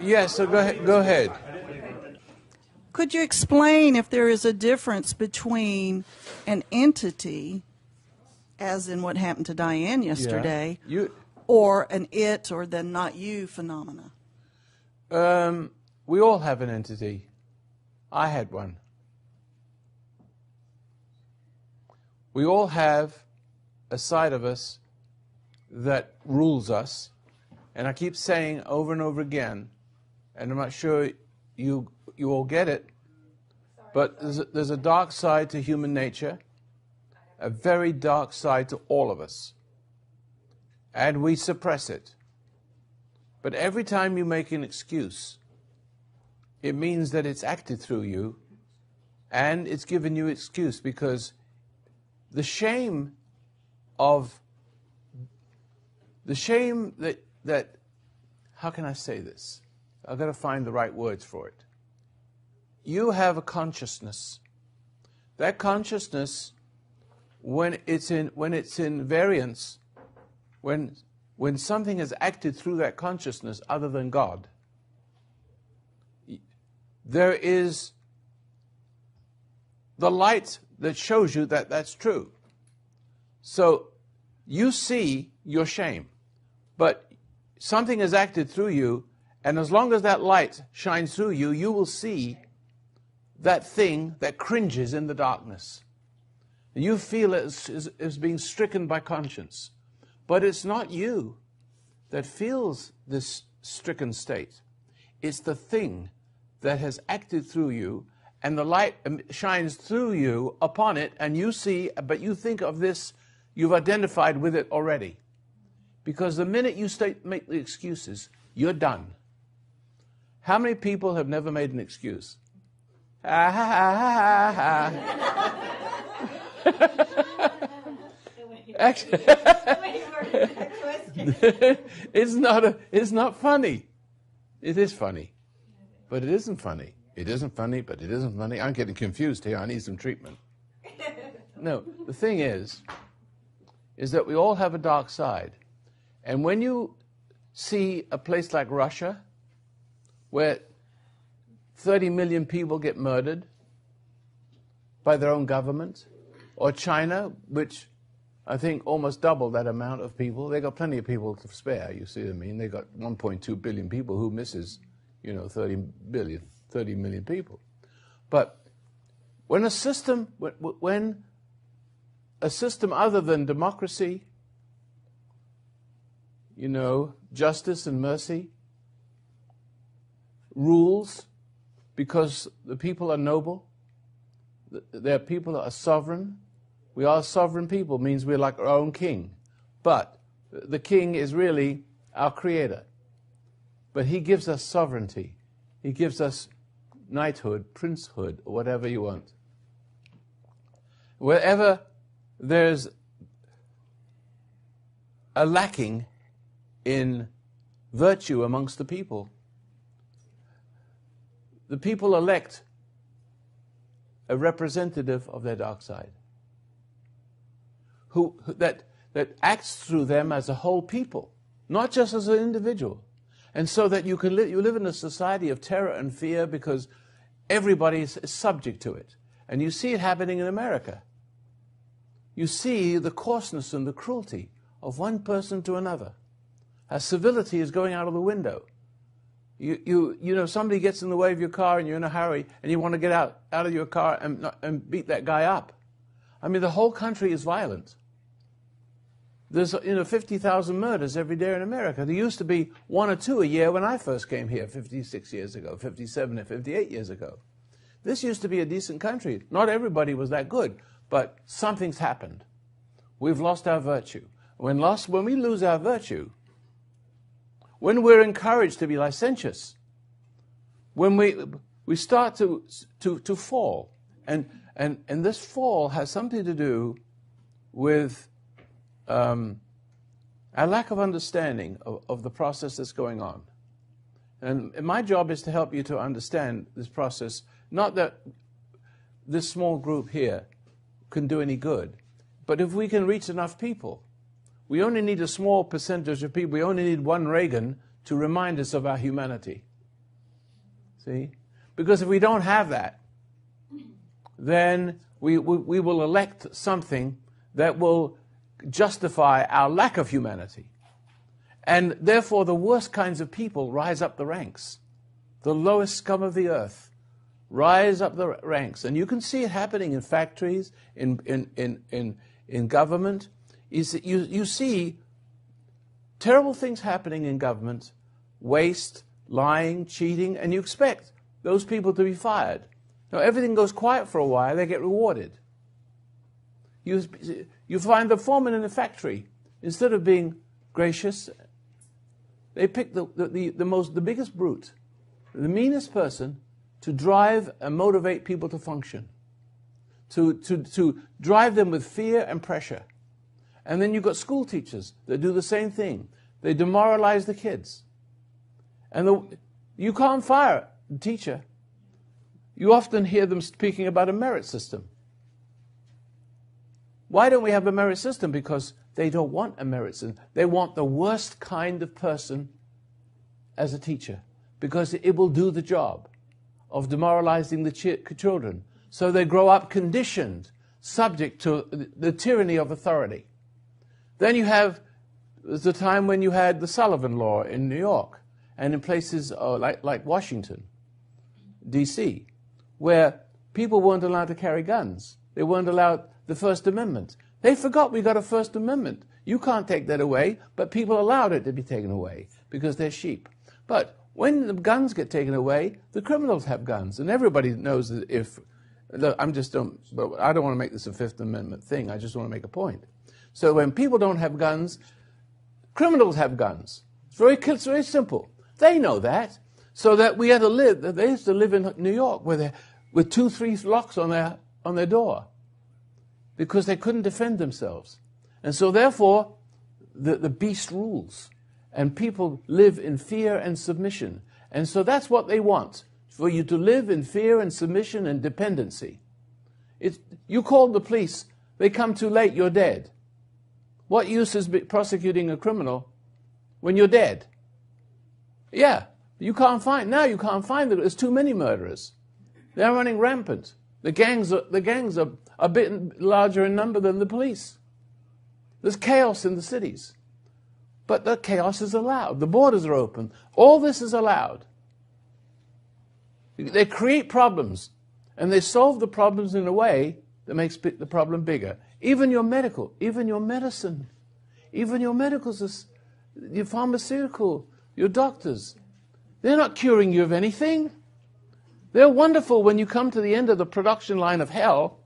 Yes, so go ahead. Go ahead. Could you explain if there is a difference between an entity, as in what happened to Diane yesterday, or an it or the not you phenomena? We all have an entity. I had one. We all have a side of us that rules us. And I keep saying over and over again, and I'm not sure you all get it, but there's a dark side to human nature, a very dark side to all of us. And we suppress it. But every time you make an excuse, it means that it's acted through you, and it's given you excuse, because the shame that, how can I say this? I've got to find the right words for it. You have a consciousness. That consciousness, when it's in variance, when something has acted through that consciousness other than God, there is the light that shows you that that's true. So you see your shame, but something has acted through you, and as long as that light shines through you, you will see that thing that cringes in the darkness. You feel it as being stricken by conscience. But it's not you that feels this stricken state. It's the thing that has acted through you, and the light shines through you upon it, and you see, but you think of this, you've identified with it already. Because the minute you make the excuses, you're done. How many people have never made an excuse? Actually, it's not funny. It is funny, but it isn't funny. It isn't funny, but it isn't funny. I'm getting confused here. I need some treatment. No, the thing is that we all have a dark side. And when you see a place like Russia, where 30 million people get murdered by their own government, or China, which I think almost double that amount of people, they got plenty of people to spare, you see what I mean? They got 1.2 billion people, who misses, 30 million people. But when a system other than democracy, justice and mercy, rules because the people are noble, their people are sovereign. We are sovereign people, means we're like our own king. But the king is really our creator. But he gives us sovereignty. He gives us knighthood, princehood, or whatever you want. Wherever there's a lacking in virtue amongst the people elect a representative of their dark side, that acts through them as a whole people, not just as an individual. And so that you live in a society of terror and fear because everybody is subject to it. And you see it happening in America. You see the coarseness and the cruelty of one person to another. As civility is going out of the window. Somebody gets in the way of your car and you're in a hurry and you want to get out of your car and beat that guy up. I mean, the whole country is violent. There's 50,000 murders every day in America. There used to be 1 or 2 a year when I first came here 56 years ago, 57 or 58 years ago. This used to be a decent country. Not everybody was that good, but something's happened. We've lost our virtue. When we lose our virtue, when we're encouraged to be licentious, when we start to fall, and this fall has something to do with our lack of understanding of the process that's going on. And my job is to help you to understand this process, not that this small group here can do any good, but if we can reach enough people. We only need a small percentage of people. We only need one Reagan to remind us of our humanity. See? Because if we don't have that, then we will elect something that will justify our lack of humanity. And therefore the worst kinds of people rise up the ranks. The lowest scum of the earth rise up the ranks. And you can see it happening in factories, in government. You see terrible things happening in government, waste, lying, cheating, and you expect those people to be fired. Now, everything goes quiet for a while, they get rewarded. You find the foreman in a factory, instead of being gracious, they pick the biggest brute, the meanest person, to drive and motivate people to function, to drive them with fear and pressure. And then you've got school teachers that do the same thing. They demoralize the kids. And you can't fire a teacher. You often hear them speaking about a merit system. Why don't we have a merit system? Because they don't want a merit system. They want the worst kind of person as a teacher, because it will do the job of demoralizing the children. So they grow up conditioned, subject to the tyranny of authority. Then you have the time when you had the Sullivan Law in New York and in places like Washington, D.C., where people weren't allowed to carry guns. They weren't allowed the First Amendment. They forgot we got a First Amendment. You can't take that away, but people allowed it to be taken away because they're sheep. But when the guns get taken away, the criminals have guns, and everybody knows that if... Look, I don't want to make this a Fifth Amendment thing. I just want to make a point. So when people don't have guns, criminals have guns. It's very simple. They know that. So that we had to live. They used to live in New York with 2-3 locks on their door because they couldn't defend themselves. And so therefore, the beast rules. And people live in fear and submission. And so that's what they want, for you to live in fear and submission and dependency. You call the police, they come too late, you're dead. What use is prosecuting a criminal when you're dead? Yeah, you can't find them. There's too many murderers. They're running rampant. The gangs are a bit larger in number than the police. There's chaos in the cities. But the chaos is allowed. The borders are open. All this is allowed. They create problems, and they solve the problems in a way that makes the problem bigger. Even your medicine, even your medicals, your pharmaceutical, your doctors, they're not curing you of anything. They're wonderful when you come to the end of the production line of hell,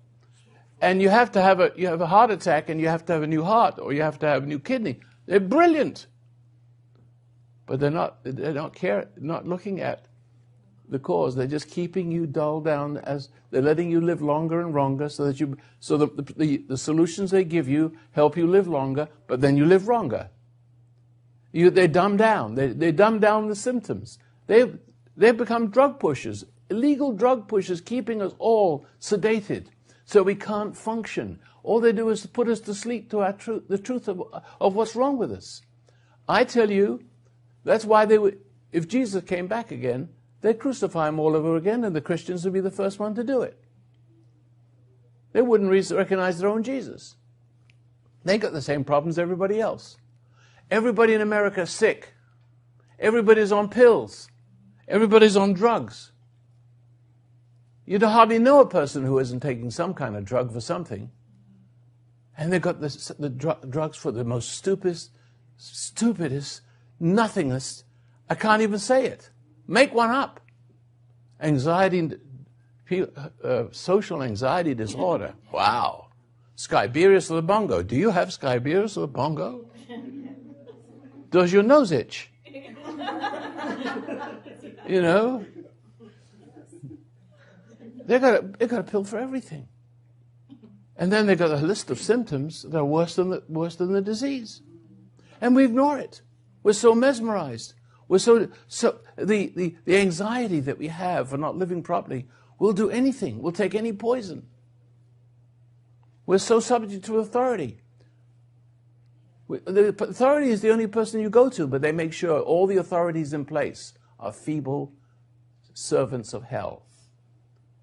and you have a heart attack, and you have to have a new heart, or you have to have a new kidney. They're brilliant, but they're not looking at the cause. They're just keeping you dulled down, as they're letting you live longer and longer, so the solutions they give you help you live longer, but then you live longer. They dumb down. They dumb down the symptoms. They've become drug pushers, illegal drug pushers, keeping us all sedated so we can't function. All they do is to put us to sleep to the truth of what's wrong with us. I tell you, that's why if Jesus came back again, they'd crucify him all over again, and the Christians would be the first one to do it. They wouldn't recognize their own Jesus. They got the same problems as everybody else. Everybody in America is sick. Everybody's on pills. Everybody's on drugs. You'd hardly know a person who isn't taking some kind of drug for something. And they've got the drugs for the most stupidest, nothingest. I can't even say it. Make one up. Anxiety, social anxiety disorder. Wow. Skyberis Lebongo. Do you have Skyberis Lebongo? Does your nose itch? You know? They got a pill for everything. And then they've got a list of symptoms that are worse than the disease. And we ignore it. We're so mesmerized. We're so the anxiety that we have for not living properly, we'll do anything. We'll take any poison. We're so subject to authority. The authority is the only person you go to, but they make sure all the authorities in place are feeble servants of hell.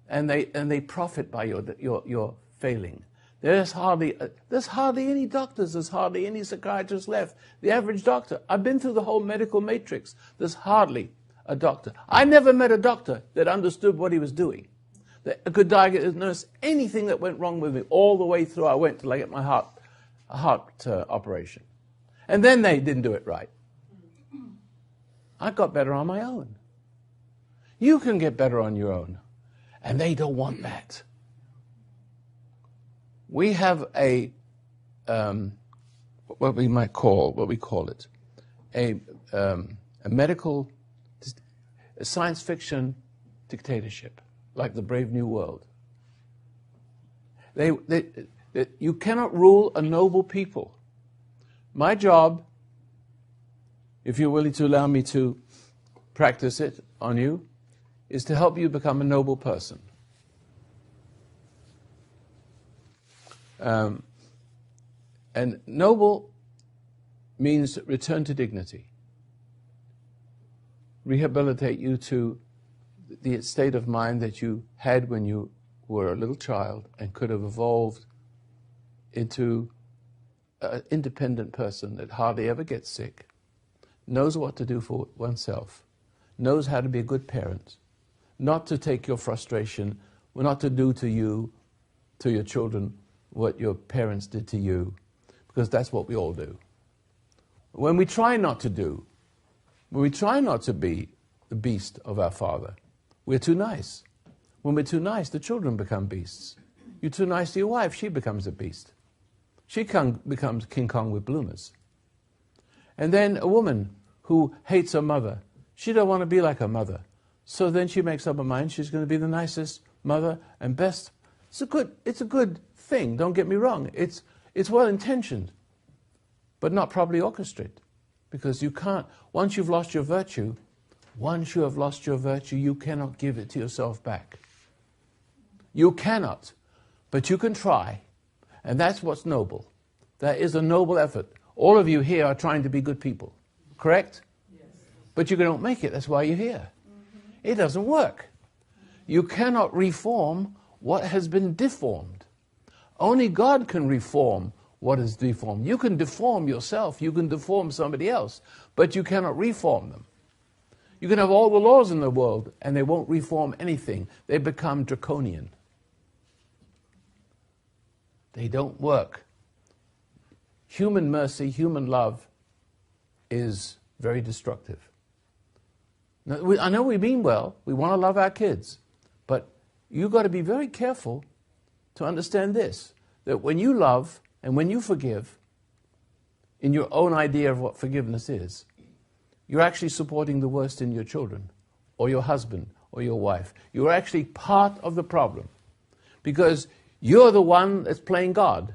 And they profit by your failing. There's hardly any doctors, there's hardly any psychiatrists left. The average doctor, I've been through the whole medical matrix, there's hardly a doctor. I never met a doctor that understood what he was doing, that could diagnose anything that went wrong with me all the way through. I went to get my heart operation. And then they didn't do it right. I got better on my own. You can get better on your own. And they don't want that. We have a what we call it, a medical, a science fiction dictatorship, like the Brave New World. You cannot rule a noble people. My job, if you're willing to allow me to practice it on you, is to help you become a noble person. And noble means return to dignity. Rehabilitate you to the state of mind that you had when you were a little child and could have evolved into an independent person that hardly ever gets sick, knows what to do for oneself, knows how to be a good parent, not to take your frustration, not to do to your children, what your parents did to you, because that's what we all do. When we try not to be the beast of our father, we're too nice. When we're too nice, the children become beasts. You're too nice to your wife, she becomes a beast. She becomes King Kong with bloomers. And then a woman who hates her mother, she don't want to be like her mother. So then she makes up her mind she's going to be the nicest mother and best. It's a good thing, don't get me wrong. It's well intentioned, but not properly orchestrated. Because you can't, once you've lost your virtue, you cannot give it to yourself back. You cannot, but you can try. And that's what's noble. That is a noble effort. All of you here are trying to be good people, correct? Yes. But you don't make it, that's why you're here. Mm-hmm. It doesn't work. You cannot reform what has been deformed. Only God can reform what is deformed. You can deform yourself, you can deform somebody else, but you cannot reform them. You can have all the laws in the world, and they won't reform anything. They become draconian. They don't work. Human mercy, human love is very destructive. Now, I know we mean well, we want to love our kids, but you've got to be very careful to understand this, that when you love and when you forgive, in your own idea of what forgiveness is, you're actually supporting the worst in your children, or your husband, or your wife. You're actually part of the problem, because you're the one that's playing God.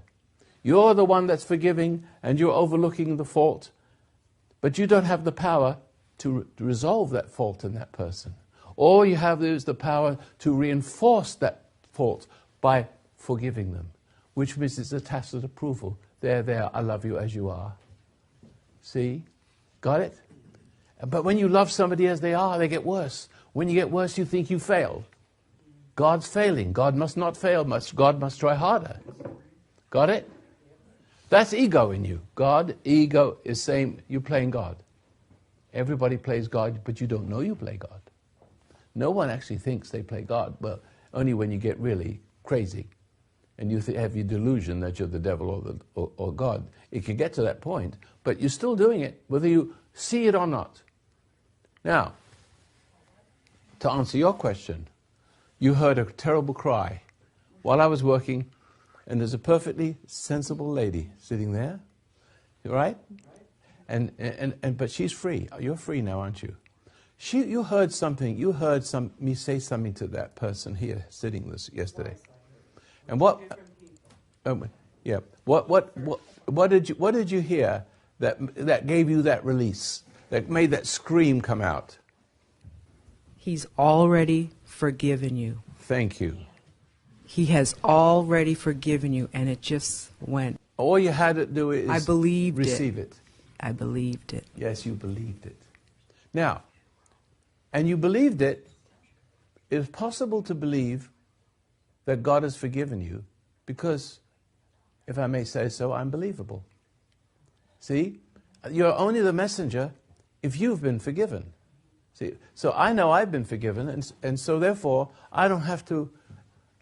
You're the one that's forgiving, and you're overlooking the fault, but you don't have the power to resolve that fault in that person. All you have is the power to reinforce that fault by forgiving them, which means it's a tacit approval. There, I love you as you are. See? Got it? But when you love somebody as they are, they get worse. When you get worse, you think you failed. God's failing. God must not fail. God must try harder. Got it? That's ego in you. Ego is saying you're playing God. Everybody plays God, but you don't know you play God. No one actually thinks they play God, but only when you get really crazy and you have your delusion that you're the devil or God. It can get to that point, but you're still doing it, whether you see it or not. Now, to answer your question, you heard a terrible cry while I was working, and there's a perfectly sensible lady sitting there, right? But she's free. You're free now, aren't you? You heard something. You heard me say something to that person here sitting yesterday. And what? Yeah. What did you hear that gave you that release? That made that scream come out? He's already forgiven you. Thank you. He has already forgiven you, and it just went All you had to do is I believed receive it. I believed it. Yes, you believed it. Now, and you believed it. It is possible to believe that God has forgiven you because, if I may say so, I'm believable. See, you're only the messenger if you've been forgiven. See, so I know I've been forgiven, and so therefore I don't have to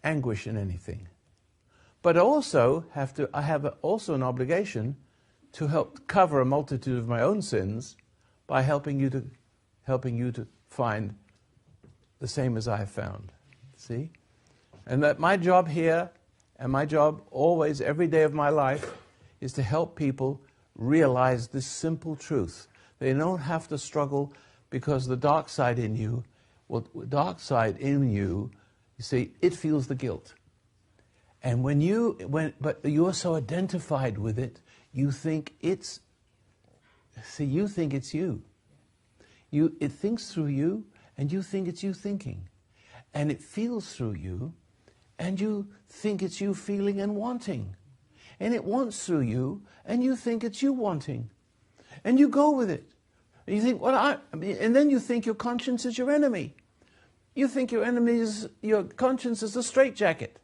anguish in anything. But I have also an obligation to help cover a multitude of my own sins by helping you to find the same as I have found. See? And that my job here, and my job always, every day of my life, is to help people realize this simple truth. They don't have to struggle because the dark side in you, you see, it feels the guilt. And but you're so identified with it, you think it's you. It thinks through you, and you think it's you thinking. And it feels through you, and you think it's you feeling and wanting. And it wants through you, and you think it's you wanting. And you go with it. And you think, and then you think your conscience is your enemy. You think your conscience is a straitjacket.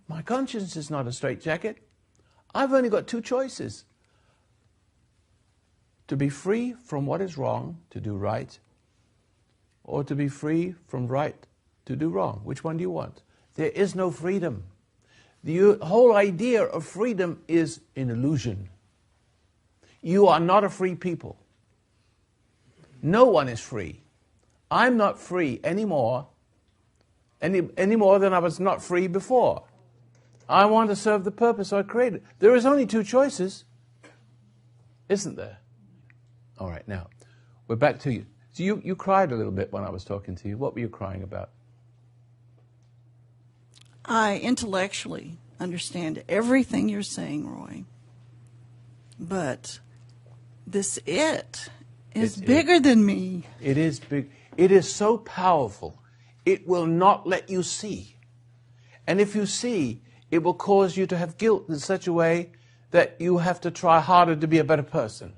My conscience is not a straitjacket. I've only got two choices. To be free from what is wrong, to do right, or to be free from right, to do wrong. Which one do you want? There is no freedom. The whole idea of freedom is an illusion. You are not a free people. No one is free. I'm not free anymore, any more than I was not free before. I want to serve the purpose I created. There is only two choices, isn't there? All right, now, we're back to you. So you cried a little bit when I was talking to you. What were you crying about? I intellectually understand everything you're saying, Roy. But this it is bigger than me. It is big. It is so powerful. It will not let you see. And if you see, it will cause you to have guilt in such a way that you have to try harder to be a better person.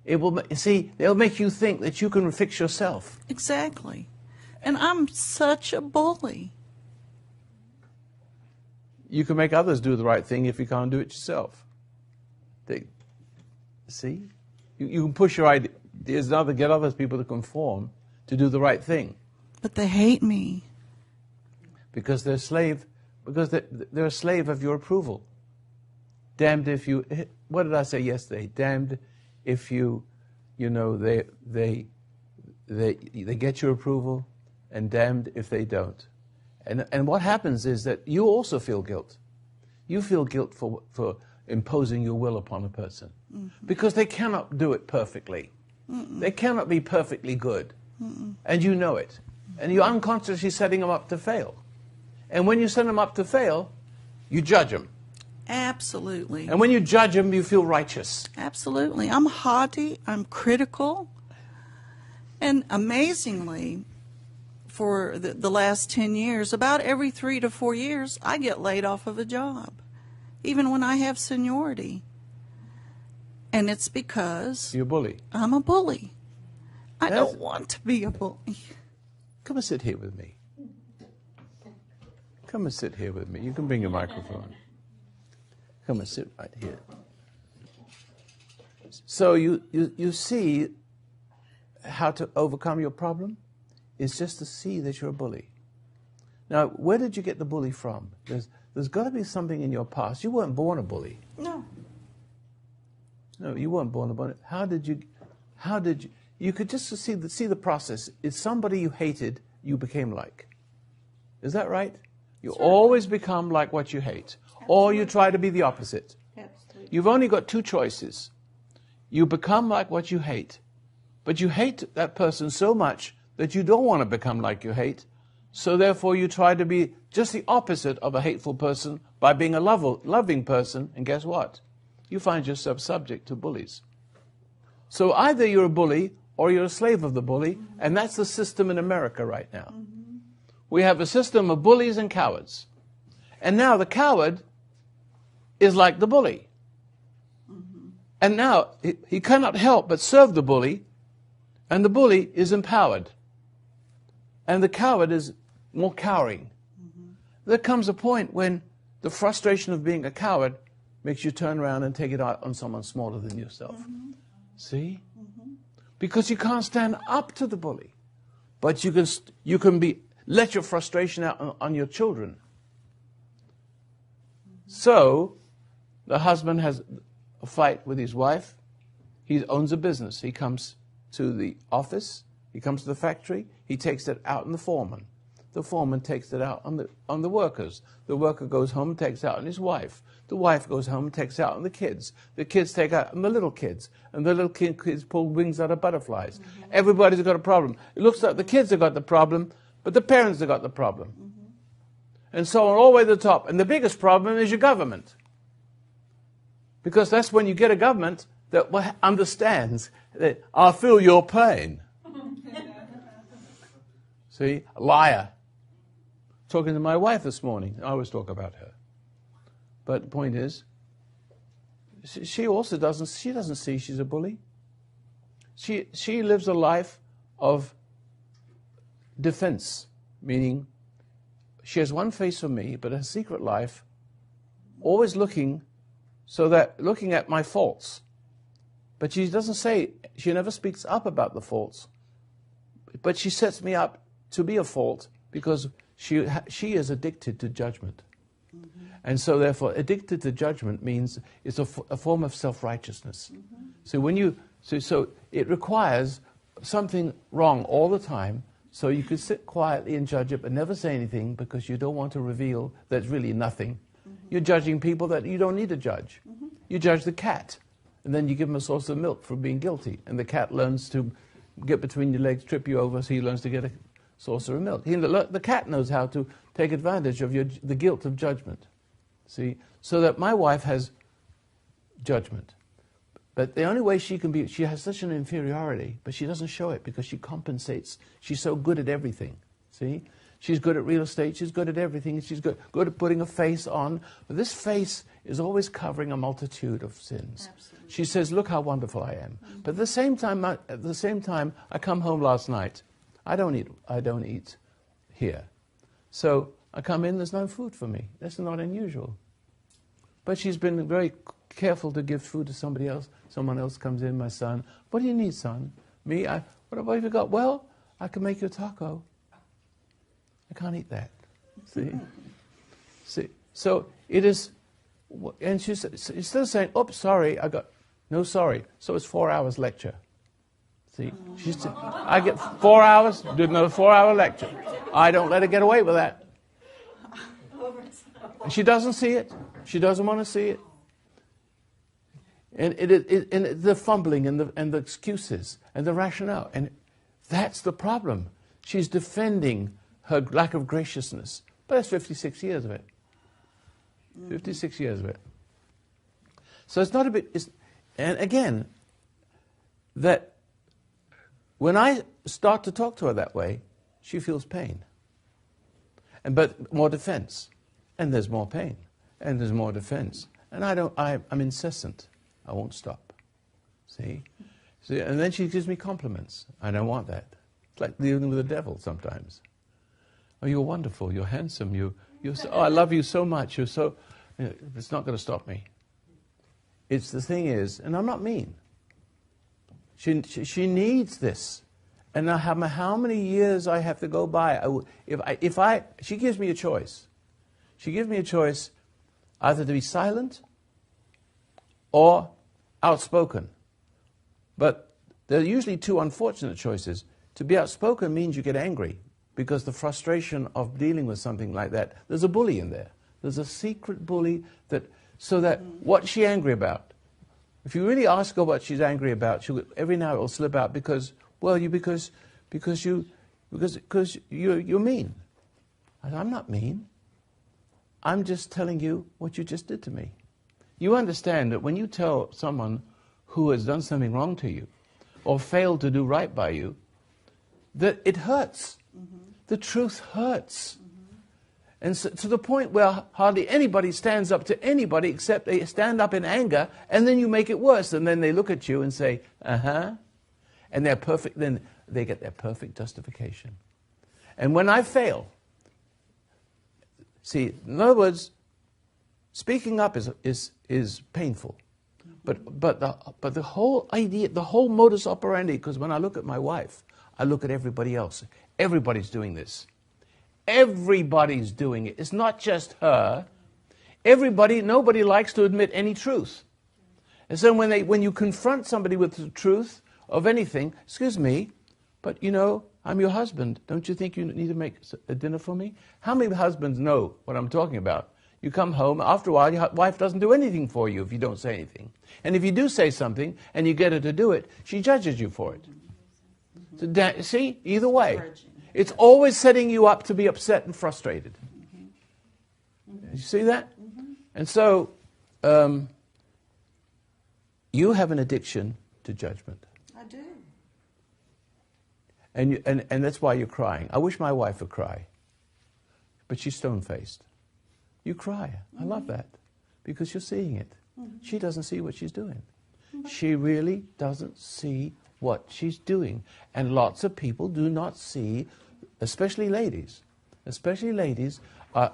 It will, they'll make you think that you can fix yourself. Exactly. And I'm such a bully. You can make others do the right thing if you can't do it yourself. You can push your ideas now to get other people to conform to do the right thing. But they hate me. Because they're a slave of your approval. Damned if you, what did I say yesterday? Damned if they get your approval, and damned if they don't. And what happens is that you also feel guilt. You feel guilt for imposing your will upon a person. Mm-hmm. Because they cannot do it perfectly. Mm-mm. They cannot be perfectly good. Mm-mm. And you know it. And you're unconsciously setting them up to fail. And when you send them up to fail, you judge them. Absolutely. And when you judge them, you feel righteous. Absolutely. I'm haughty. I'm critical. And amazingly, for the last 10 years, about every 3 to 4 years, I get laid off of a job, even when I have seniority. And it's because you're a bully. I'm a bully. I don't want to be a bully. Come and sit here with me. Come and sit here with me. You can bring your microphone. Come and sit right here. So you see how to overcome your problem? It's just to see that you're a bully. Now, where did you get the bully from? There's got to be something in your past. You weren't born a bully. No. No, you weren't born a bully. How did you? You could just see the process. It's somebody you hated, you became like. Is that right? You always become like what you hate. Absolutely. Or you try to be the opposite. Absolutely. You've only got two choices. You become like what you hate, but you hate that person so much that you don't want to become like you hate, so therefore you try to be just the opposite of a hateful person by being a loving person, and guess what? You find yourself subject to bullies. So either you're a bully or you're a slave of the bully, and that's the system in America right now. Mm-hmm. We have a system of bullies and cowards. And now the coward is like the bully. And now he cannot help but serve the bully, and the bully is empowered. And the coward is more cowering. There comes a point when the frustration of being a coward makes you turn around and take it out on someone smaller than yourself. See? Because you can't stand up to the bully. But you can let your frustration out on your children. So, the husband has a fight with his wife. He owns a business. He comes to the office. He comes to the factory. He takes it out on the foreman. The foreman takes it out on the workers. The worker goes home and takes it out on his wife. The wife goes home and takes it out on the kids. The kids take it out on the little kids. And the little kids pull wings out of butterflies. Everybody's got a problem. It looks like the kids have got the problem, but the parents have got the problem. And so on all the way to the top. And the biggest problem is your government. Because that's when you get a government that understands that I feel your pain. See, a liar. Talking to my wife this morning. I always talk about her. But the point is, she also doesn't see she's a bully. She lives a life of defense, meaning she has one face for me, but a secret life, always looking at my faults. But she doesn't she never speaks up about the faults. But she sets me up to be a fault because she is addicted to judgment. And so therefore, addicted to judgment means it's a form of self-righteousness. So it requires something wrong all the time, so you could sit quietly and judge it, but never say anything because you don't want to reveal there's really nothing. You're judging people that you don't need to judge. You judge the cat, and then you give him a source of milk for being guilty, and the cat learns to get between your legs, trip you over, so he learns to get a saucer of milk. The cat knows how to take advantage of the guilt of judgment. See? So that my wife has judgment. But the only way she has such an inferiority, but she doesn't show it because she compensates. She's so good at everything. See? She's good at real estate. She's good at everything. She's good at putting a face on. But this face is always covering a multitude of sins. Absolutely. She says, look how wonderful I am. But at the same time, I come home last night. I don't eat here. So I come in, there's no food for me. That's not unusual. But she's been very careful to give food to somebody else. Someone else comes in, my son. What do you need, son? Me? What have you got? Well, I can make you a taco. I can't eat that. See? So it is, and she's instead of saying, oops, sorry, no sorry. So it's 4 hours lecture. See? I get 4 hours, do another 4-hour lecture. I don't let her get away with that. And she doesn't see it. She doesn't want to see it. And the fumbling and the excuses and the rationale. And that's the problem. She's defending her lack of graciousness. But that's 56 years of it. 56 years of it. So it's not a bit... And again, that when I start to talk to her that way, she feels pain. But more defense. And there's more pain. And there's more defense. And I'm incessant. I won't stop. See? And then she gives me compliments. I don't want that. It's like dealing with the devil sometimes. Oh, you're wonderful. You're handsome. I love you so much. You're so... it's not going to stop me. It's the thing is, and I'm not mean. She needs this. And how many years I have to go by. She gives me a choice. She gives me a choice either to be silent or outspoken. But there are usually two unfortunate choices. To be outspoken means you get angry because the frustration of dealing with something like that, there's a bully in there. There's a secret bully what's she angry about? If you really ask her what she's angry about, every now it will slip out because you're mean. I'm not mean. I'm just telling you what you just did to me. You understand that when you tell someone who has done something wrong to you or failed to do right by you, that it hurts. The truth hurts. And so, to the point where hardly anybody stands up to anybody except they stand up in anger, and then you make it worse. And then they look at you and say, uh-huh. And they're perfect. Then they get their perfect justification. And when I fail, see, in other words, speaking up is painful. But the whole idea, the whole modus operandi, because when I look at my wife, I look at everybody else. Everybody's doing this. Everybody's doing it. It's not just her. Nobody likes to admit any truth. And so when you confront somebody with the truth of anything, excuse me, but I'm your husband. Don't you think you need to make a dinner for me? How many husbands know what I'm talking about? You come home, after a while, your wife doesn't do anything for you if you don't say anything. And if you do say something and you get her to do it, she judges you for it. So, see, either way. It's always setting you up to be upset and frustrated. You see that? And so, you have an addiction to judgment. I do. And that's why you're crying. I wish my wife would cry. But she's stone-faced. You cry. I love that. Because you're seeing it. She doesn't see what she's doing. She really doesn't see what she's doing. And lots of people do not see, especially ladies. Especially ladies are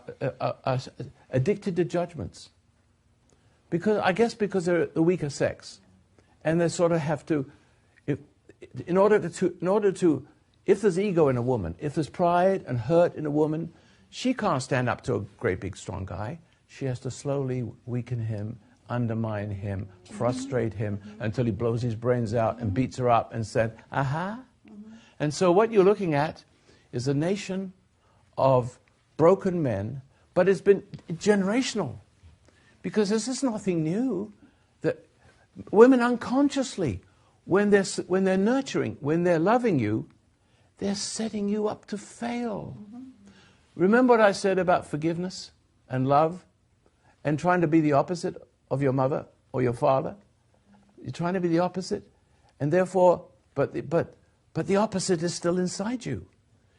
addicted to judgments. Because they're the weaker sex. And they sort of have to, if there's ego in a woman, if there's pride and hurt in a woman, she can't stand up to a great big strong guy. She has to slowly weaken him, undermine him, frustrate him until he blows his brains out and beats her up and said, aha. And so what you're looking at is a nation of broken men, but it's been generational. Because this is nothing new. That women unconsciously, when they're nurturing, when they're loving you, they're setting you up to fail. Remember what I said about forgiveness and love and trying to be the opposite of your mother or your father? You're trying to be the opposite, and therefore, but the opposite is still inside you.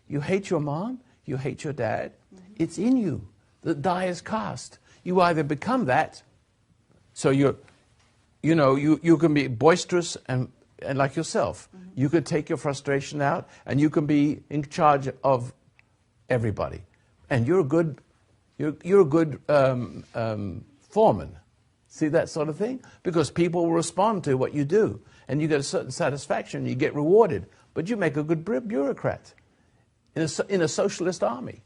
You hate your mom, you hate your dad. It's in you. The die is cast. You either become that, so you can be boisterous and like yourself. You could take your frustration out, and you can be in charge of everybody. And you're a good foreman. See that sort of thing? Because people will respond to what you do, and you get a certain satisfaction. You get rewarded, but you make a good bureaucrat in a socialist army.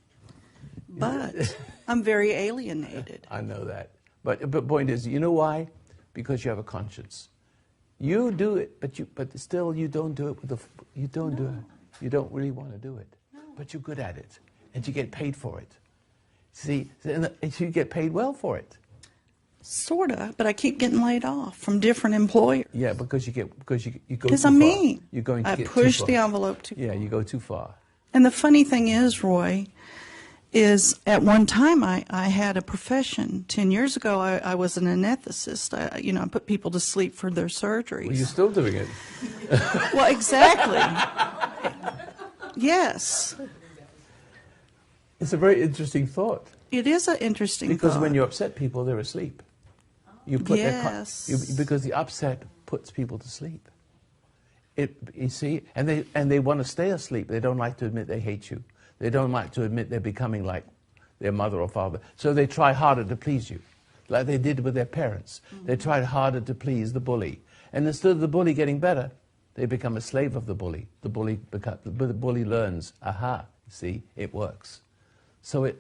But I'm very alienated. I know that. But the point is, you know why? Because you have a conscience. You do it, but still you don't do it you don't do it. You don't really want to do it. No. But you're good at it. And you get paid for it. See, and you get paid well for it. Sort of, but I keep getting laid off from different employers. Yeah, because you go too far. Because I'm mean. You're going to I get push too far. the envelope too far. Yeah, you go too far. And the funny thing is, Roy, is at one time I had a profession. 10 years ago, I was an anesthetist. I put people to sleep for their surgeries. Well, you're still doing it. Well, exactly. Yes. It's a very interesting thought. It is an interesting thought. Because when you upset people, they're asleep. You put yes. Because the upset puts people to sleep. You see, and they want to stay asleep. They don't like to admit they hate you. They don't like to admit they're becoming like their mother or father. So they try harder to please you, like they did with their parents. They tried harder to please the bully. And instead of the bully getting better, they become a slave of the bully. The bully learns, aha, see, it works. So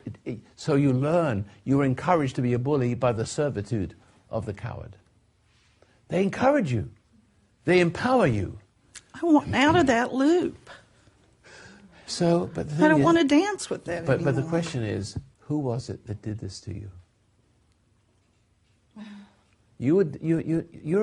so you learn, you're encouraged to be a bully by the servitude of the coward. They encourage you. They empower you. I want out of that loop. So, but the thing I don't want to dance with that anymore. But the question is, who was it that did this to you? You're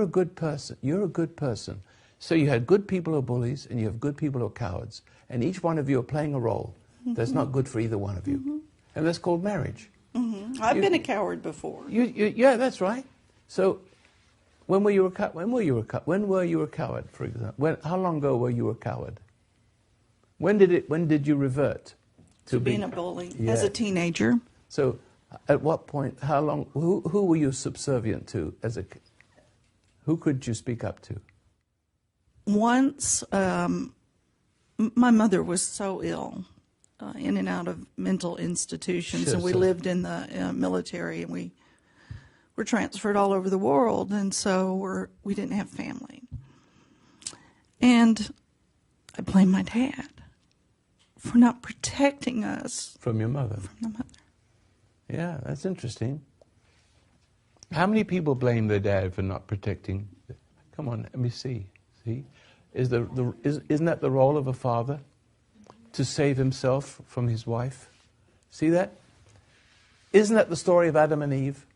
a good person. You're a good person. So you had good people who are bullies, and you have good people who are cowards. And each one of you are playing a role that's not good for either one of you. And that's called marriage. I've been a coward before. Yeah, that's right. So when were you a coward, for example? How long ago were you a coward? When did you revert to being a bully? Yeah. As a teenager. So, at what point, how long, who were you subservient to as a kid? Who could you speak up to? Once, my mother was so ill, in and out of mental institutions, Sure, and we sure. lived in the military, and we were transferred all over the world, and so we didn't have family. And I blame my dad for not protecting us From your mother? from the mother. Yeah, that's interesting. How many people blame their dad for not protecting? Come on, let me see. See? Isn't that the role of a father? To save himself from his wife? See that? Isn't that the story of Adam and Eve?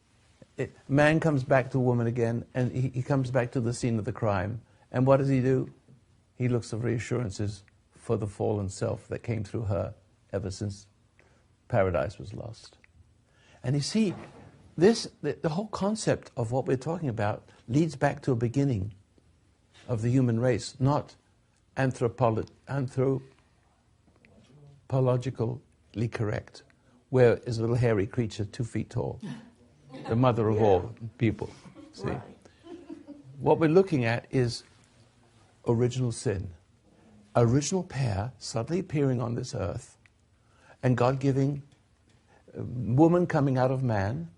Man comes back to woman again, and he comes back to the scene of the crime. And what does he do? He looks for reassurances for the fallen self that came through her ever since paradise was lost. And you see, the whole concept of what we're talking about leads back to a beginning of the human race, not anthropologically correct, where is a little hairy creature 2 feet tall, the mother of all people. See, right. What we're looking at is original sin, original pair suddenly appearing on this earth, and God giving woman coming out of man.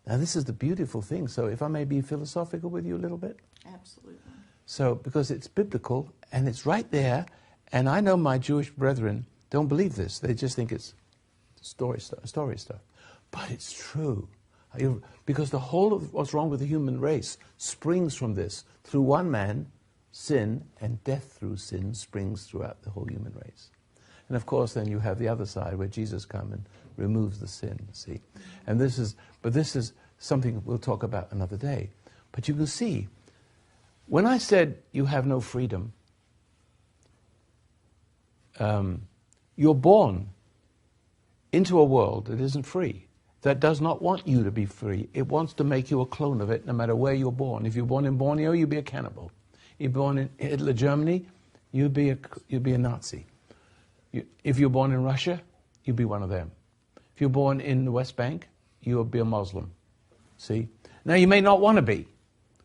Now this is the beautiful thing. So if I may be philosophical with you a little bit. Absolutely. So because it's biblical and it's right there, and I know my Jewish brethren don't believe this. They just think it's story stuff. But it's true. Because the whole of what's wrong with the human race springs from this. Through one man, sin, and death through sin springs throughout the whole human race. And of course then you have the other side where Jesus comes and removes the sin, see. And this is something we'll talk about another day. But you can see, when I said you have no freedom, you're born into a world that isn't free, that does not want you to be free. It wants to make you a clone of it no matter where you're born. If you're born in Borneo, you'd be a cannibal. You're born in Hitler, Germany, you'd be a Nazi. If you're born in Russia, you'd be one of them. If you're born in the West Bank, you would be a Muslim. See? Now, you may not want to be,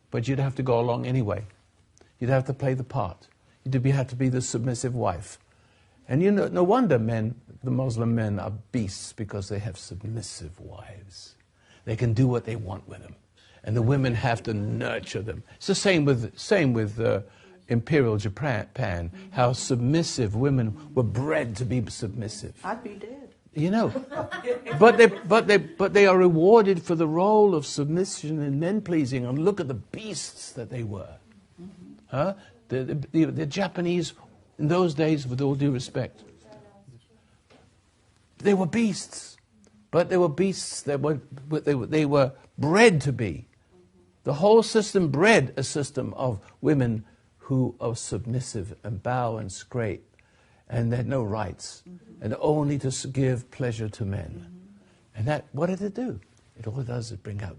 but you'd have to go along anyway. You'd have to play the part. You'd have to be the submissive wife. And you know, no wonder the Muslim men are beasts, because they have submissive wives. They can do what they want with them. And the women have to nurture them. It's the same with Imperial Japan, how submissive women were bred to be submissive. I'd be dead. You know, but they are rewarded for the role of submission and men pleasing. And look at the beasts that they were. Huh? The Japanese in those days, with all due respect, they were beasts, but they were beasts that they were bred to be. The whole system bred a system of women who are submissive and bow and scrape, and they had no rights, and only to give pleasure to men. And that, what did it do? It all it does is bring out,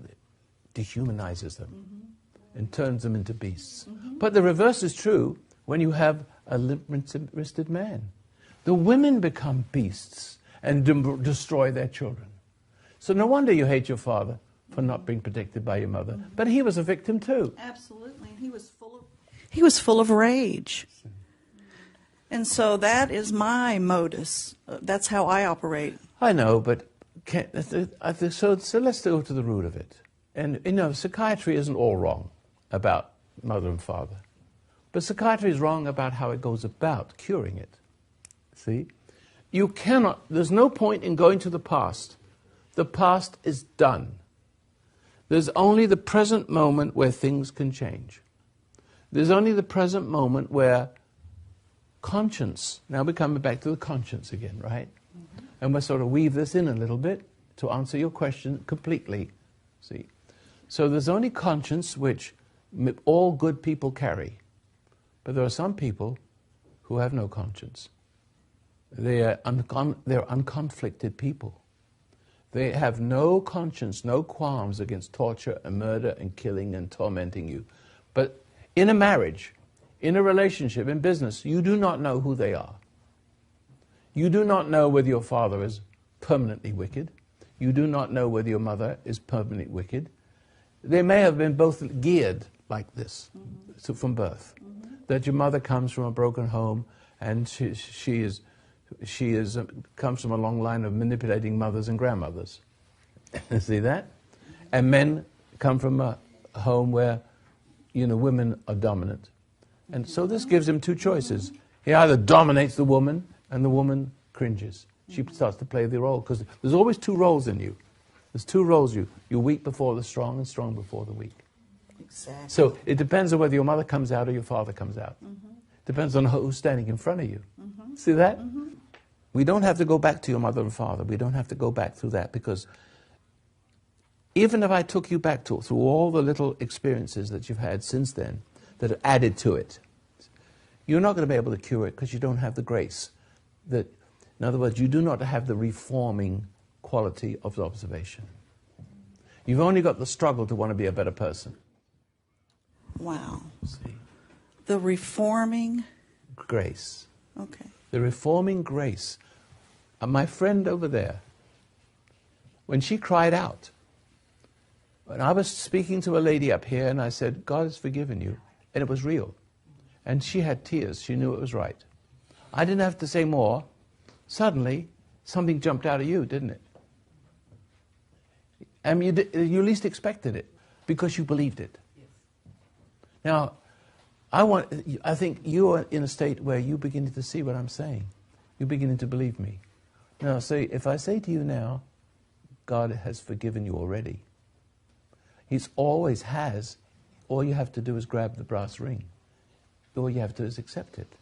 dehumanizes them, and turns them into beasts. But the reverse is true when you have a limp-wristed man. The women become beasts and destroy their children. So no wonder you hate your father for not being protected by your mother. But he was a victim too. Absolutely. He was full of rage. And so that is my modus. That's how I operate. I know, but so let's go to the root of it. And, you know, psychiatry isn't all wrong about mother and father. But psychiatry is wrong about how it goes about curing it. See? You cannot, there's no point in going to the past. The past is done. There's only the present moment where things can change. There's only the present moment where conscience, now we're coming back to the conscience again, right? And we'll sort of weave this in a little bit to answer your question completely. See? So there's only conscience which all good people carry. But there are some people who have no conscience. They're unconflicted people. They have no conscience, no qualms against torture and murder and killing and tormenting you. But in a marriage, in a relationship, in business, you do not know who they are. You do not know whether your father is permanently wicked. You do not know whether your mother is permanently wicked. They may have been both geared like this, so from birth. That your mother comes from a broken home, and she comes from a long line of manipulating mothers and grandmothers. See that? And men come from a home where, women are dominant. And so this gives him two choices. He either dominates the woman, and the woman cringes. She starts to play the role, because there's always two roles in you. There's two roles. You're weak before the strong and strong before the weak. Exactly. So it depends on whether your mother comes out or your father comes out. Depends on who's standing in front of you. See that? We don't have to go back to your mother and father. We don't have to go back through that, because even if I took you back through all the little experiences that you've had since then that are added to it, you're not going to be able to cure it, because you don't have the grace. In other words, you do not have the reforming quality of the observation. You've only got the struggle to want to be a better person. Wow. See? The reforming grace. Okay. The reforming grace. My friend over there, when she cried out, when I was speaking to a lady up here, and I said, God has forgiven you, and it was real. And she had tears. She knew it was right. I didn't have to say more. Suddenly, something jumped out of you, didn't it? And you least expected it, because you believed it. Now, I think you are in a state where you're beginning to see what I'm saying. You're beginning to believe me. Now, if I say to you now, God has forgiven you already. He always has. All you have to do is grab the brass ring. All you have to do is accept it.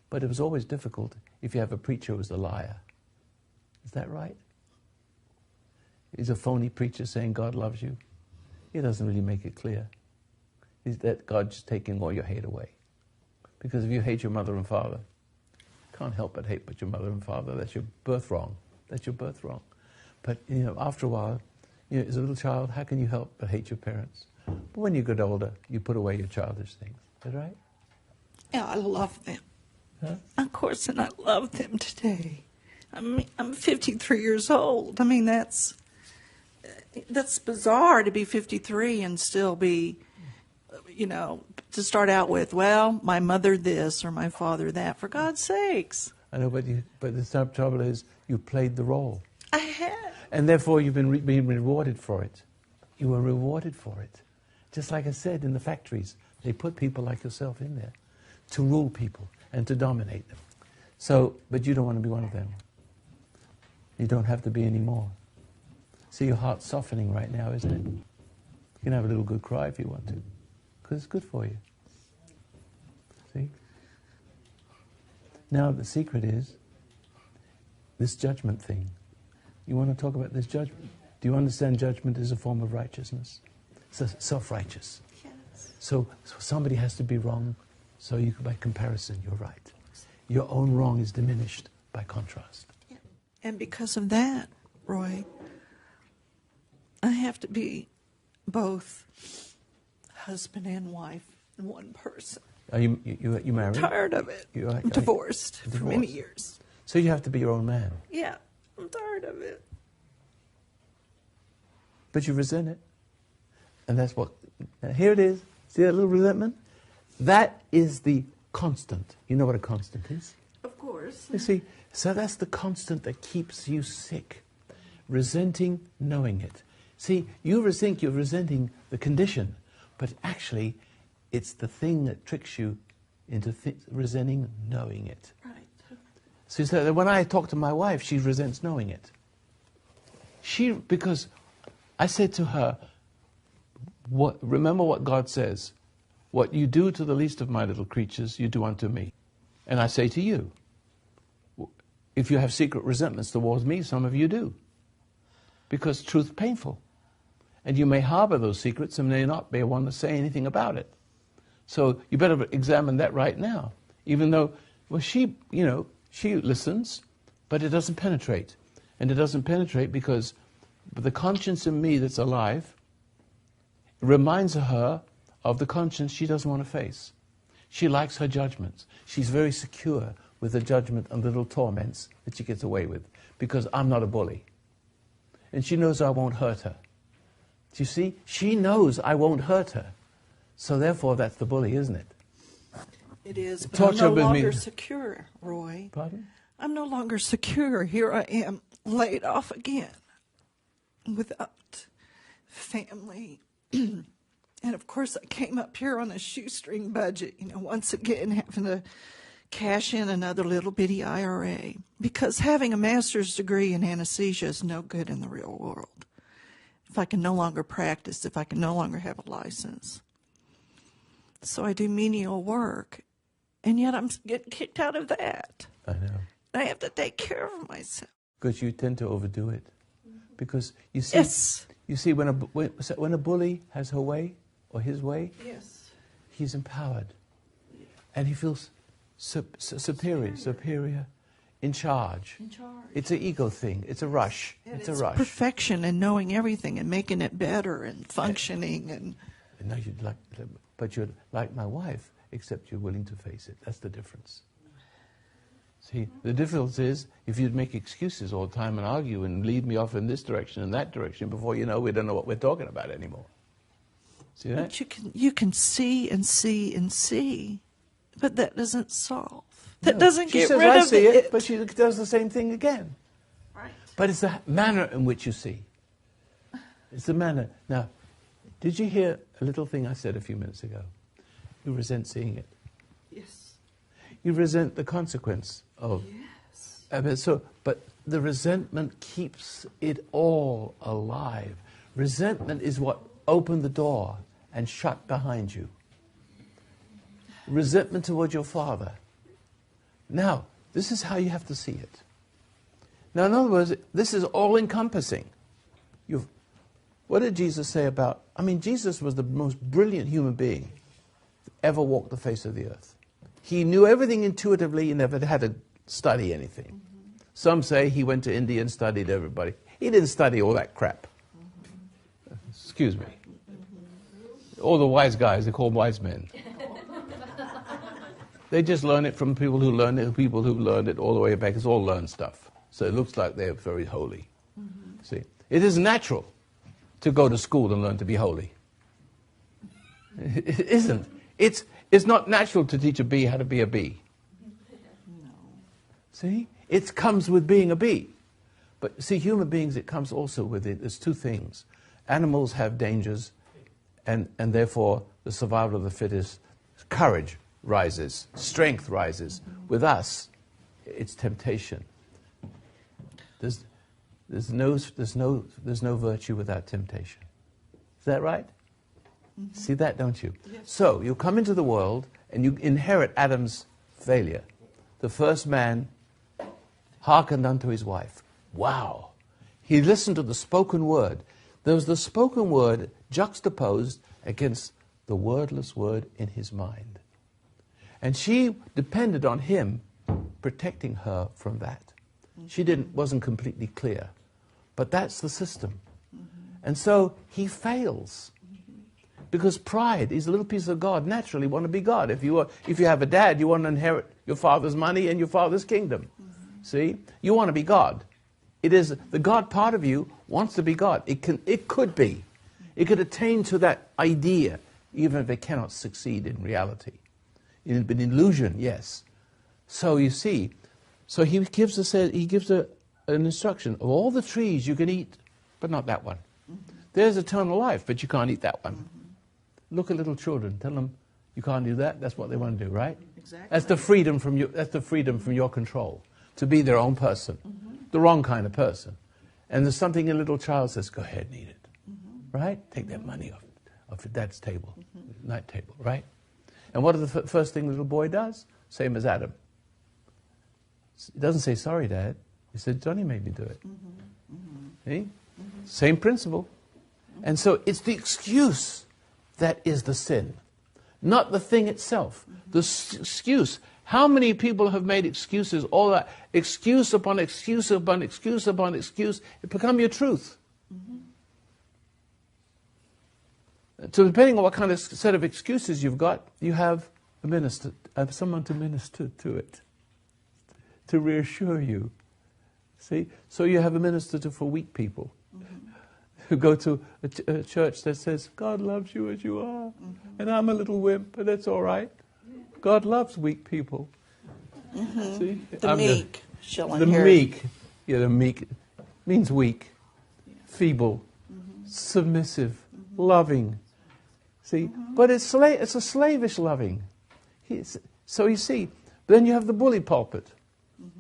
But it was always difficult if you have a preacher who's a liar. Is that right? Is a phony preacher saying God loves you? He doesn't really make it clear. Is that God just taking all your hate away? Because if you hate your mother and father, can't help but hate your mother and father. That's your birth wrong. That's your birth wrong. But after a while, as a little child, how can you help but hate your parents? But when you get older, you put away your childish things. Is that right? Yeah, I love them. Huh? Of course, and I love them today. I'm 53 years old. I mean, that's bizarre to be 53 and still be, to start out with, well, my mother this or my father that. For God's sakes. I know, but the trouble is you played the role. I had. And therefore you've been being rewarded for it. You were rewarded for it. Just like I said, in the factories, they put people like yourself in there to rule people and to dominate them. But you don't want to be one of them. You don't have to be anymore. See, your heart's softening right now, isn't it? You can have a little good cry if you want to, because it's good for you. See? Now the secret is this judgment thing. You want to talk about this judgment? Do you understand judgment is a form of righteousness? It's self-righteous. Yes. So somebody has to be wrong, so by comparison, you're right. Your own wrong is diminished by contrast. Yeah. And because of that, Roy, I have to be both husband and wife in one person. Are you married? I'm tired of it. I'm divorced for many years. So you have to be your own man. Yeah, I'm tired of it. But you resent it. And that's what... Here it is. See that little resentment? That is the constant. You know what a constant is? Of course. You see, so that's the constant that keeps you sick. Resenting, knowing it. See, you think you're resenting the condition, but actually it's the thing that tricks you into resenting knowing it. Right. So that when I talk to my wife, she resents knowing it. Because I said to her, remember what God says, what you do to the least of my little creatures, you do unto me. And I say to you, if you have secret resentments towards me, some of you do. Because truth's painful. And you may harbor those secrets and may not be one to say anything about it. So you better examine that right now. Even though, she listens, but it doesn't penetrate. And it doesn't penetrate because the conscience in me that's alive reminds her of the conscience she doesn't want to face. She likes her judgments. She's very secure with the judgment and the little torments that she gets away with because I'm not a bully. And she knows I won't hurt her. Do you see? She knows I won't hurt her. So therefore, that's the bully, isn't it? It is, but I'm no longer secure, Roy. Pardon? I'm no longer secure. Here I am, laid off again, without family. And of course, I came up here on a shoestring budget, once again having to cash in another little bitty IRA. Because having a master's degree in anesthesia is no good in the real world. If I can no longer practice, if I can no longer have a license. So I do menial work, and yet I'm getting kicked out of that. I know. I have to take care of myself. Because you tend to overdo it. Because you see, Yes. you see, when a bully has her way or his way, Yes. he's empowered, and he feels superior, in charge. It's an ego thing. It's a rush. And it's a rush. Perfection and knowing everything and making it better and functioning and. No, but you're like my wife, except you're willing to face it. That's the difference. See, the difference is if you'd make excuses all the time and argue and lead me off in this direction and that direction, before you know, we don't know what we're talking about anymore. See that? But you can see and see and see, but that doesn't solve. That doesn't get rid of it. She says, I see it, but she does the same thing again. Right. But it's the manner in which you see. It's the manner. Now, did you hear a little thing I said a few minutes ago? You resent seeing it. Yes. You resent the consequence of. Yes. But the resentment keeps it all alive. Resentment is what opened the door and shut behind you. Resentment toward your father. Now, this is how you have to see it. Now, in other words, this is all-encompassing. What did Jesus say about... Jesus was the most brilliant human being that ever walked the face of the earth. He knew everything intuitively. He never had to study anything. Mm-hmm. Some say he went to India and studied everybody. He didn't study all that crap. Mm-hmm. Excuse me. Mm-hmm. All the wise guys, they're called wise men. They just learn it from people who learned it all the way back. It's all learned stuff. So it looks like they're very holy. Mm-hmm. See, it is natural to go to school and learn to be holy. It isn't. It's not natural to teach a bee how to be a bee. No. See? It comes with being a bee. But see, human beings, it comes also with it. There's two things. Animals have dangers, and therefore the survival of the fittest, courage rises, strength rises. With us, it's temptation. There's no virtue without temptation. Is that right? Mm-hmm. See that, don't you? Yes. So you come into the world and you inherit Adam's failure. The first man hearkened unto his wife. Wow. He listened to the spoken word. There was the spoken word juxtaposed against the wordless word in his mind. And she depended on him protecting her from that. She wasn't completely clear. But that's the system. And so he fails. Because pride is a little piece of God. Naturally want to be God. If you have a dad, you want to inherit your father's money and your father's kingdom. See? You want to be God. It is the God part of you wants to be God. It could be. It could attain to that idea, even if it cannot succeed in reality. In an illusion, yes. So you see, he gives an instruction of all the trees you can eat, but not that one. There's eternal life, but you can't eat that one. Look at little children. Tell them you can't do that. That's what they want to do, right? Exactly. That's the freedom from you. That's the freedom from your control to be their own person, the wrong kind of person. And there's something a little child says, "Go ahead and eat it," right? Take that money off your dad's table, night table, right? And what is the first thing the little boy does? Same as Adam. He doesn't say, "Sorry, Dad." He said, "Johnny made me do it." See? Same principle. And so it's the excuse that is the sin, not the thing itself. The excuse. How many people have made excuses, all that, excuse upon excuse upon excuse upon excuse, it become your truth. So depending on what kind of set of excuses you've got, you have a minister, someone to minister to it, to reassure you. See? So you have a minister for weak people. go to a church that says, God loves you as you are, and I'm a little wimp, but that's all right. God loves weak people. See? The meek shall the inherit. meek. Yeah, the meek means weak, feeble, submissive, loving. See? But it's a slavish loving. So you see, then you have the bully pulpit.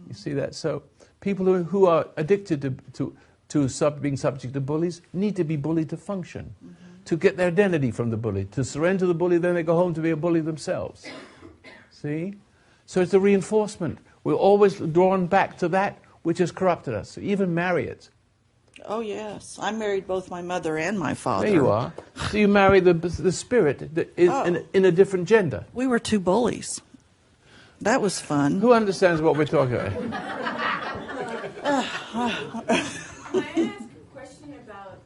You see that? So people who are addicted to being subject to bullies need to be bullied to function, to get their identity from the bully, to surrender to the bully, then they go home to be a bully themselves. See? So it's a reinforcement. We're always drawn back to that which has corrupted us. So even marry it. Oh, yes. I married both my mother and my father. There you are. So you marry the spirit that is in a different gender. We were two bullies. That was fun. Who understands what we're talking about? Can I ask a question about...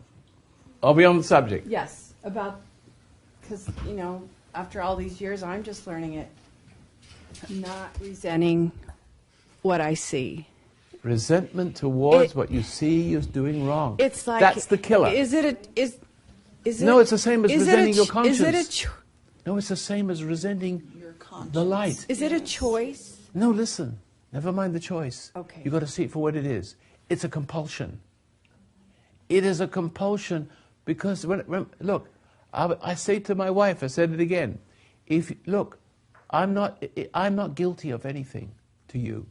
Are we on the subject? Yes, about... Because, after all these years, I'm just learning it. Not resenting what I see. Resentment towards what you see you're doing wrong. It's like... That's the killer. No, it's the same as resenting your conscience. Is it No, it's the same as resenting the light. Is it a choice? No, listen. Never mind the choice. Okay. You've got to see it for what it is. It's a compulsion. It is a compulsion because, look, I say to my wife, I said it again, look, I'm not guilty of anything to you.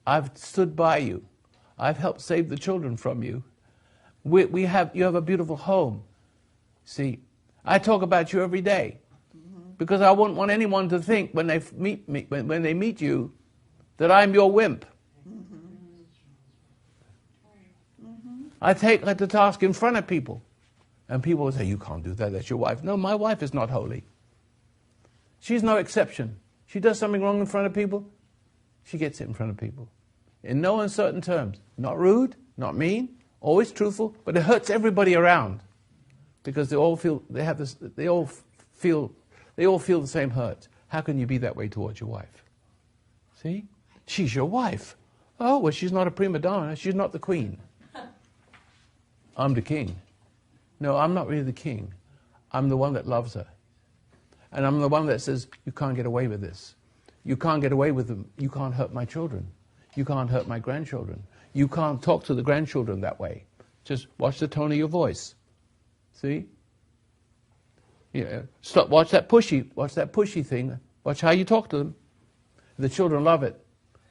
I've stood by you. I've helped save the children from you. You have a beautiful home. See, I talk about you every day because I wouldn't want anyone to think when they meet me, when they meet you, that I'm your wimp. I take that to task in front of people, and people will say, "You can't do that. That's your wife." No, my wife is not holy. She's no exception. She does something wrong in front of people, she gets it in front of people. In no uncertain terms. Not rude, not mean, always truthful, but it hurts everybody around. Because they all feel the same hurt. How can you be that way towards your wife? See? She's your wife. Oh, well, she's not a prima donna. She's not the queen. I'm the king. No, I'm not really the king. I'm the one that loves her. And I'm the one that says, you can't get away with this. You can't get away with them. You can't hurt my children. You can't hurt my grandchildren. You can't talk to the grandchildren that way. Just watch the tone of your voice. See? Yeah. Watch that pushy thing. Watch how you talk to them. The children love it.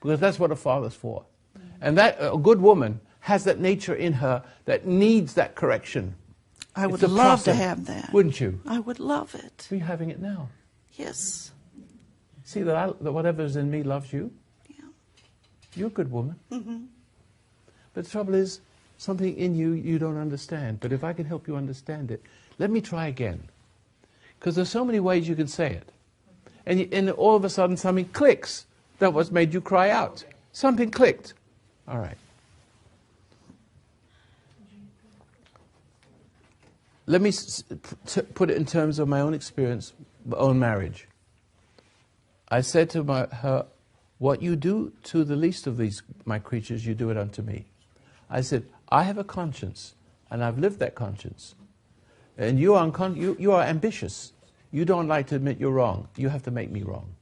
Because that's what a father's for. And that a good woman has that nature in her that needs that correction. I would love to have that. Wouldn't you? I would love it. You're having it now. Yes. See that whatever's in me loves you? Yeah. You're a good woman. But the trouble is, something in you don't understand. But if I can help you understand it, let me try again. Because there's so many ways you can say it. And all of a sudden something clicks. That was made you cry out. Something clicked. All right. Let me put it in terms of my own experience, my own marriage. I said to her, what you do to the least of these, my creatures, you do it unto me. I said, I have a conscience, and I've lived that conscience. And you are ambitious. You don't like to admit you're wrong. You have to make me wrong.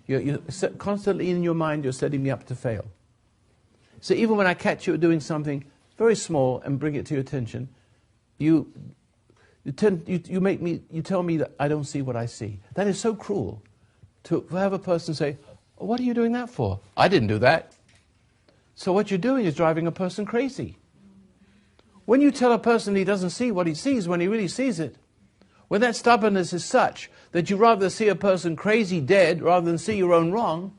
You're constantly in your mind, you're setting me up to fail. So even when I catch you doing something very small and bring it to your attention, you tell me that I don't see what I see. That is so cruel. To have a person say, what are you doing that for? I didn't do that. So what you're doing is driving a person crazy. When you tell a person he doesn't see what he sees when he really sees it, when that stubbornness is such that you rather see a person crazy dead rather than see your own wrong,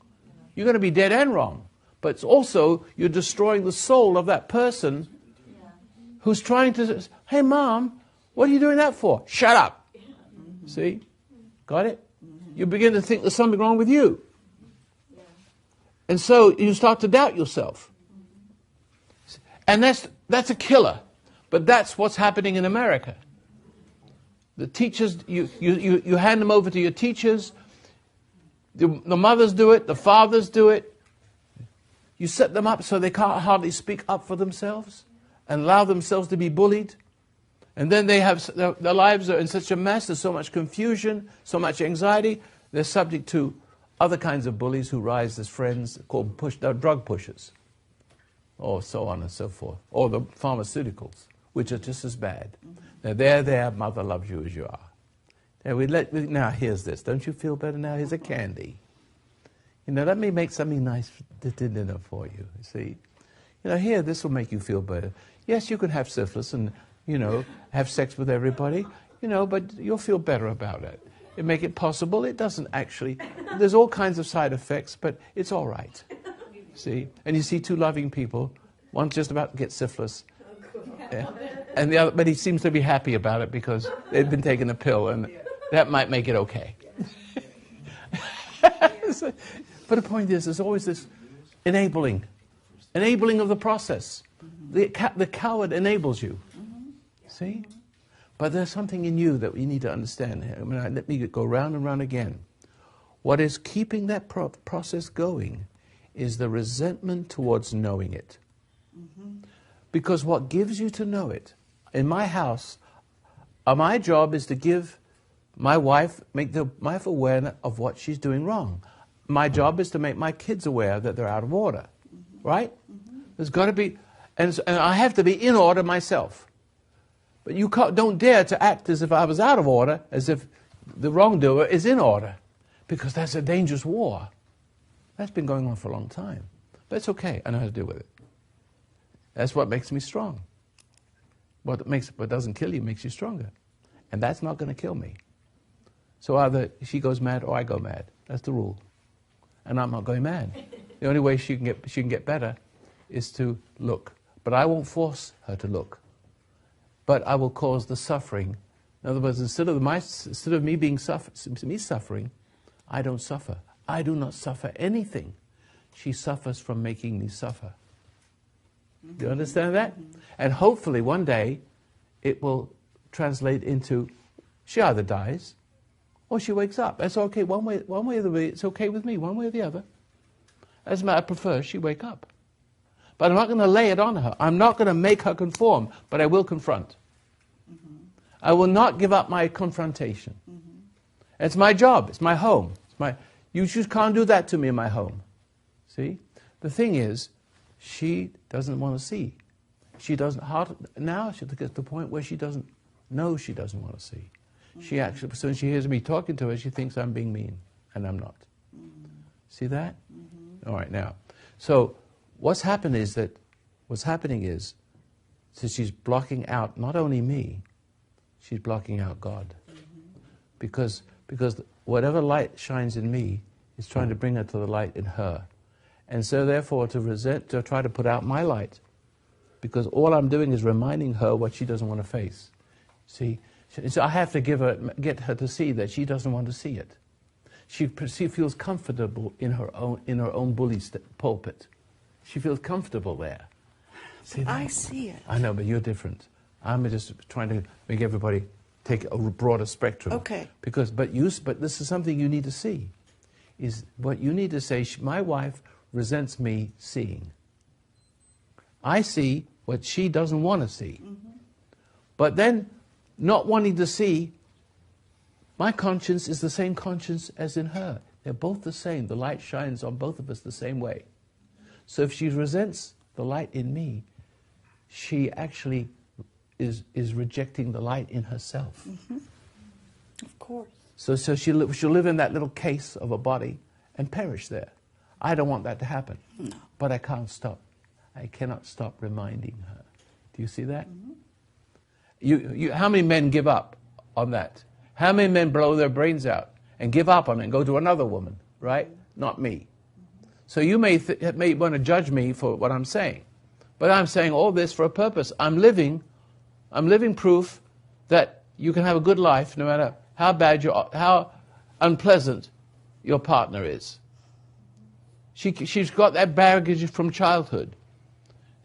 you're going to be dead and wrong. But it's also, you're destroying the soul of that person who's trying to, hey Mom, what are you doing that for? Shut up. See? Got it? You begin to think there's something wrong with you. And so you start to doubt yourself. And that's a killer. But that's what's happening in America. The teachers, you hand them over to your teachers. The mothers do it. The fathers do it. You set them up so they can't hardly speak up for themselves and allow themselves to be bullied. And then they have, their lives are in such a mess, there's so much confusion, so much anxiety, they're subject to other kinds of bullies who rise as friends, called drug pushers, or so on and so forth, or the pharmaceuticals, which are just as bad. Now, there, mother loves you as you are. Now, here's this. Don't you feel better now? Here's a candy. Let me make something nice for dinner for you, see? Here, this will make you feel better. Yes, you can have syphilis and, have sex with everybody, but you'll feel better about it. It make it possible. It doesn't actually. There's all kinds of side effects, but it's all right. See? And you see two loving people. One's just about to get syphilis. Yeah, and the other, but he seems to be happy about it because they've been taking a pill, and that might make it okay. But the point is, there's always this enabling of the process. The coward enables you. See? But there's something in you that we need to understand here. Let me go round and round again. What is keeping that process going is the resentment towards knowing it. Because what gives you to know it, in my house, my job is to give my wife, make the wife aware of what she's doing wrong. My job is to make my kids aware that they're out of order. Right? There's got to be, and I have to be in order myself. But you don't dare to act as if I was out of order, as if the wrongdoer is in order, because that's a dangerous war. That's been going on for a long time. But it's okay. I know how to deal with it. That's what makes me strong. What doesn't kill you makes you stronger. And that's not going to kill me. So either she goes mad or I go mad. That's the rule. And I'm not going mad. The only way she can get better is to look. But I won't force her to look. But I will cause the suffering. In other words, instead of me suffering, I don't suffer. I do not suffer anything. She suffers from making me suffer. Do you understand that? And hopefully one day it will translate into she either dies or she wakes up. That's okay. One way or the other. It's okay with me. One way or the other. As a matter, I prefer she wake up. But I'm not going to lay it on her. I'm not going to make her conform, but I will confront. I will not give up my confrontation. It's my job. It's my home. You just can't do that to me in my home. See? The thing is, she doesn't want to see. She doesn't. Now she gets to the point where she doesn't know she doesn't want to see. She actually, so when she hears me talking to her, she thinks I'm being mean, and I'm not. See that? All right, now. So what's happening is, so she's blocking out not only me, she's blocking out God. Because whatever light shines in me is trying to bring her to the light in her. And so therefore to try to put out my light, because all I'm doing is reminding her what she doesn't want to face. See? So I have to get her to see that she doesn't want to see it. She feels comfortable in her own bully pulpit. She feels comfortable there. See that? I see it. I know, but you're different. I'm just trying to make everybody take a broader spectrum. Okay. But this is something you need to see. Is what you need to say. My wife resents me seeing. I see what she doesn't want to see. But then, not wanting to see, my conscience is the same conscience as in her. They're both the same. The light shines on both of us the same way. So if she resents the light in me, she actually is rejecting the light in herself. Of course. So she'll live in that little case of a body and perish there. I don't want that to happen. No. But I can't stop. I cannot stop reminding her. Do you see that? How many men give up on that? How many men blow their brains out and give up on it and go to another woman, right? Not me. So you may want to judge me for what I'm saying. But I'm saying all this for a purpose. I'm living proof that you can have a good life no matter how bad how unpleasant your partner is. She's got that baggage from childhood.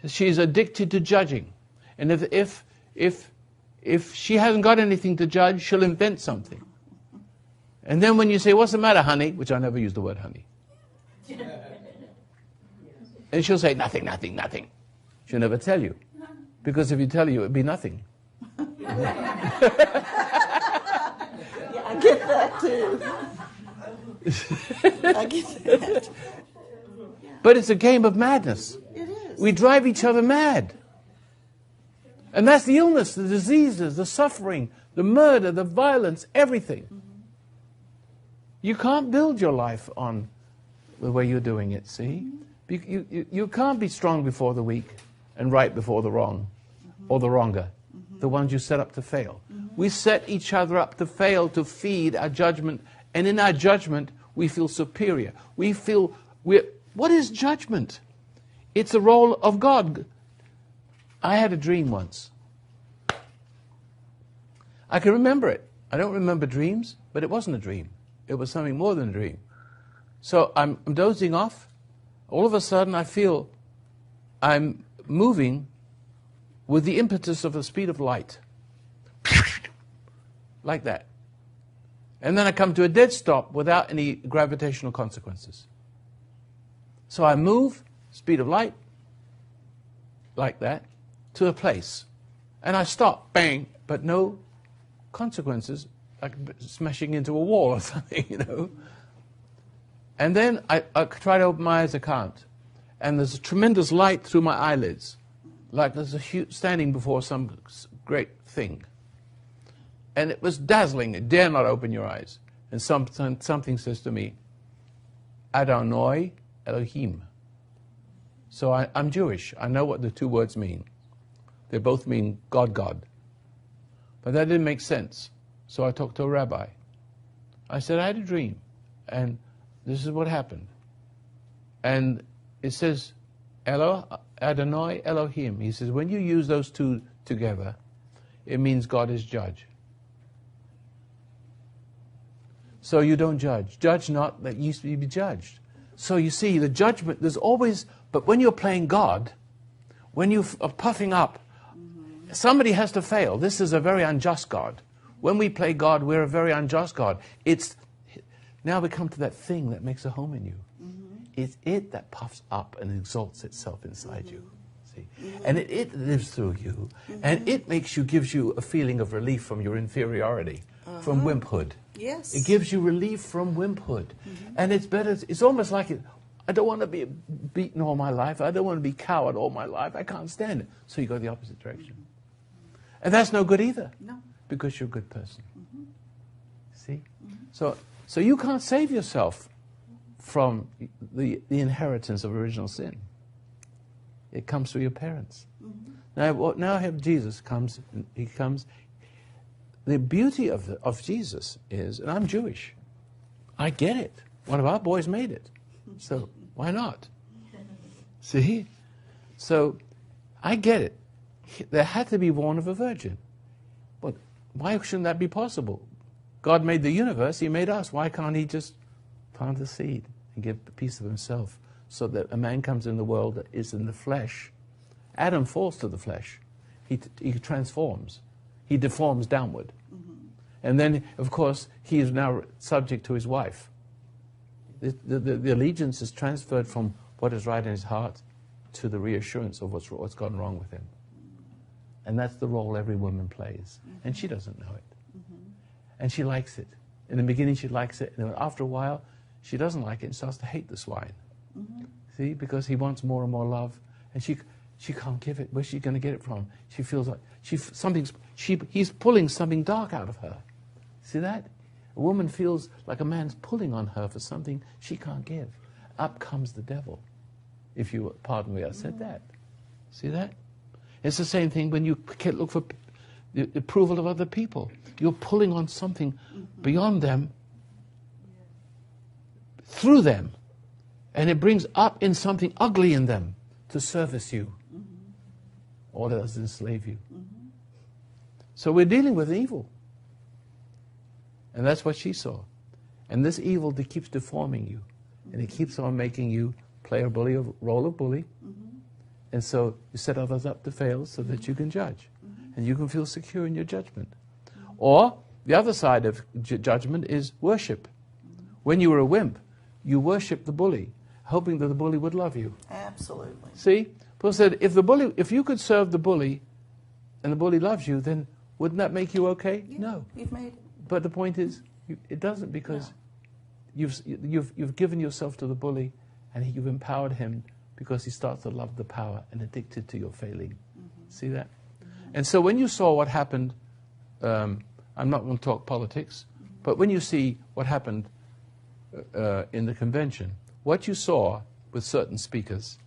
She's addicted to judging. And if she hasn't got anything to judge, she'll invent something. And then when you say, "What's the matter, honey?" which I never use the word honey. And she'll say, "Nothing, nothing, nothing." She'll never tell you. Because if you tell you, it would be nothing. Yeah, I get that too. I get that. But it's a game of madness. It is. We drive each other mad. And that's the illness, the diseases, the suffering, the murder, the violence, everything. Mm-hmm. You can't build your life on the way you're doing it, see? Mm-hmm. You can't be strong before the weak and right before the wrong, or the wronger, the ones you set up to fail. We set each other up to fail, to feed our judgment, and in our judgment, we feel superior. We feel what is judgment? It's a role of God. I had a dream once. I can remember it. I don't remember dreams, but it wasn't a dream. It was something more than a dream. So I'm dozing off. All of a sudden, I feel I'm moving with the impetus of the speed of light. Like that. And then I come to a dead stop without any gravitational consequences. So I move, speed of light, like that, to a place. And I stop, bang, but no consequences, like smashing into a wall or something, you know. And then I try to open my eyes, I can't. And there's a tremendous light through my eyelids, like there's a standing before some great thing. And it was dazzling. It dare not open your eyes. And something says to me, Adonai Elohim. So I'm Jewish. I know what the two words mean. They both mean God, God. But that didn't make sense. So I talked to a rabbi. I said, I had a dream. And this is what happened. And it says, Adonai Elohim. He says, when you use those two together, it means God is judge. So you don't judge. Judge not that ye be judged. So you see, the judgment, there's always, but when you're playing God, when you are puffing up, somebody has to fail. This is a very unjust God. When we play God, we're a very unjust God. Now we come to that thing that makes a home in you. It's it that puffs up and exalts itself inside you. See? And it lives through you. And it gives you a feeling of relief from your inferiority, from wimphood. Yes. It gives you relief from wimphood. And it's better, it's almost like I don't want to be beaten all my life. I don't want to be cowed all my life. I can't stand it. So you go the opposite direction. And that's no good either. No. Because you're a good person. See? So you can't save yourself from the inheritance of original sin. It comes through your parents. Now I have Jesus comes. He comes. The beauty of Jesus is, and I'm Jewish. I get it. One of our boys made it. So why not? See? So I get it. There had to be born of a virgin. But why shouldn't that be possible? God made the universe. He made us. Why can't he just plant a seed and give a piece of himself so that a man comes in the world that is in the flesh? Adam falls to the flesh. He transforms. He deforms downward. And then, of course, he is now subject to his wife. The allegiance is transferred from what is right in his heart to the reassurance of what's gone wrong with him. And that's the role every woman plays. And she doesn't know it. And she likes it. In the beginning, she likes it. And after a while, she doesn't like it and starts to hate the swine. See? Because he wants more and more love. And she can't give it. Where's she going to get it from? She feels like he's pulling something dark out of her. See that? A woman feels like a man's pulling on her for something she can't give. Up comes the devil. If you pardon me, I said that. See that? It's the same thing when you look for the approval of other people. You're pulling on something beyond them, through them, and it brings up in something ugly in them to service you. Or does enslave you. So we're dealing with evil. And that's what she saw. And this evil that keeps deforming you. And it keeps on making you play a role of bully. And so you set others up to fail so that you can judge. And you can feel secure in your judgment. Or the other side of judgment is worship. When you were a wimp, you worshiped the bully, hoping that the bully would love you. Absolutely. See? Paul said, if you could serve the bully and the bully loves you, then Wouldn't that make you okay? Yeah, No. you've made it. But the point is, it doesn't, because you've given yourself to the bully, and you've empowered him, because he starts to love the power and addicted to your failing. See that? And so when you saw what happened, I'm not going to talk politics, but when you see what happened in the convention, what you saw with certain speakers,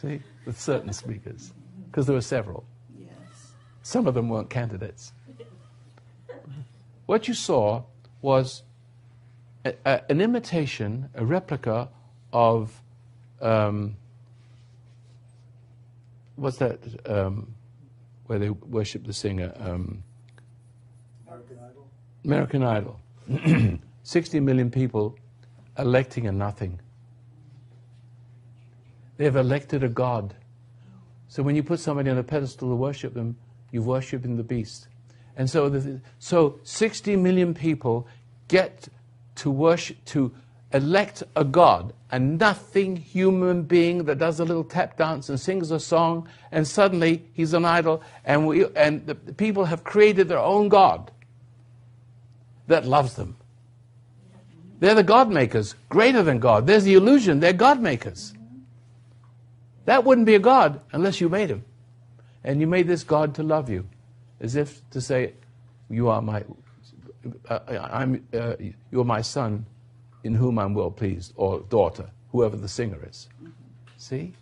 see, with certain speakers, because there were several. Yes. Some of them weren't candidates. What you saw was an imitation, a replica of, what's that, where they worship the singer? American Idol. 60 million people electing a nothing. They've elected a god. So when you put somebody on a pedestal to worship them, you're worshiping the beast. And so 60 million people get to worship, to elect a god, a nothing human being that does a little tap dance and sings a song, and suddenly he's an idol, and the people have created their own god that loves them. They're the god makers, greater than God. There's the illusion, they're god makers. That wouldn't be a god unless you made him. And you made this god to love you, as if to say, you are you're my son, in whom I'm well pleased, or daughter, whoever the singer is. See?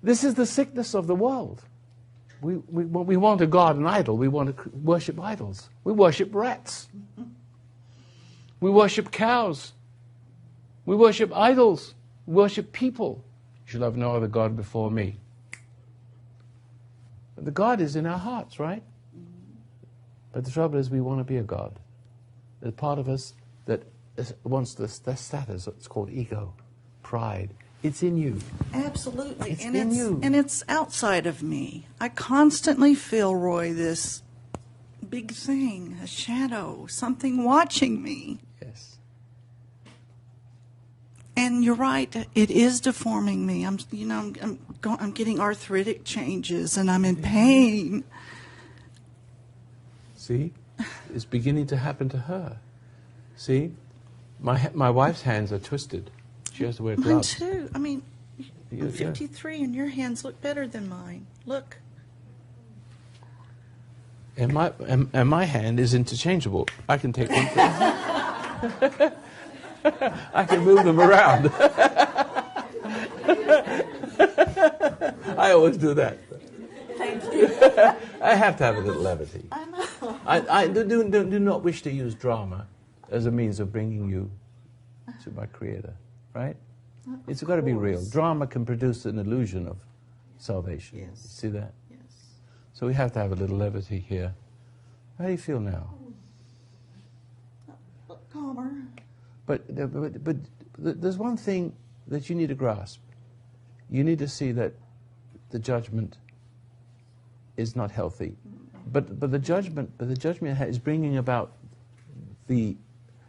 This is the sickness of the world. We want a god, an idol. We want to worship idols. We worship rats. We worship cows. We worship idols. We worship people. You shall have no other god before me. But the God is in our hearts, right? But the trouble is, we want to be a god. There's part of us that wants the status. It's called ego, pride. It's in you. Absolutely. It's in you. And it's outside of me. I constantly feel, Roy, this big thing, a shadow, something watching me. Yes. And you're right, it is deforming me. I'm getting arthritic changes, and I'm in pain. See? It's beginning to happen to her. See? My wife's hands are twisted. She has to wear gloves. Mine too. I mean, I'm 53 and your hands look better than mine. Look. And my hand is interchangeable. I can take one. I can move them around. I always do that. Thank you. I have to have a little levity. I know. I do not wish to use drama as a means of bringing you to my Creator, right? It's got to be real. Drama can produce an illusion of salvation. Yes. See that? Yes. So we have to have a little levity here. How do you feel now? Calmer. But there's one thing that you need to grasp. You need to see that the judgment is not healthy. But the judgment is bringing about the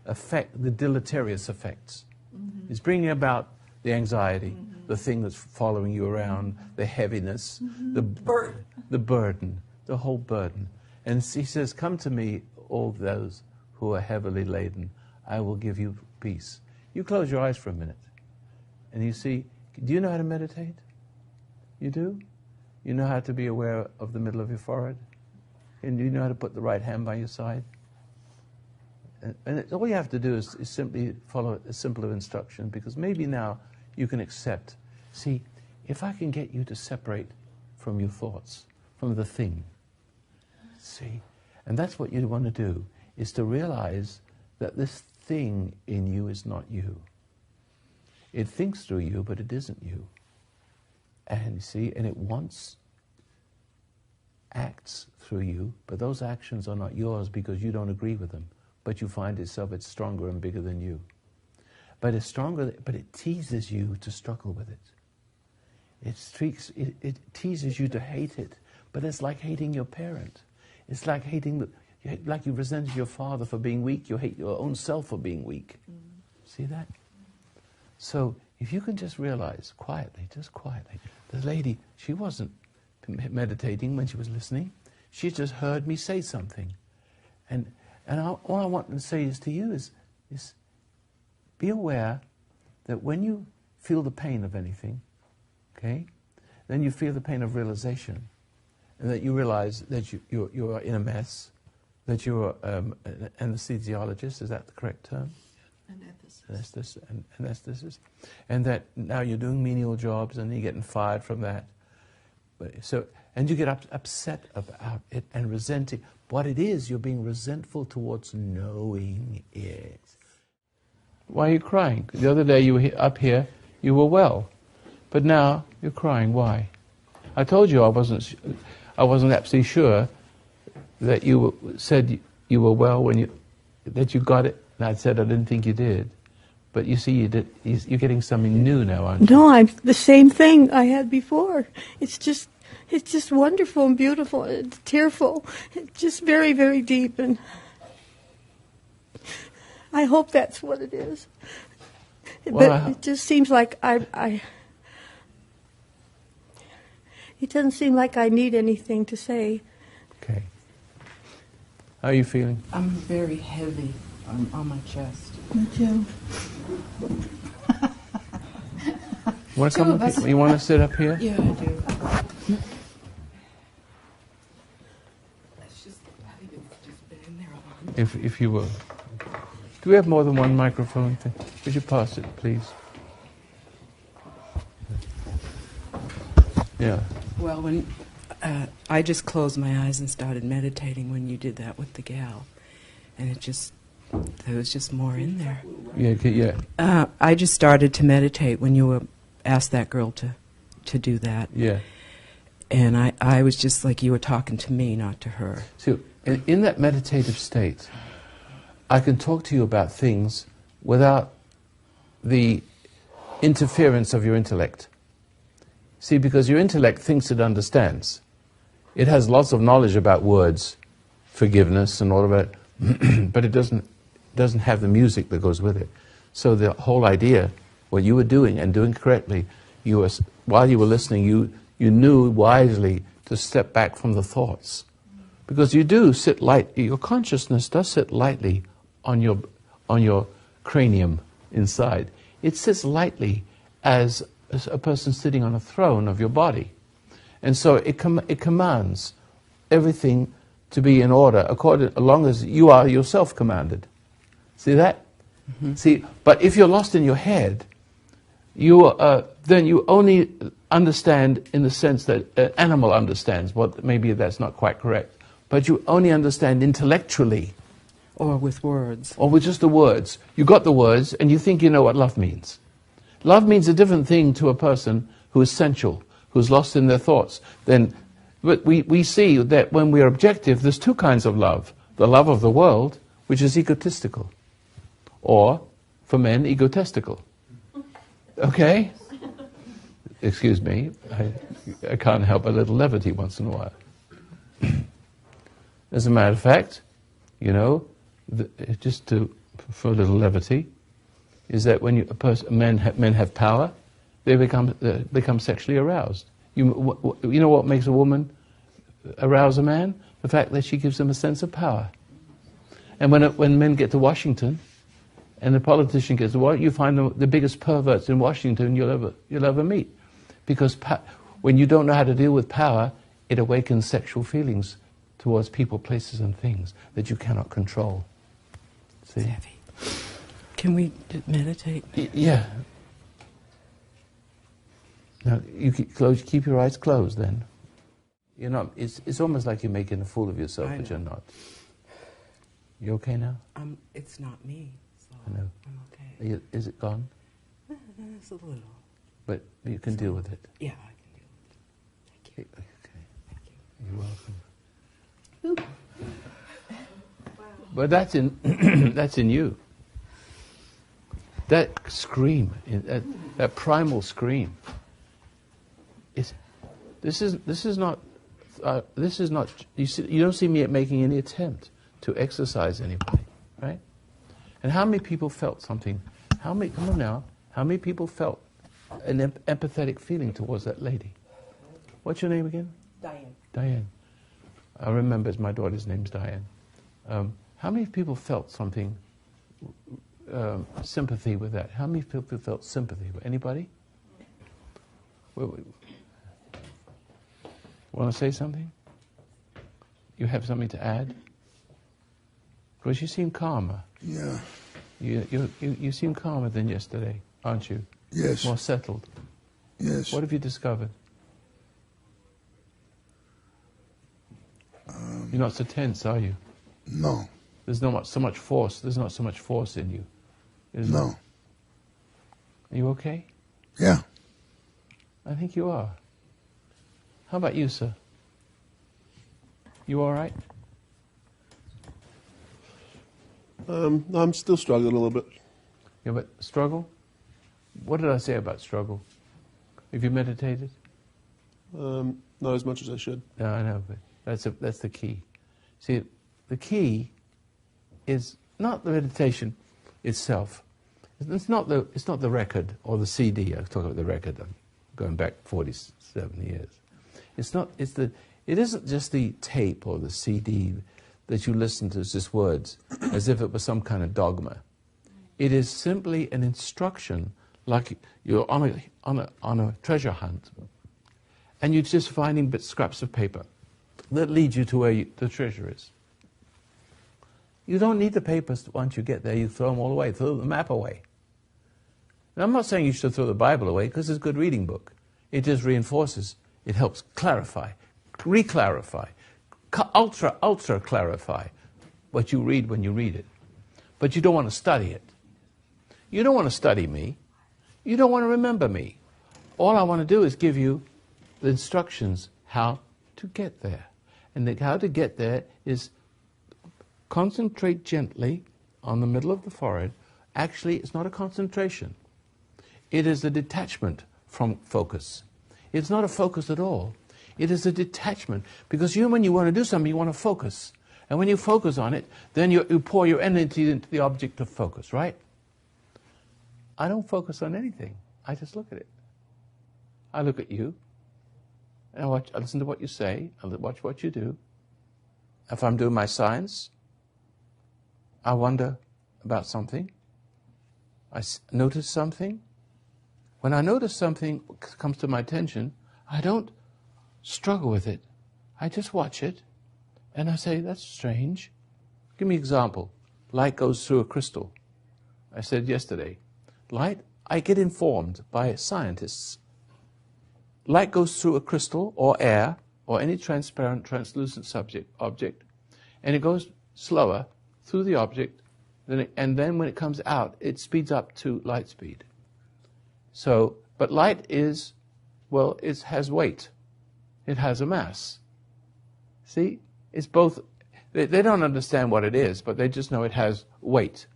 effect, the deleterious effects. Mm-hmm. It's bringing about the anxiety, mm-hmm. the thing that's following you around, the heaviness, mm-hmm. the burden, the whole burden. And he says, "Come to me, all those who are heavily laden. I will give you peace." You close your eyes for a minute, and you see. Do you know how to meditate? You do? You know how to be aware of the middle of your forehead? And do you know how to put the right hand by your side? And all you have to do is simply follow a simple instruction, because maybe now you can accept. See, if I can get you to separate from your thoughts, from the thing, see, and that's what you want to do, is to realize that this thing in you is not you. It thinks through you, but it isn't you. And you see, and it acts through you, but those actions are not yours because you don't agree with them. But you find it's stronger and bigger than you. But it's stronger, but it teases you to struggle with it. It teases you to hate it. But it's like hating your parent. It's like like you resented your father for being weak, you hate your own self for being weak. See that? So if you can just realize quietly, the lady, she wasn't meditating when she was listening. She just heard me say something. All I want to say is to you is be aware that when you feel the pain of anything, okay, then you feel the pain of realization, and that you realize that you are in a mess, that you're an anesthesiologist, is that the correct term? Anesthetist. And that now you're doing menial jobs and you're getting fired from that. And you get upset about it and resenting. What it is, you're being resentful towards knowing it. Why are you crying? The other day you were up here, you were well. But now you're crying. Why? I told you I wasn't absolutely sure that you said you were well that you got it. And I said I didn't think you did. But you see, you're getting something new now, aren't you? No, I'm the same thing I had before. It's just wonderful and beautiful. It's tearful. It's just very, very deep, and I hope that's what it is. But it just seems like it doesn't seem like I need anything to say. Okay. How are you feeling? I'm very heavy on my chest. Me too. You want to sit up here? Yeah, I do. It's just, I think it's just been in there a long time. If you will. Do we have more than one microphone thing? Would you pass it, please? Yeah. Well, when I just closed my eyes and started meditating when you did that with the gal, and there was just more in there. Yeah. I just started to meditate when you asked that girl to do that. Yeah. And I was just like you were talking to me, not to her. So, in that meditative state, I can talk to you about things without the interference of your intellect. See, because your intellect thinks it understands. It has lots of knowledge about words, forgiveness and all of it, but it doesn't have the music that goes with it. So the whole idea, what you were doing and doing correctly, while you were listening, you knew wisely to step back from the thoughts. Because you do sit light, your consciousness does sit lightly on your cranium inside. It sits lightly as a person sitting on a throne of your body. And so it commands everything to be in order, as long as you are yourself commanded. See that? Mm-hmm. See, but if you're lost in your head, then you only understand in the sense that an animal understands. Maybe that's not quite correct. But you only understand intellectually. Or with words. Or with just the words. You got the words, and you think you know what love means. Love means a different thing to a person who is sensual, who's lost in their thoughts. But we see that when we are objective, there's two kinds of love. The love of the world, which is egotistical. Or, for men, egotistical. Okay? Excuse me, I can't help a little levity once in a while. As a matter of fact, for a little levity, is that when men have power, they become sexually aroused. You know what makes a woman arouse a man? The fact that she gives him a sense of power. And when men get to Washington, and the politician gets to Washington, you find the biggest perverts in Washington you'll ever meet. Because when you don't know how to deal with power, it awakens sexual feelings towards people, places, and things that you cannot control. See? It's heavy. Can we meditate? Yeah. Now you keep your eyes closed. Then you're not. It's almost like you're making a fool of yourself, but you're not. You okay now? It's not me. So I know. I'm okay. Is it gone? It's a little. But you can deal with it. Yeah, I can deal with it. Thank you. Okay. Thank you. You're welcome. Ooh. Wow. But that's in you. That scream, that primal scream. This is not. You don't see me making any attempt to exercise anybody, right? And how many people felt something? Come on now. How many people felt an empathetic feeling towards that lady? What's your name again? Diane. Diane. I remember my daughter's name's Diane. How many people felt something, sympathy with that? How many people felt sympathy? Anybody? Want to say something? You have something to add? Because you seem calmer. Yeah. You seem calmer than yesterday, aren't you? Yes. More settled. Yes. What have you discovered? You're not so tense, are you? No. There's not so much force. There's not so much force in you. Is No. there? Are you okay? Yeah. I think you are. How about you, sir? You all right? I'm still struggling a little bit. Yeah, but struggle? What did I say about struggle? Have you meditated? Not as much as I should. No, I know, but that's the key. See, the key is not the meditation itself. It's not the record or the CD. I was talking about the record. I'm going back 47 years. It isn't just the tape or the CD that you listen to as just words, as if it was some kind of dogma. It is simply an instruction, like you're on a treasure hunt, and you're just finding scraps of paper that lead you to where the treasure is. You don't need the papers once you get there. You throw them all away. Throw the map away. Now, I'm not saying you should throw the Bible away because it's a good reading book. It just reinforces. It helps clarify, re-clarify, ultra clarify what you read when you read it. But you don't want to study it. You don't want to study me. You don't want to remember me. All I want to do is give you the instructions how to get there. And how to get there is concentrate gently on the middle of the forehead. Actually, it's not a concentration. It is a detachment from focus. It's not a focus at all. It is a detachment. Because when you want to do something, you want to focus. And when you focus on it, then you pour your energy into the object of focus, right? I don't focus on anything. I just look at it. I look at you. And I listen to what you say. I watch what you do. If I'm doing my science, I wonder about something. I notice something. When I notice something comes to my attention, I don't struggle with it. I just watch it, and I say, that's strange. Give me an example. Light goes through a crystal. I said yesterday, light, I get informed by scientists. Light goes through a crystal or air or any transparent, translucent object, and it goes slower through the object, and then when it comes out, it speeds up to light speed. So, but light is, well, it has weight. It has a mass. See? It's both, they don't understand what it is, but they just know it has weight.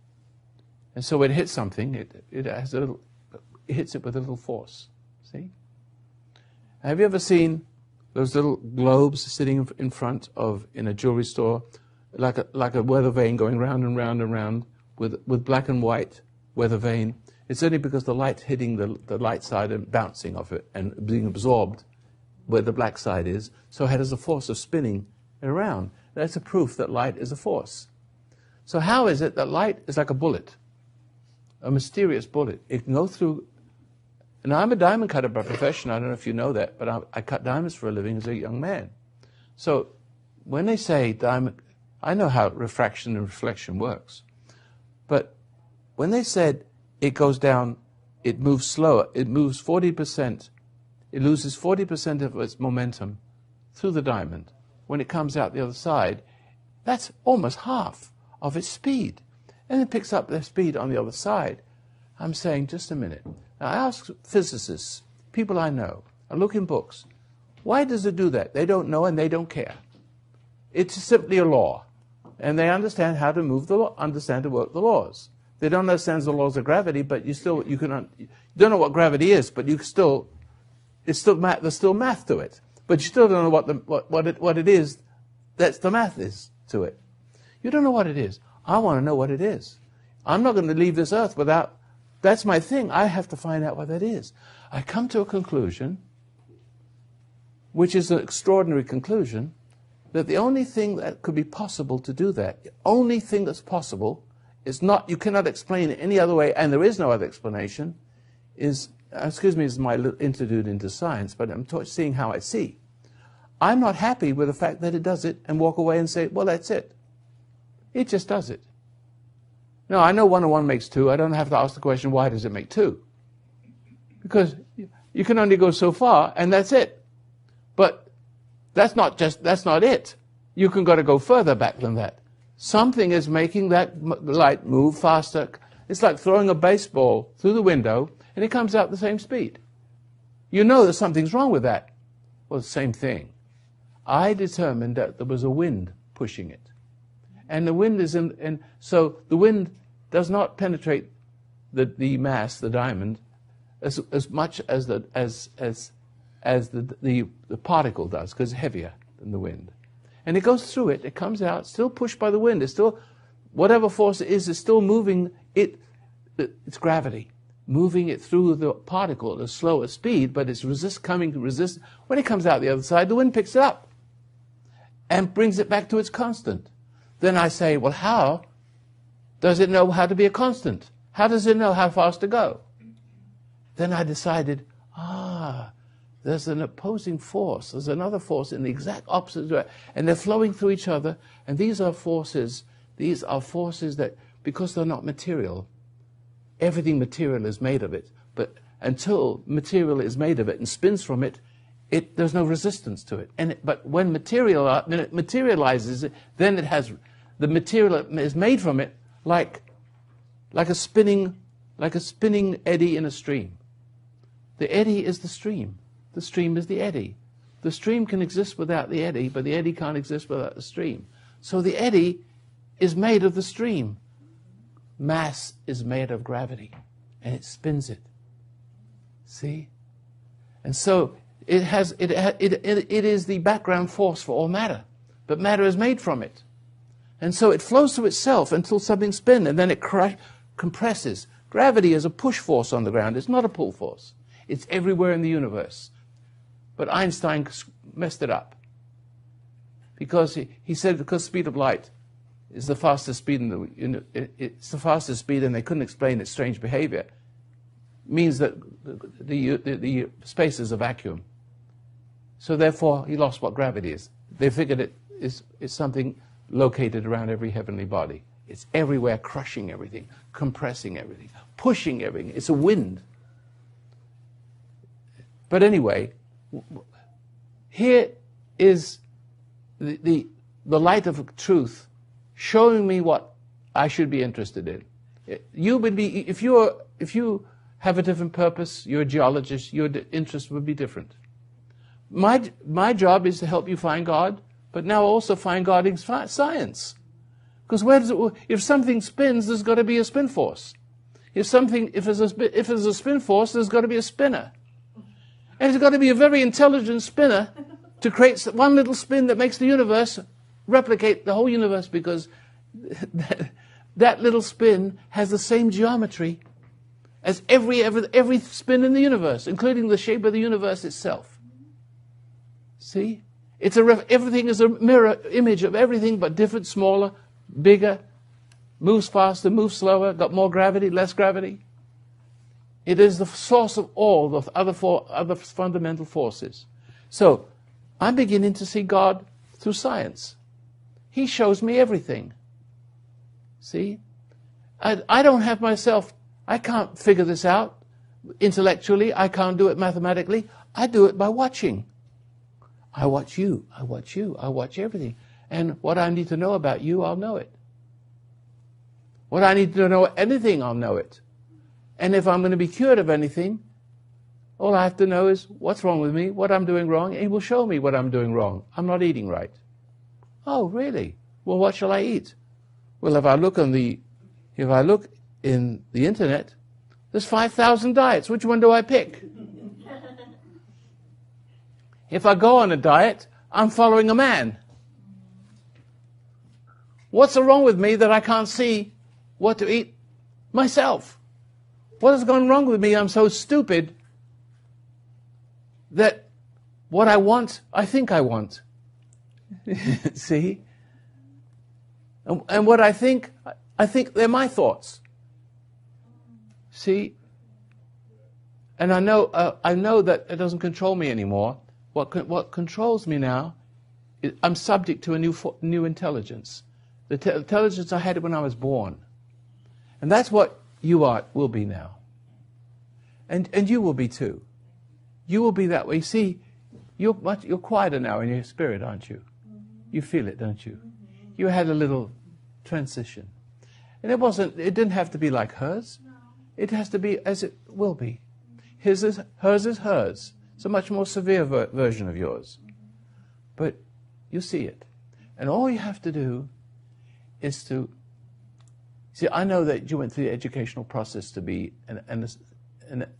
And so when it hits something, it hits it with a little force. See? Have you ever seen those little globes sitting in a jewelry store, like a weather vane going round and round and round with black and white weather vane? It's only because the light's hitting the light side and bouncing off it and being absorbed where the black side is, so it has a force of spinning it around. That's a proof that light is a force. So how is it that light is like a bullet, a mysterious bullet? It can go through. And I'm a diamond cutter by profession. I don't know if you know that, but I cut diamonds for a living as a young man. So when they say diamond, I know how refraction and reflection works. But when they said it goes down, it moves slower, it moves 40%, it loses 40% of its momentum through the diamond. When it comes out the other side, that's almost half of its speed. And it picks up their speed on the other side. I'm saying, just a minute. Now, I ask physicists, people I know, I look in books. Why does it do that? They don't know and they don't care. It's simply a law. And they understand how to move the law, understand to work the laws. They don't understand the laws of gravity, but you don't know what gravity is, but there's still math to it. But you still don't know what it is that's the math is to it. You don't know what it is. I want to know what it is. I'm not going to leave this earth without, that's my thing. I have to find out what that is. I come to a conclusion, which is an extraordinary conclusion, that the only thing that could be possible to do that, the only thing that's possible, is not, you cannot explain it any other way, and there is no other explanation, is, excuse me, is my little interlude into science, but I'm seeing how I see. I'm not happy with the fact that it does it and walk away and say, well, that's it. It just does it. No, I know 1 and 1 makes 2. I don't have to ask the question, why does it make 2? Because you can only go so far, and that's it. But that's not it. You can got to go further back than that. Something is making that light move faster. It's like throwing a baseball through the window, and it comes out the same speed. You know that something's wrong with that. Well, the same thing. I determined that there was a wind pushing it. And the wind is in, and so the wind does not penetrate the mass, the diamond, as much as the particle does, because it's heavier than the wind. And it goes through it, it comes out, still pushed by the wind. It's still, whatever force it is still moving it. It's gravity, moving it through the particle at a slower speed, but it's coming to resist. When it comes out the other side, the wind picks it up and brings it back to its constant. Then I say, well, how does it know how to be a constant? How does it know how fast to go? Then I decided, there's an opposing force. There's another force in the exact opposite direction. And they're flowing through each other. And these are forces that, because they're not material, everything material is made of it. But until material is made of it and spins from it, there's no resistance to it. But when it materializes, then it has the material that is made from it like a spinning eddy in a stream. The eddy is the stream. The stream is the eddy. The stream can exist without the eddy, but the eddy can't exist without the stream. So the eddy is made of the stream. Mass is made of gravity, and it spins it. See? And so it is the background force for all matter, but matter is made from it. And so it flows through itself until something spins, and then it compresses. Gravity is a push force on the ground. It's not a pull force. It's everywhere in the universe. But Einstein messed it up. Because he said because speed of light is the fastest speed it's the fastest speed, and they couldn't explain its strange behavior, means that the space is a vacuum. So therefore he lost what gravity is. They figured it is something located around every heavenly body. It's everywhere, crushing everything, compressing everything, pushing everything. It's a wind. But anyway, here is the light of truth showing me what I should be interested in. You would be, if you have a different purpose, you're a geologist, your interest would be different. My job is to help you find God, but now also find God in science. Because if something spins, there's got to be a spin force. If there's a spin force, there's got to be a spinner. And it's got to be a very intelligent spinner to create one little spin that makes the universe replicate the whole universe, because that little spin has the same geometry as every spin in the universe, including the shape of the universe itself. See? Everything is a mirror image of everything, but different, smaller, bigger, moves faster, moves slower, got more gravity, less gravity. It is the source of all the other fundamental forces. So, I'm beginning to see God through science. He shows me everything. See? I don't have myself, I can't figure this out intellectually, I can't do it mathematically, I do it by watching. I watch you, I watch you, I watch everything. And what I need to know about you, I'll know it. What I need to know anything, I'll know it. And if I'm going to be cured of anything, all I have to know is what's wrong with me, what I'm doing wrong, and he will show me what I'm doing wrong. I'm not eating right. Oh, really? Well, what shall I eat? Well, if I look in the internet, there's 5,000 diets. Which one do I pick? If I go on a diet, I'm following a man. What's wrong with me that I can't see what to eat myself? What has gone wrong with me? I'm so stupid that what I want, I think I want. See? And what I think they're my thoughts. See? And I know that it doesn't control me anymore. What controls me now is I'm subject to a new intelligence. The intelligence I had when I was born. And that's what you will be now. And you will be too. You will be that way. See, you're quieter now in your spirit, aren't you? You feel it, don't you? You had a little transition. And it didn't have to be like hers. It has to be as it will be. Hers is hers. It's a much more severe version of yours. But you see it. And all you have to do is to... See, I know that you went through the educational process to be an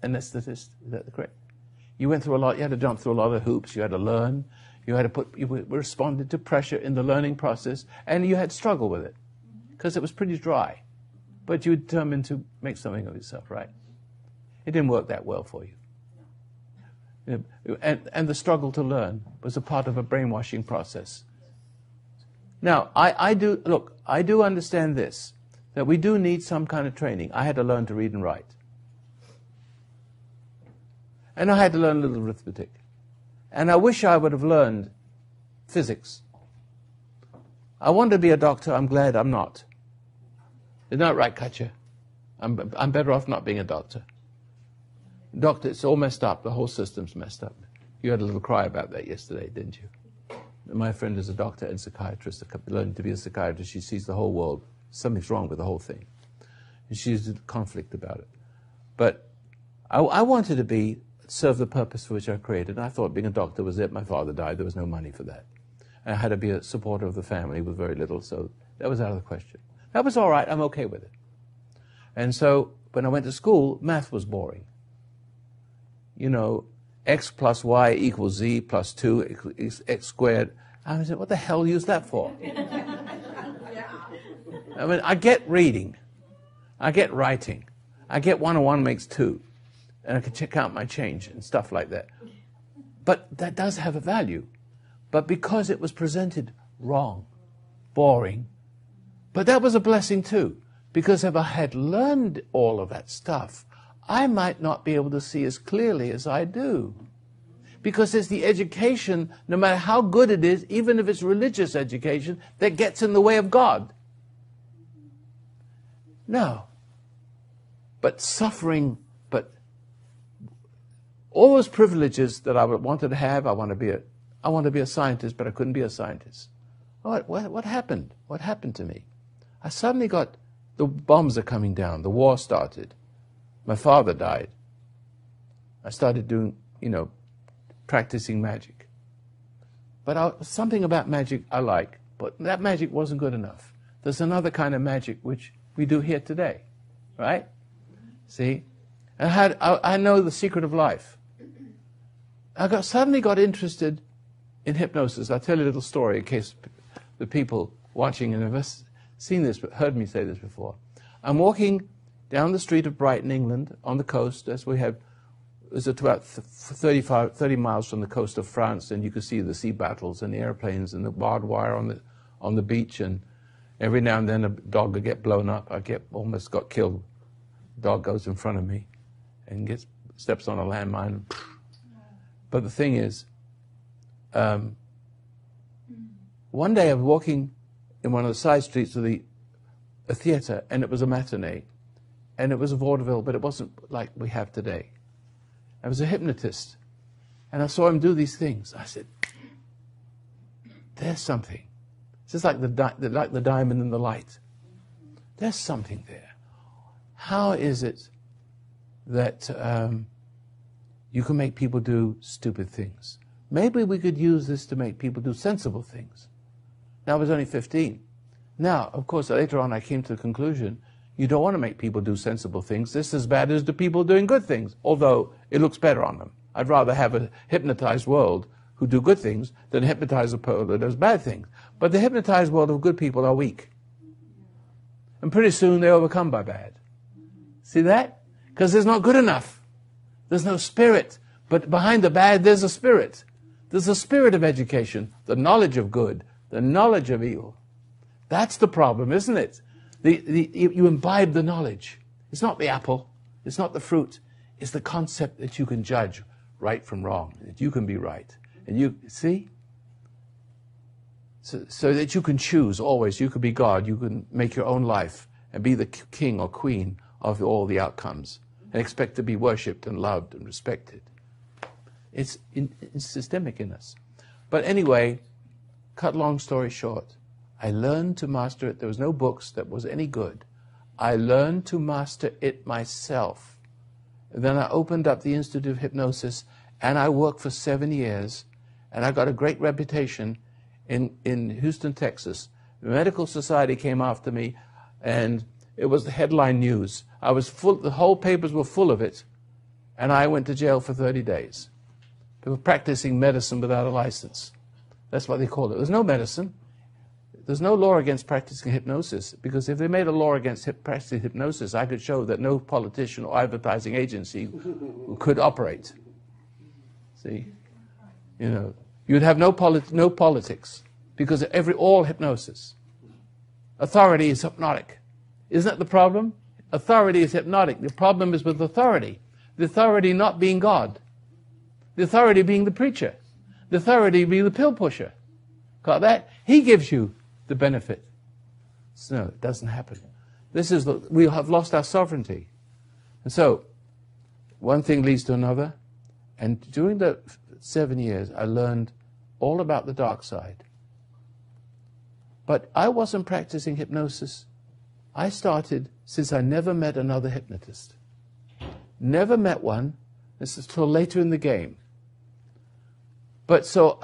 anesthetist. Is that correct? You went through a lot. You had to jump through a lot of hoops. You had to learn. You responded to pressure in the learning process, and you had to struggle with it because it was pretty dry. But you were determined to make something of yourself, right? It didn't work that well for you. And the struggle to learn was a part of a brainwashing process. Now, I do understand this, that we do need some kind of training. I had to learn to read and write. And I had to learn a little arithmetic. And I wish I would have learned physics. I wanted to be a doctor. I'm glad I'm not. Isn't that right, Katja? I'm better off not being a doctor. Doctor, it's all messed up. The whole system's messed up. You had a little cry about that yesterday, didn't you? My friend is a doctor and psychiatrist. Learning to be a psychiatrist, she sees the whole world. Something's wrong with the whole thing. And she's in conflict about it. But I wanted to serve the purpose for which I created. And I thought being a doctor was it. My father died. There was no money for that. And I had to be a supporter of the family with very little. So that was out of the question. That was all right. I'm okay with it. And so when I went to school, math was boring. You know, x plus y equals z plus 2 is x squared. I said, what the hell use that for? I mean, I get reading. I get writing. I get 1 and 1 makes 2. And I can check out my change and stuff like that. But that does have a value. But because it was presented wrong, boring, but that was a blessing too. Because if I had learned all of that stuff, I might not be able to see as clearly as I do. Because it's the education, no matter how good it is, even if it's religious education, that gets in the way of God. No. But suffering, all those privileges that I wanted to have, I want to be a scientist, but I couldn't be a scientist. What happened? What happened to me? I suddenly got, the bombs are coming down, the war started. My father died. I started doing, practicing magic. But something about magic I like, but that magic wasn't good enough. There's another kind of magic which we do here today, right? See? And I know the secret of life. I suddenly got interested in hypnosis. I'll tell you a little story in case the people watching have seen this, but heard me say this before. I'm walking down the street of Brighton, England, on the coast, as we have, it's about 30 miles from the coast of France, and you can see the sea battles and the airplanes and the barbed wire on the beach, and every now and then a dog would get blown up. Almost got killed. The dog goes in front of me and steps on a landmine. But the thing is, one day I was walking in one of the side streets of a theater, and it was a matinee. And it was a vaudeville, but it wasn't like we have today. I was a hypnotist, and I saw him do these things. I said, there's something. It's just like the diamond in the light. There's something there. How is it that you can make people do stupid things? Maybe we could use this to make people do sensible things. Now, I was only 15. Now, of course, later on I came to the conclusion, you don't want to make people do sensible things. This is as bad as the people doing good things, although it looks better on them. I'd rather have a hypnotized world who do good things than a hypnotized world that does bad things. But the hypnotized world of good people are weak. And pretty soon they're overcome by bad. See that? Because there's not good enough. There's no spirit. But behind the bad, there's a spirit. There's a spirit of education, the knowledge of good, the knowledge of evil. That's the problem, isn't it? You imbibe the knowledge. It's not the apple. It's not the fruit. It's the concept that you can judge right from wrong, that you can be right. And you see? So that you can choose always. You can be God. You can make your own life and be the king or queen of all the outcomes and expect to be worshipped and loved and respected. It's systemic in us. But anyway, cut long story short, I learned to master it. There was no books that was any good. I learned to master it myself. Then I opened up the Institute of Hypnosis, and I worked for 7 years, and I got a great reputation in Houston, Texas. The Medical Society came after me, and it was the headline news. I was full, the whole papers were full of it, and I went to jail for 30 days. They were practicing medicine without a license. That's what they called it. There's no medicine. There's no law against practicing hypnosis, because if they made a law against practicing hypnosis, I could show that no politician or advertising agency could operate. See? You know, you'd have no politics, because all hypnosis. Authority is hypnotic. Isn't that the problem? Authority is hypnotic. The problem is with authority. The authority not being God. The authority being the preacher. The authority being the pill pusher. Got that? He gives you the benefit. So, no, it doesn't happen. We have lost our sovereignty. And so, one thing leads to another. And during the 7 years, I learned all about the dark side. But I wasn't practicing hypnosis. I started since I never met another hypnotist. Never met one. This is till later in the game. But so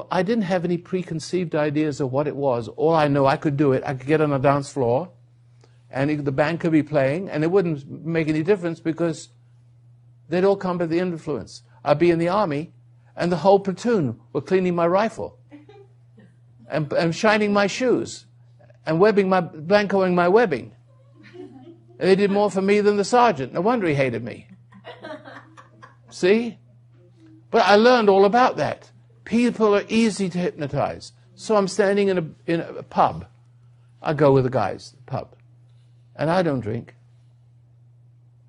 I didn't have any preconceived ideas of what it was. All I know, I could do it. I could get on a dance floor, and the band could be playing, and it wouldn't make any difference because they'd all come by the influence. I'd be in the army, and the whole platoon were cleaning my rifle, and shining my shoes, and blancoing my webbing. And they did more for me than the sergeant. No wonder he hated me. See? But I learned all about that. People are easy to hypnotize. So I'm standing in a pub. I go with the guys, pub. And I don't drink.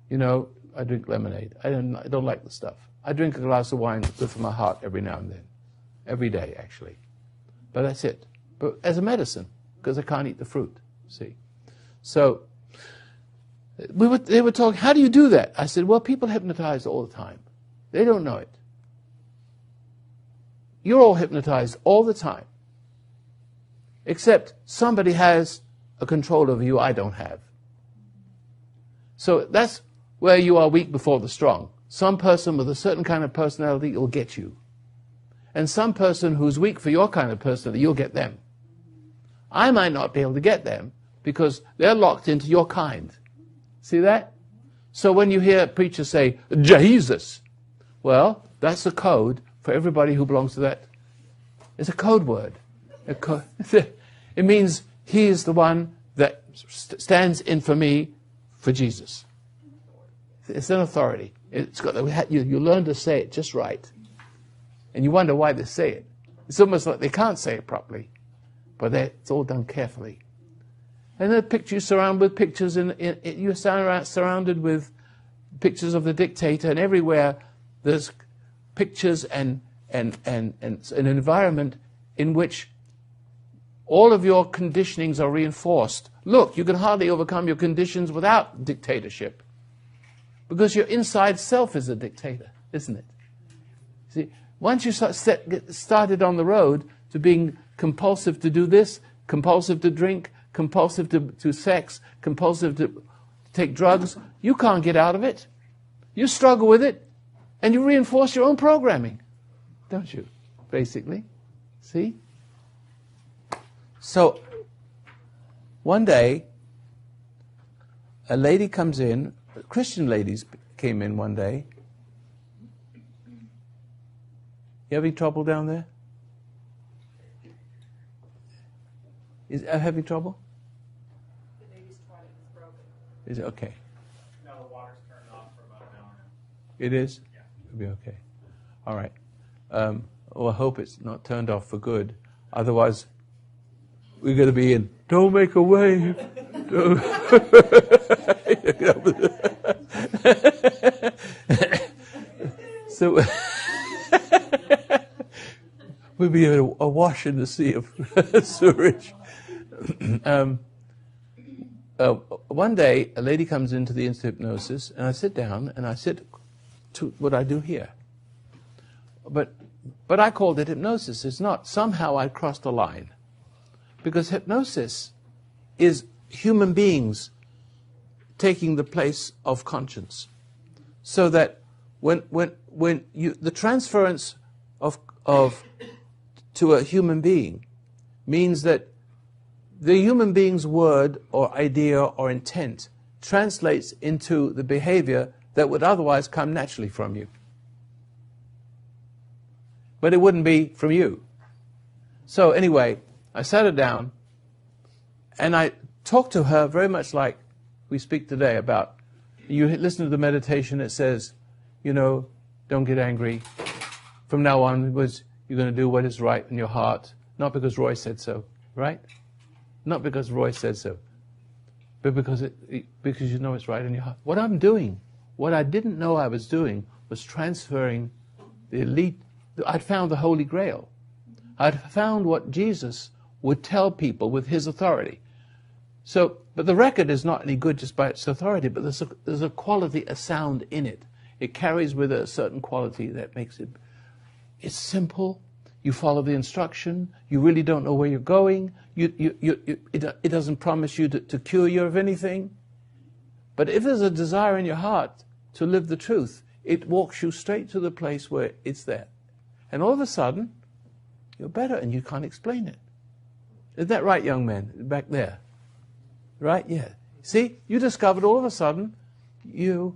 You know, I drink lemonade. I don't like the stuff. I drink a glass of wine good for my heart every now and then. Every day, actually. But that's it. But as a medicine, because I can't eat the fruit, see. So they were talking, how do you do that? I said, well, people hypnotize all the time. They don't know it. You're all hypnotized all the time. Except somebody has a control over you I don't have. So that's where you are weak before the strong. Some person with a certain kind of personality will get you. And some person who's weak for your kind of personality, you'll get them. I might not be able to get them because they're locked into your kind. See that? So when you hear preachers say, Jesus, well, that's a code for everybody who belongs to that. It's a code word. It means he is the one that stands in for me for Jesus. It's an authority. It's got you learn to say it just right. And you wonder why they say it. It's almost like they can't say it properly. But it's all done carefully. And the pictures surrounded with pictures, you're surrounded with pictures of the dictator, and everywhere there's pictures and an environment in which all of your conditionings are reinforced. Look, you can hardly overcome your conditions without dictatorship. Because your inside self is a dictator, isn't it? See, once you get started on the road to being compulsive to do this, compulsive to drink, compulsive to sex, compulsive to take drugs, you can't get out of it. You struggle with it, and you reinforce your own programming, don't you, basically? See? So, one day, a lady comes in, Christian ladies came in one day. You having trouble down there? Having trouble? The lady's toilet is broken. Is it okay? No, the water's turned off for about an hour now. It is? Yeah. It'll be okay. All right. I hope it's not turned off for good. Otherwise, we're going to be in, don't make a wave. So we'll be awash in the sea of sewage. One day, a lady comes into the Institute of Hypnosis, and I sit down, and I sit to what I do here. But I called it hypnosis. It's not. Somehow I crossed a line. Because hypnosis is human beings taking the place of conscience. So that when the transference of to a human being means that the human being's word or idea or intent translates into the behavior that would otherwise come naturally from you. But it wouldn't be from you. So anyway, I sat her down and I talked to her very much like we speak today about, you listen to the meditation, it says, don't get angry. From now on, you're going to do what is right in your heart, not because Roy said so, right? Not because Roy said so, but because you know it's right in your heart. What I'm doing, what I didn't know I was doing, was transferring the elite. I'd found the Holy Grail. I'd found what Jesus would tell people with his authority. So, but the record is not any good just by its authority, but there's a quality, a sound in it. It carries with it a certain quality that makes it, it's simple. You follow the instruction. You really don't know where you're going. It doesn't promise you to cure you of anything. But if there's a desire in your heart to live the truth, it walks you straight to the place where it's there. And all of a sudden, you're better and you can't explain it. Is that right, young man, back there? Right? Yeah. See, you discovered all of a sudden you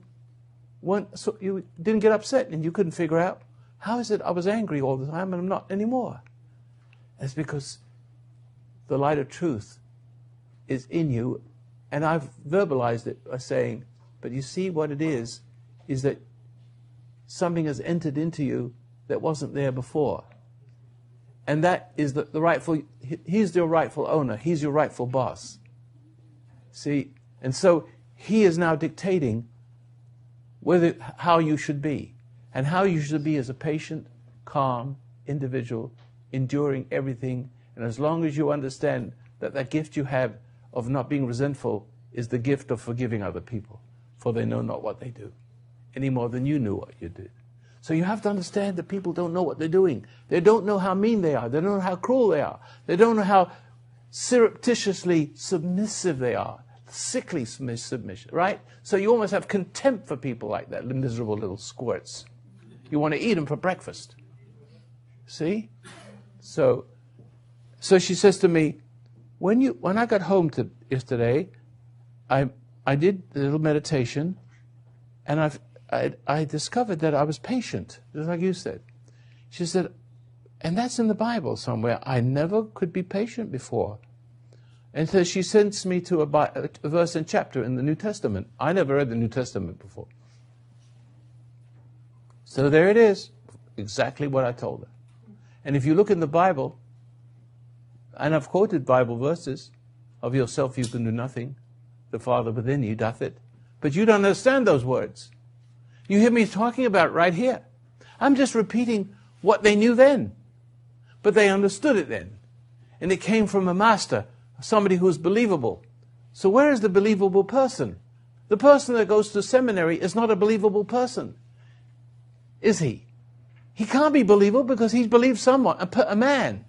didn't get upset and you couldn't figure out, how is it I was angry all the time and I'm not anymore? It's because the light of truth is in you, and I've verbalized it by saying, but you see what it is that something has entered into you that wasn't there before. And that is the rightful, he's your rightful owner, he's your rightful boss. See? And so he is now dictating how you should be. And how you should be as a patient, calm individual, enduring everything. And as long as you understand that gift you have of not being resentful is the gift of forgiving other people, for they know not what they do, any more than you knew what you did. So you have to understand that people don't know what they're doing. They don't know how mean they are. They don't know how cruel they are. They don't know how surreptitiously submissive they are. Sickly submission, right? So you almost have contempt for people like that, miserable little squirts. You want to eat them for breakfast. See? So she says to me, when I got home yesterday, I did a little meditation, and I discovered that I was patient, just like you said. She said, and that's in the Bible somewhere. I never could be patient before. And so she sends me to a verse and chapter in the New Testament. I never read the New Testament before. So there it is, exactly what I told her. And if you look in the Bible, and I've quoted Bible verses, of yourself you can do nothing, the Father within you doth it. But you don't understand those words. You hear me talking about it right here. I'm just repeating what they knew then. But they understood it then. And it came from a master, somebody who was believable. So where is the believable person? The person that goes to seminary is not a believable person. Is he? He can't be believable because he's believed someone, a man.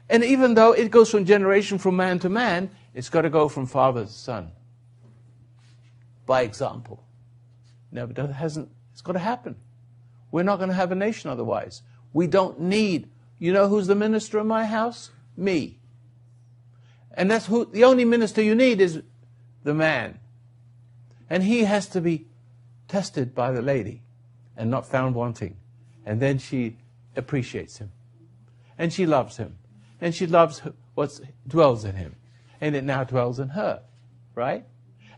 And even though it goes from generation from man to man, it's got to go from father to son. By example. No, but it's got to happen. We're not going to have a nation otherwise. We don't need, you know who's the minister in my house? Me. And that's the only minister you need is the man. And he has to be tested by the lady and not found wanting. And then she appreciates him. And she loves him. And she loves what dwells in him. And it now dwells in her. Right?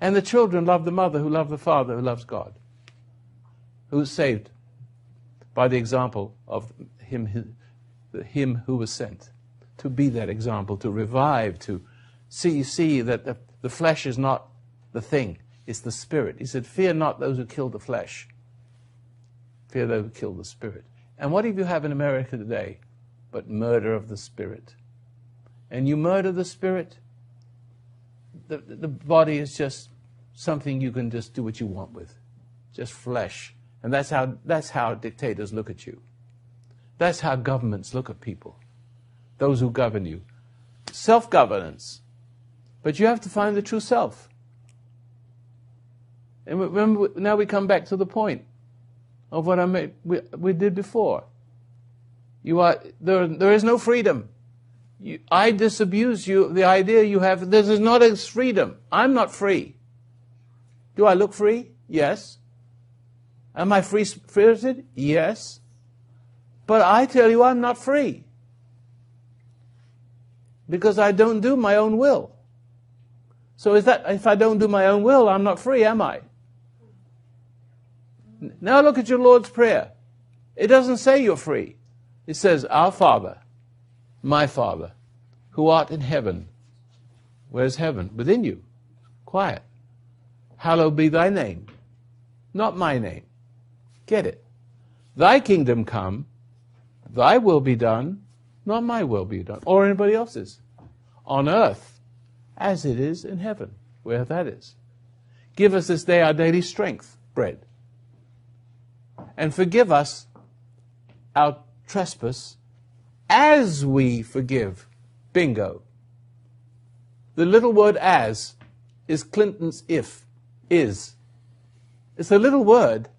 And the children love the mother who loves the father who loves God. Who's saved. by the example of him who was sent, to be that example, to revive, to see that the flesh is not the thing, it's the spirit. He said, fear not those who kill the flesh, fear those who kill the spirit. And what do you have in America today but murder of the spirit? And you murder the spirit, the body is just something you can just do what you want with, just flesh. And that's how dictators look at you. That's how governments look at people, those who govern you. Self-governance. But you have to find the true self. And remember, now we come back to the point of what we did before. There is no freedom. I disabuse you the idea you have. This is not a freedom. I'm not free. Do I look free? Yes. Am I free-spirited? Yes. But I tell you, I'm not free. Because I don't do my own will. So if I don't do my own will, I'm not free, am I? Now look at your Lord's Prayer. It doesn't say you're free. It says, Our Father, my Father, who art in heaven. Where's heaven? Within you. Quiet. Hallowed be thy name. Not my name. Get it? Thy kingdom come, thy will be done, not my will be done, or anybody else's, on earth as it is in heaven, where that is. Give us this day our daily strength, bread. And forgive us our trespass as we forgive. Bingo. The little word as is Clinton's if, is. It's a little word,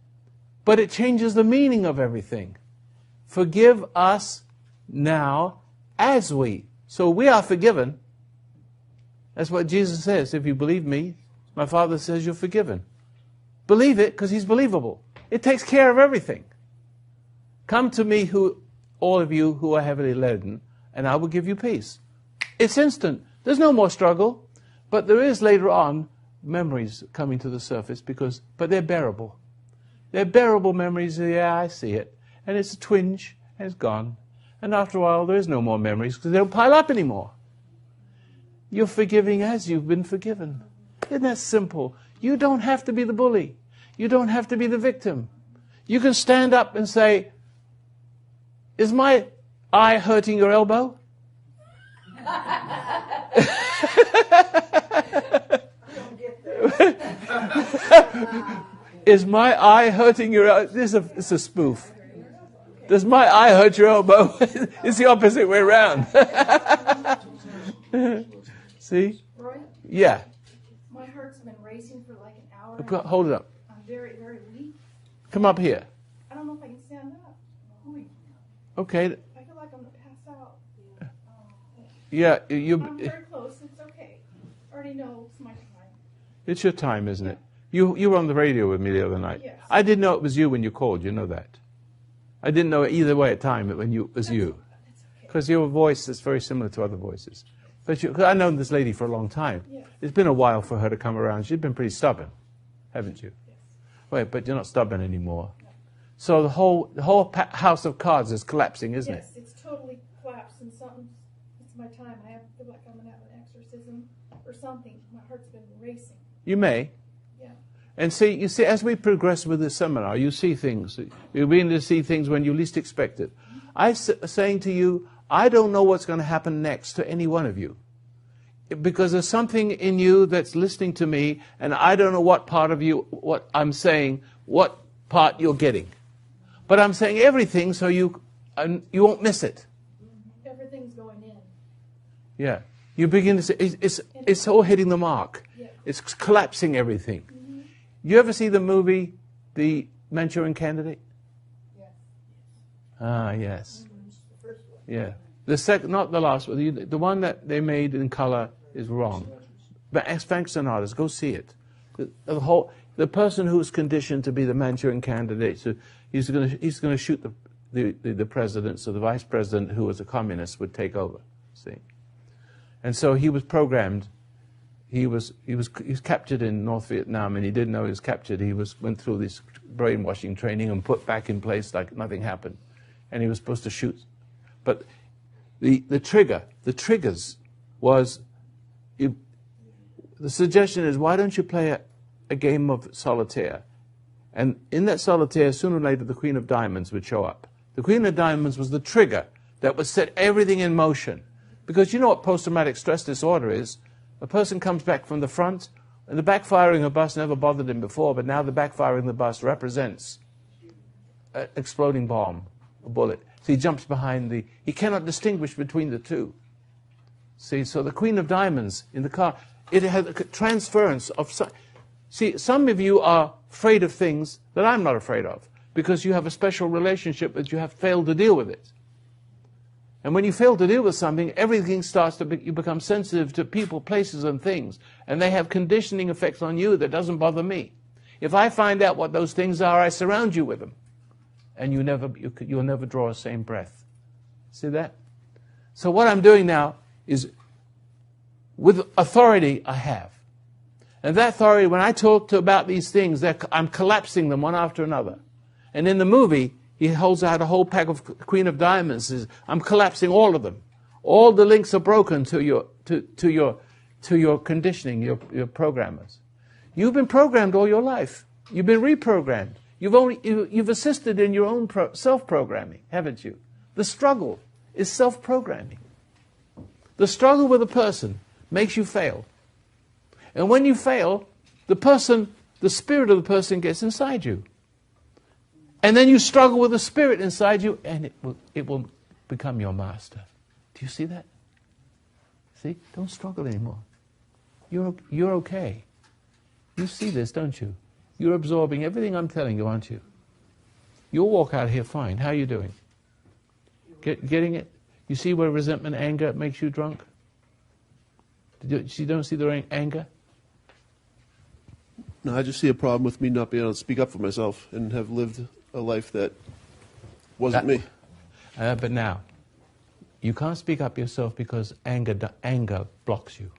but it changes the meaning of everything. Forgive us now as we. So we are forgiven. That's what Jesus says. If you believe me, my Father says you're forgiven. Believe it, because He's believable. It takes care of everything. Come to me, all of you who are heavily laden, and I will give you peace. It's instant. There's no more struggle. But there is later on memories coming to the surface, but they're bearable. They're bearable memories. Yeah, I see it. And it's a twinge, and it's gone. And after a while, there is no more memories because they don't pile up anymore. You're forgiving as you've been forgiven. Isn't that simple? You don't have to be the bully. You don't have to be the victim. You can stand up and say, is my eye hurting your elbow? Is my eye hurting your elbow? This is a spoof. Does my eye hurt your elbow? It's the opposite way around. See? Roy? Yeah. My heart's been racing for like an hour. Hold it up. I'm very, very weak. Come up here. I don't know if I can stand up. Okay. I feel like I'm going to pass out. Yeah, I'm very close. It's okay. I already know it's my time. It's your time, isn't it? You were on the radio with me the other night. Yes. I didn't know it was you when you called. You know that. I didn't know either way at time when it was you. Because your voice is very similar to other voices. But cause I've known this lady for a long time. Yes. It's been a while for her to come around. She's been pretty stubborn, haven't you? Yes. Wait, but you're not stubborn anymore. No. So the whole house of cards is collapsing, isn't it? Yes, it's totally collapsed and something. It's my time. I feel like I'm going to have an exorcism or something. My heart's been racing. You may. Yeah. And you see, as we progress with this seminar, you see things. You begin to see things when you least expect it. I'm saying to you, I don't know what's going to happen next to any one of you. Because there's something in you that's listening to me, and I don't know what part of you, what I'm saying, what part you're getting. But I'm saying everything so you won't miss it. Everything's going in. Yeah. You begin to say, it's all hitting the mark. Yeah. It's collapsing everything. Mm-hmm. You ever see the movie, The Manchurian Candidate? Yes. Ah, yes. Yeah. Not the last one. The one that they made in color is wrong. But Frank Sinatra's, go see it. The person who's conditioned to be the Manchurian candidate, so he's going to shoot the president, so the vice president, who was a communist, would take over. See, and so he was programmed. he was captured in North Vietnam, and he didn't know he was captured. He went through this brainwashing training and put back in place like nothing happened, and he was supposed to shoot. But the triggers was, the suggestion is, why don't you play a game of solitaire? And in that solitaire, sooner or later, the Queen of Diamonds would show up. The Queen of Diamonds was the trigger that would set everything in motion. Because you know what post-traumatic stress disorder is? A person comes back from the front, and the backfiring of a bus never bothered him before, but now the backfiring of the bus represents an exploding bomb, a bullet. So he jumps behind he cannot distinguish between the two. See, so the Queen of Diamonds in the car, it has a transference of... See, some of you are afraid of things that I'm not afraid of, because you have a special relationship that you have failed to deal with it. And when you fail to deal with something, everything starts to you become sensitive to people, places, and things. And they have conditioning effects on you that doesn't bother me. If I find out what those things are, I surround you with them. And you'll never draw a same breath. See that? So what I'm doing now is, with authority I have. And that authority, when I talk about these things, I'm collapsing them one after another. And in the movie, he holds out a whole pack of Queen of Diamonds. Says, I'm collapsing all of them. All the links are broken to your conditioning, your programmers. You've been programmed all your life. You've been reprogrammed. You've assisted in your own self-programming, haven't you? The struggle is self-programming. The struggle with a person makes you fail. And when you fail, the spirit of the person gets inside you. And then you struggle with the spirit inside you, and it will become your master. Do you see that? See? Don't struggle anymore. You're okay. You see this, don't you? You're absorbing everything I'm telling you, aren't you? You'll walk out here fine. How are you doing? Getting it? You see where resentment, anger makes you drunk? You don't see the anger? No, I just see a problem with me not being able to speak up for myself and have lived a life that wasn't me. But now, you can't speak up yourself because anger blocks you.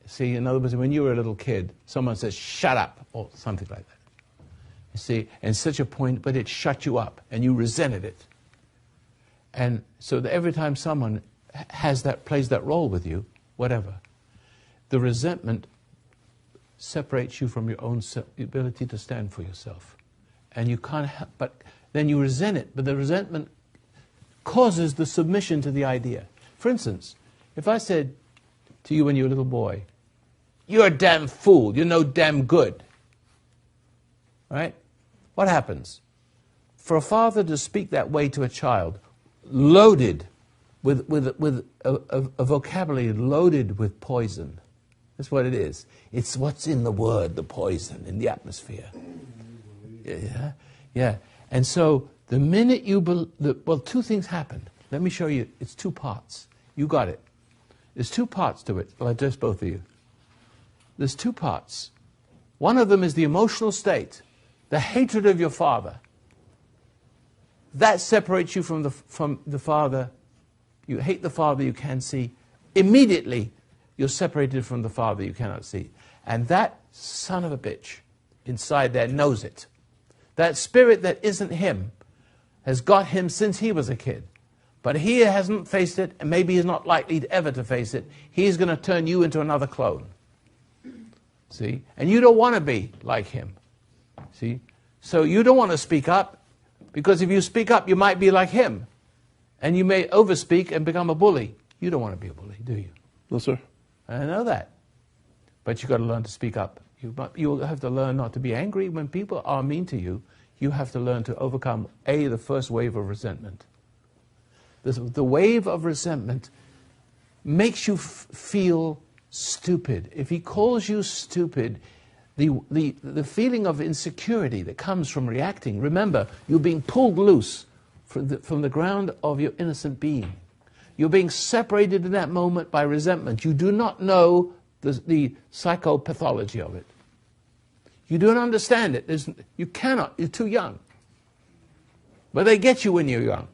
See, in other words, when you were a little kid, someone says, shut up, or something like that. You see, and such a point, but it shut you up, and you resented it. And so that every time someone plays that role with you, whatever, the resentment separates you from your own ability to stand for yourself. And you can't help, but then you resent it, but the resentment causes the submission to the idea. For instance, if I said to you when you were a little boy, you're a damn fool, you're no damn good, right? What happens? For a father to speak that way to a child, loaded with a vocabulary loaded with poison, that's what it is. It's what's in the word, the poison in the atmosphere. Yeah. And so the minute well, two things happened. Let me show you. It's two parts. You got it. There's two parts to it. I'll address both of you. There's two parts. One of them is the emotional state, the hatred of your father. That separates you from the father. You hate the father you can see. Immediately, you're separated from the father you cannot see. And that son of a bitch inside there knows it. That spirit that isn't him has got him since he was a kid. But he hasn't faced it, and maybe he's not likely ever to face it. He's going to turn you into another clone. See? And you don't want to be like him. See? So you don't want to speak up, because if you speak up, you might be like him. And you may overspeak and become a bully. You don't want to be a bully, do you? No, sir. I know that. But you've got to learn to speak up. You have to learn not to be angry when people are mean to you. You have to learn to overcome, the first wave of resentment. The wave of resentment makes you feel stupid. If he calls you stupid, the feeling of insecurity that comes from reacting, remember, you're being pulled loose from the ground of your innocent being. You're being separated in that moment by resentment. You do not know the psychopathology of it. You don't understand it. You cannot. You're too young. But they get you when you're young.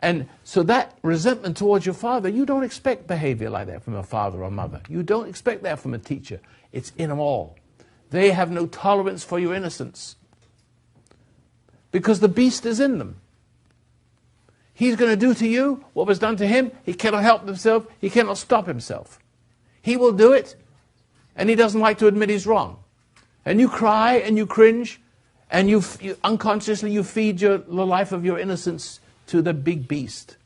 And so that resentment towards your father, you don't expect behavior like that from a father or mother. You don't expect that from a teacher. It's in them all. They have no tolerance for your innocence. Because the beast is in them. He's going to do to you what was done to him. He cannot help himself. He cannot stop himself. He will do it, and he doesn't like to admit he's wrong. And you cry and you cringe, and you unconsciously you feed the life of your innocence to the big beast.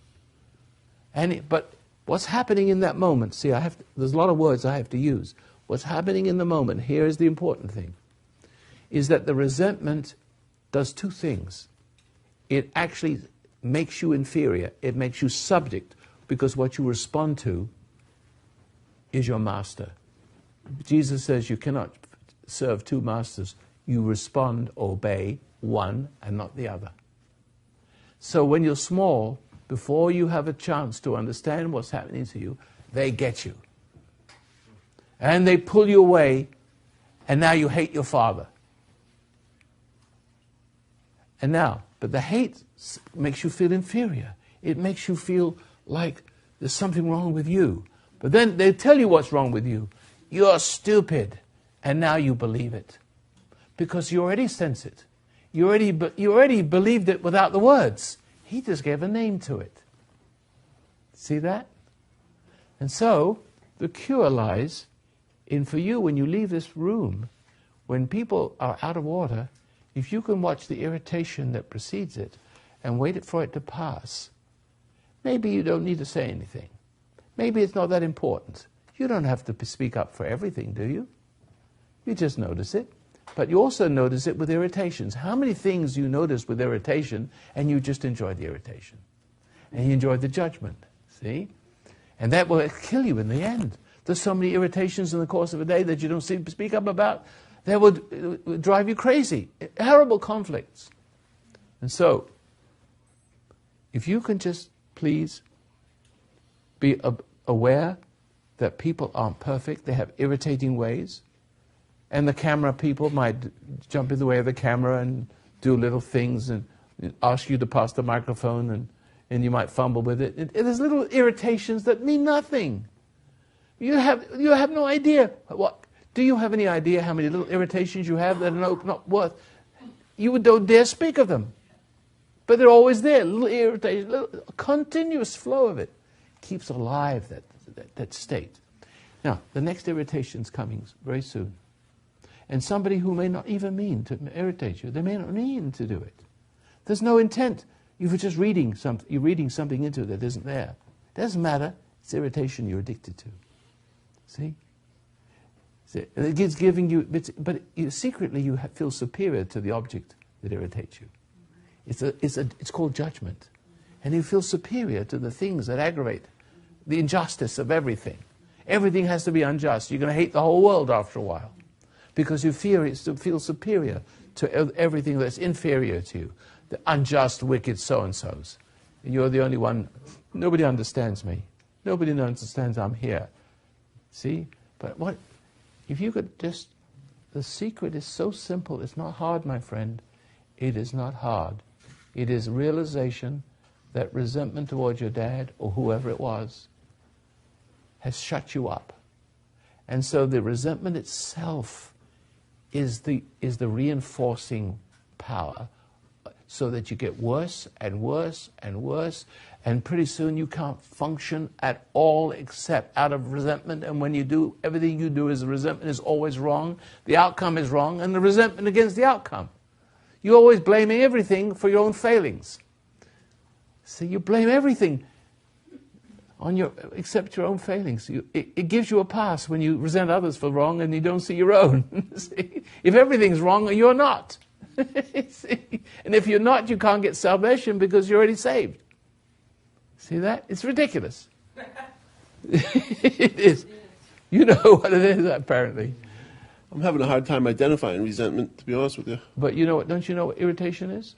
But what's happening in that moment? See, there's a lot of words I have to use. What's happening in the moment, here is the important thing, is that the resentment does two things. It actually makes you inferior. It makes you subject, because what you respond to is your master. Jesus says you cannot serve two masters. You respond, obey one and not the other. So when you're small, before you have a chance to understand what's happening to you, they get you. And they pull you away, and now you hate your father. And now, but the hate makes you feel inferior. It makes you feel like there's something wrong with you. But then they tell you what's wrong with you. You're stupid. And now you believe it. Because you already sense it. You already believed it without the words. He just gave a name to it. See that? And so, the cure lies in, for you, when you leave this room, when people are out of order, if you can watch the irritation that precedes it and wait for it to pass, maybe you don't need to say anything. Maybe it's not that important. You don't have to speak up for everything, do you? You just notice it. But you also notice it with irritations. How many things you notice with irritation and you just enjoy the irritation? And you enjoy the judgment, see? And that will kill you in the end. There's so many irritations in the course of a day that you don't speak up about. That would drive you crazy. Horrible conflicts. And so, if you can just please be aware that people aren't perfect, they have irritating ways, and the camera people might jump in the way of the camera and do little things and ask you to pass the microphone, and you might fumble with it. There's little irritations that mean nothing. You have no idea. What? Do you have any idea how many little irritations you have that are not worth? You don't dare speak of them. But they're always there. Little irritation, a continuous flow of it keeps alive that state. Now, the next irritation's coming very soon. And somebody who may not even mean to irritate you, they may not mean to do it. There's no intent. You're just reading something into it that isn't there. It doesn't matter. It's irritation you're addicted to. See? It's giving you, but secretly you feel superior to the object that irritates you. It's called judgment. And you feel superior to the things that aggravate the injustice of everything. Everything has to be unjust. You're going to hate the whole world after a while. Because you feel superior to everything that's inferior to you. The unjust, wicked so-and-sos. And you're the only one. Nobody understands me. Nobody understands I'm here. See? But what, if you could just, the secret is so simple. It's not hard, my friend. It is not hard. It is realization that resentment towards your dad or whoever it was has shut you up. And so the resentment itself is the reinforcing power, so that you get worse and worse and worse, and pretty soon you can't function at all except out of resentment. And when you do, everything you do is resentment is always wrong, the outcome is wrong, and the resentment against the outcome. You're always blaming everything for your own failings. So you blame everything on except your own failings. It gives you a pass when you resent others for wrong and you don't see your own. See? If everything's wrong, you're not. See? And if you're not, you can't get salvation because you're already saved. See that? It's ridiculous. It is. You know what it is, apparently. I'm having a hard time identifying resentment, to be honest with you. But you know what? Don't you know what irritation is?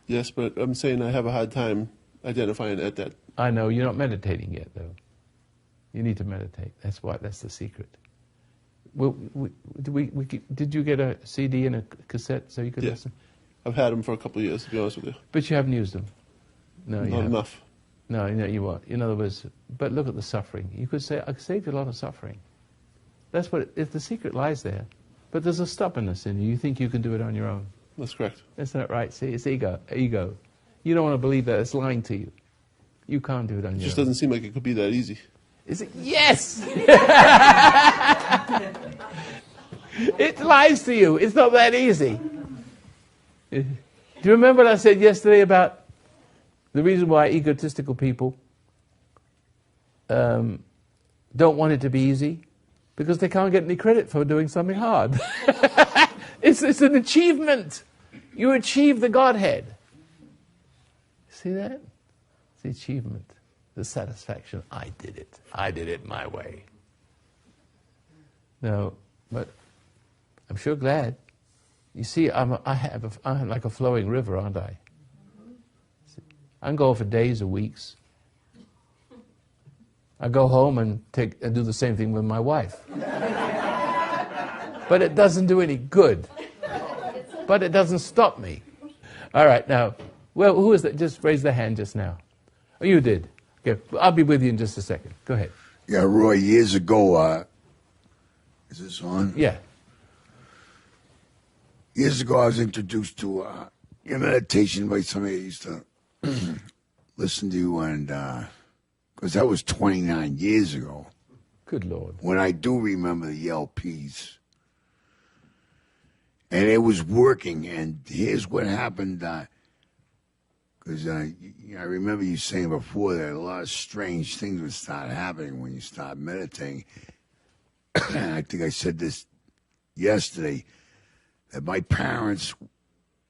Yes, but I'm saying I have a hard time identifying at that. I know, you're not meditating yet, though. You need to meditate. That's the secret. Did you get a CD and a cassette so you could listen? I've had them for a couple of years, to be honest with you. But you haven't used them? No, Not enough. No, you won't. In other words, but look at the suffering. You could say, I saved you a lot of suffering. That's what, if the secret lies there. But there's a stubbornness in you. You think you can do it on your own. That's correct. That's not right. See, it's ego. You don't want to believe that. It's lying to you. You can't do it on your own. It just doesn't seem like it could be that easy. Is it? Yes! It lies to you. It's not that easy. Do you remember what I said yesterday about the reason why egotistical people don't want it to be easy? Because they can't get any credit for doing something hard. It's an achievement. You achieve the Godhead. See that? It's the achievement, the satisfaction. I did it. I did it my way. No, but I'm sure glad. You see, I'm like a flowing river, aren't I? I can go for days or weeks. I go home and do the same thing with my wife. But it doesn't do any good. But it doesn't stop me. All right, now, well, who is that? Just raise the hand just now. Oh, you did. Okay, I'll be with you in just a second. Go ahead. Yeah, Roy, years ago, is this on? Yeah. Years ago, I was introduced to your meditation by somebody I used to listen to, and because that was 29 years ago. Good Lord. When I do remember the LPs. And it was working, and here's what happened, because I remember you saying before that a lot of strange things would start happening when you start meditating. And I think I said this yesterday, that my parents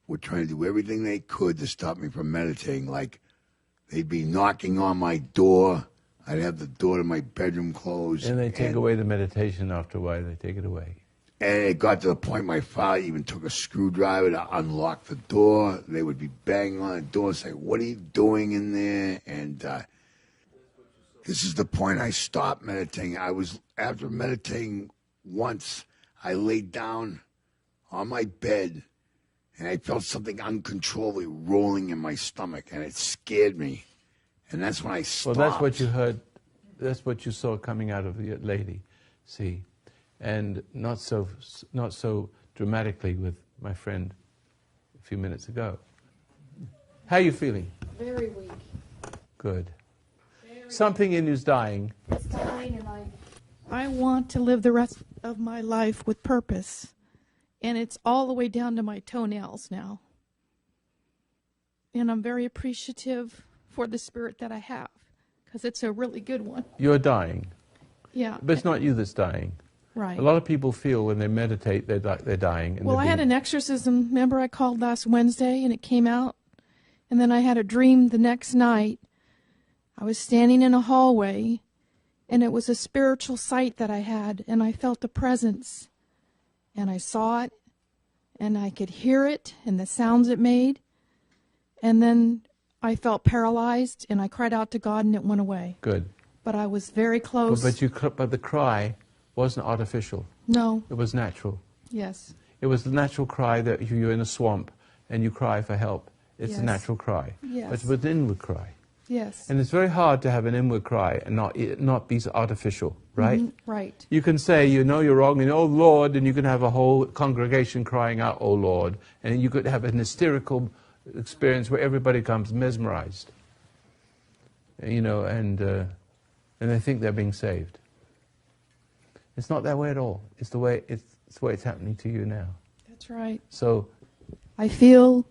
were trying to do everything they could to stop me from meditating. Like, they'd be knocking on my door. I'd have the door to my bedroom closed. And they take away the meditation after a while. They take it away. And it got to the point my father even took a screwdriver to unlock the door. They would be banging on the door and say, "What are you doing in there?" And this is the point I stopped meditating. After meditating once, I laid down on my bed, and I felt something uncontrollably rolling in my stomach, and it scared me. And that's when I stopped. Well, that's what you heard. That's what you saw coming out of the lady. See, and not so dramatically with my friend a few minutes ago. How are you feeling? Very weak. Good. Something in you's dying. It's dying, and I want to live the rest of my life with purpose. And it's all the way down to my toenails now. And I'm very appreciative for the spirit that I have, because it's a really good one. You're dying. Yeah. But it's not you that's dying. Right. A lot of people feel when they meditate they're dying. And well, I had an exorcism. Remember, I called last Wednesday, and it came out. And then I had a dream the next night. I was standing in a hallway, and it was a spiritual sight that I had, and I felt a presence. And I saw it, and I could hear it, and the sounds it made. And then I felt paralyzed, and I cried out to God, and it went away. Good. But I was very close. But the cry wasn't artificial. No. It was natural. Yes. It was the natural cry that you're in a swamp and you cry for help. It's a natural cry. Yes. But it was an inward cry. Yes. And it's very hard to have an inward cry and not be artificial, right? Mm-hmm. Right. You can say, you know you're wrong, and oh Lord, and you can have a whole congregation crying out, oh Lord. And you could have an hysterical experience where everybody comes mesmerized. And they think they're being saved. It's not that way at all. It's the way it's happening to you now. That's right. So I feel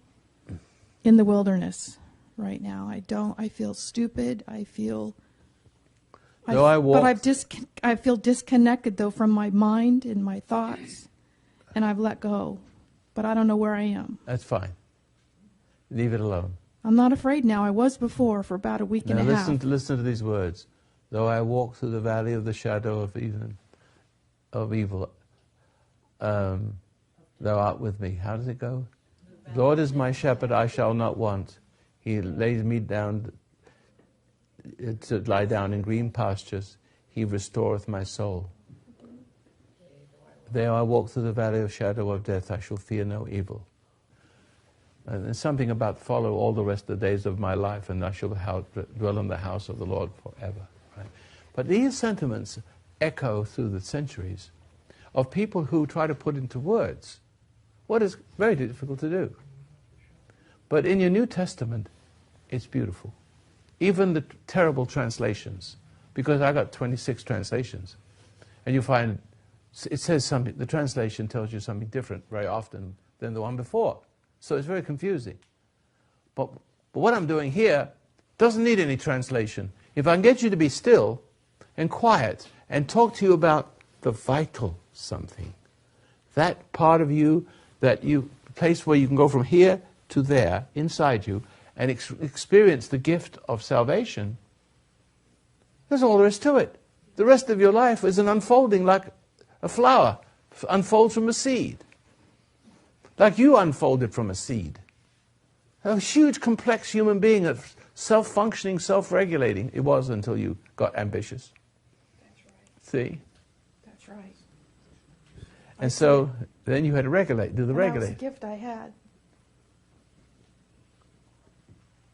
in the wilderness right now. I feel stupid. I feel I feel disconnected though from my mind and my thoughts, and I've let go. But I don't know where I am. That's fine. Leave it alone. I'm not afraid now. I was before for about a week and a half. Listen to these words. Though I walk through the valley of the shadow of evil, thou art with me. How does it go? The Lord is my shepherd, I shall not want. He lays me down to lie down in green pastures. He restoreth my soul. Though I walk through the valley of shadow of death, I shall fear no evil. And there's something about follow all the rest of the days of my life, and I shall dwell in the house of the Lord forever. Right? But these sentiments echo through the centuries of people who try to put into words what is very difficult to do. But in your New Testament, it's beautiful. Even the terrible translations, because I got 26 translations, and you find it says something, the translation tells you something different very often than the one before. So it's very confusing. But what I'm doing here doesn't need any translation. If I can get you to be still and quiet and talk to you about the vital something, that part of you, the place where you can go from here to there, inside you, and experience the gift of salvation, that's all there is to it. The rest of your life is an unfolding like a flower unfolds from a seed. Like you unfolded from a seed. A huge, complex human being, self-functioning, self-regulating. It was until you got ambitious. That's right. See? That's right. And so then you had to regulate, do the regulate. That was the gift I had.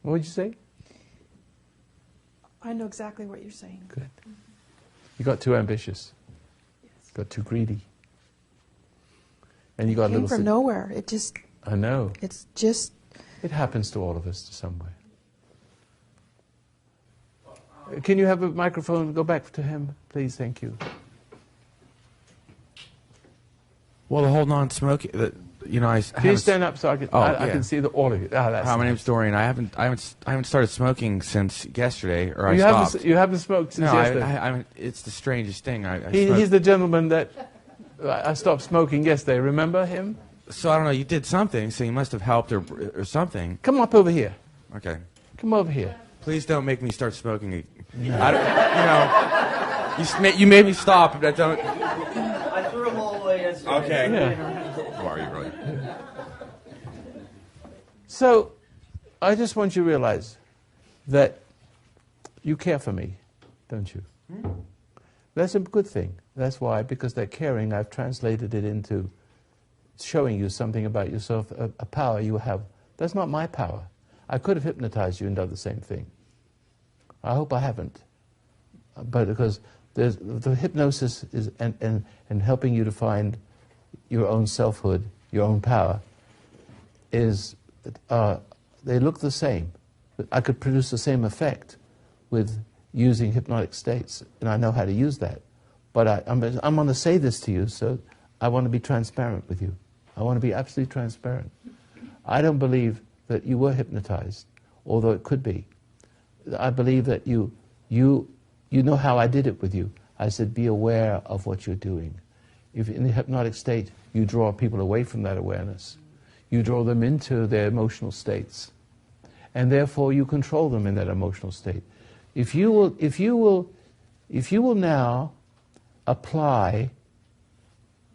What would you say? I know exactly what you're saying. Good. You got too ambitious. Yes. Got too greedy. And you got a Came little... from nowhere. It just... I know. It's just... It happens to all of us to some way. Can you have a microphone? Go back to him, please. Thank you. Well, the whole non-smoking, I Can you stand up so I can? I can see all of you. Oh, that's Hi, my nice. name's Dorian. I haven't started smoking since yesterday, or I stopped. You haven't smoked since yesterday. It's the strangest thing. He's the gentleman that I stopped smoking yesterday. Remember him? So I don't know. You did something, so you must have helped or something. Come up over here. Okay. Come over here. Please don't make me start smoking. I don't, you made me stop, but I don't. I threw them all away yesterday. Okay. Yeah. Who are you, really? So, I just want you to realize that you care for me, don't you? That's a good thing. That's why, because they're caring, I've translated it into showing you something about yourself, a power you have. That's not my power. I could have hypnotized you and done the same thing. I hope I haven't. But because the hypnosis is and helping you to find your own selfhood, your own power, is they look the same. I could produce the same effect with using hypnotic states, and I know how to use that. But I'm going to say this to you, so I want to be transparent with you. I want to be absolutely transparent. I don't believe that you were hypnotized, although it could be. I believe that you know how I did it with you. I said, be aware of what you're doing. If in the hypnotic state, you draw people away from that awareness. You draw them into their emotional states. And therefore, you control them in that emotional state. If you will now apply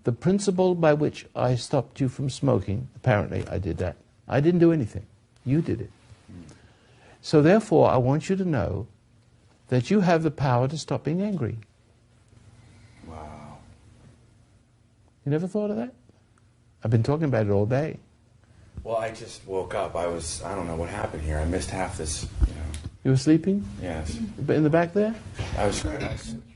the principle by which I stopped you from smoking, apparently I did that. I didn't do anything. You did it. So therefore, I want you to know that you have the power to stop being angry. Wow. You never thought of that? I've been talking about it all day. Well, I just woke up. I don't know what happened here. I missed half this, You were sleeping? Yes. In the back there? I was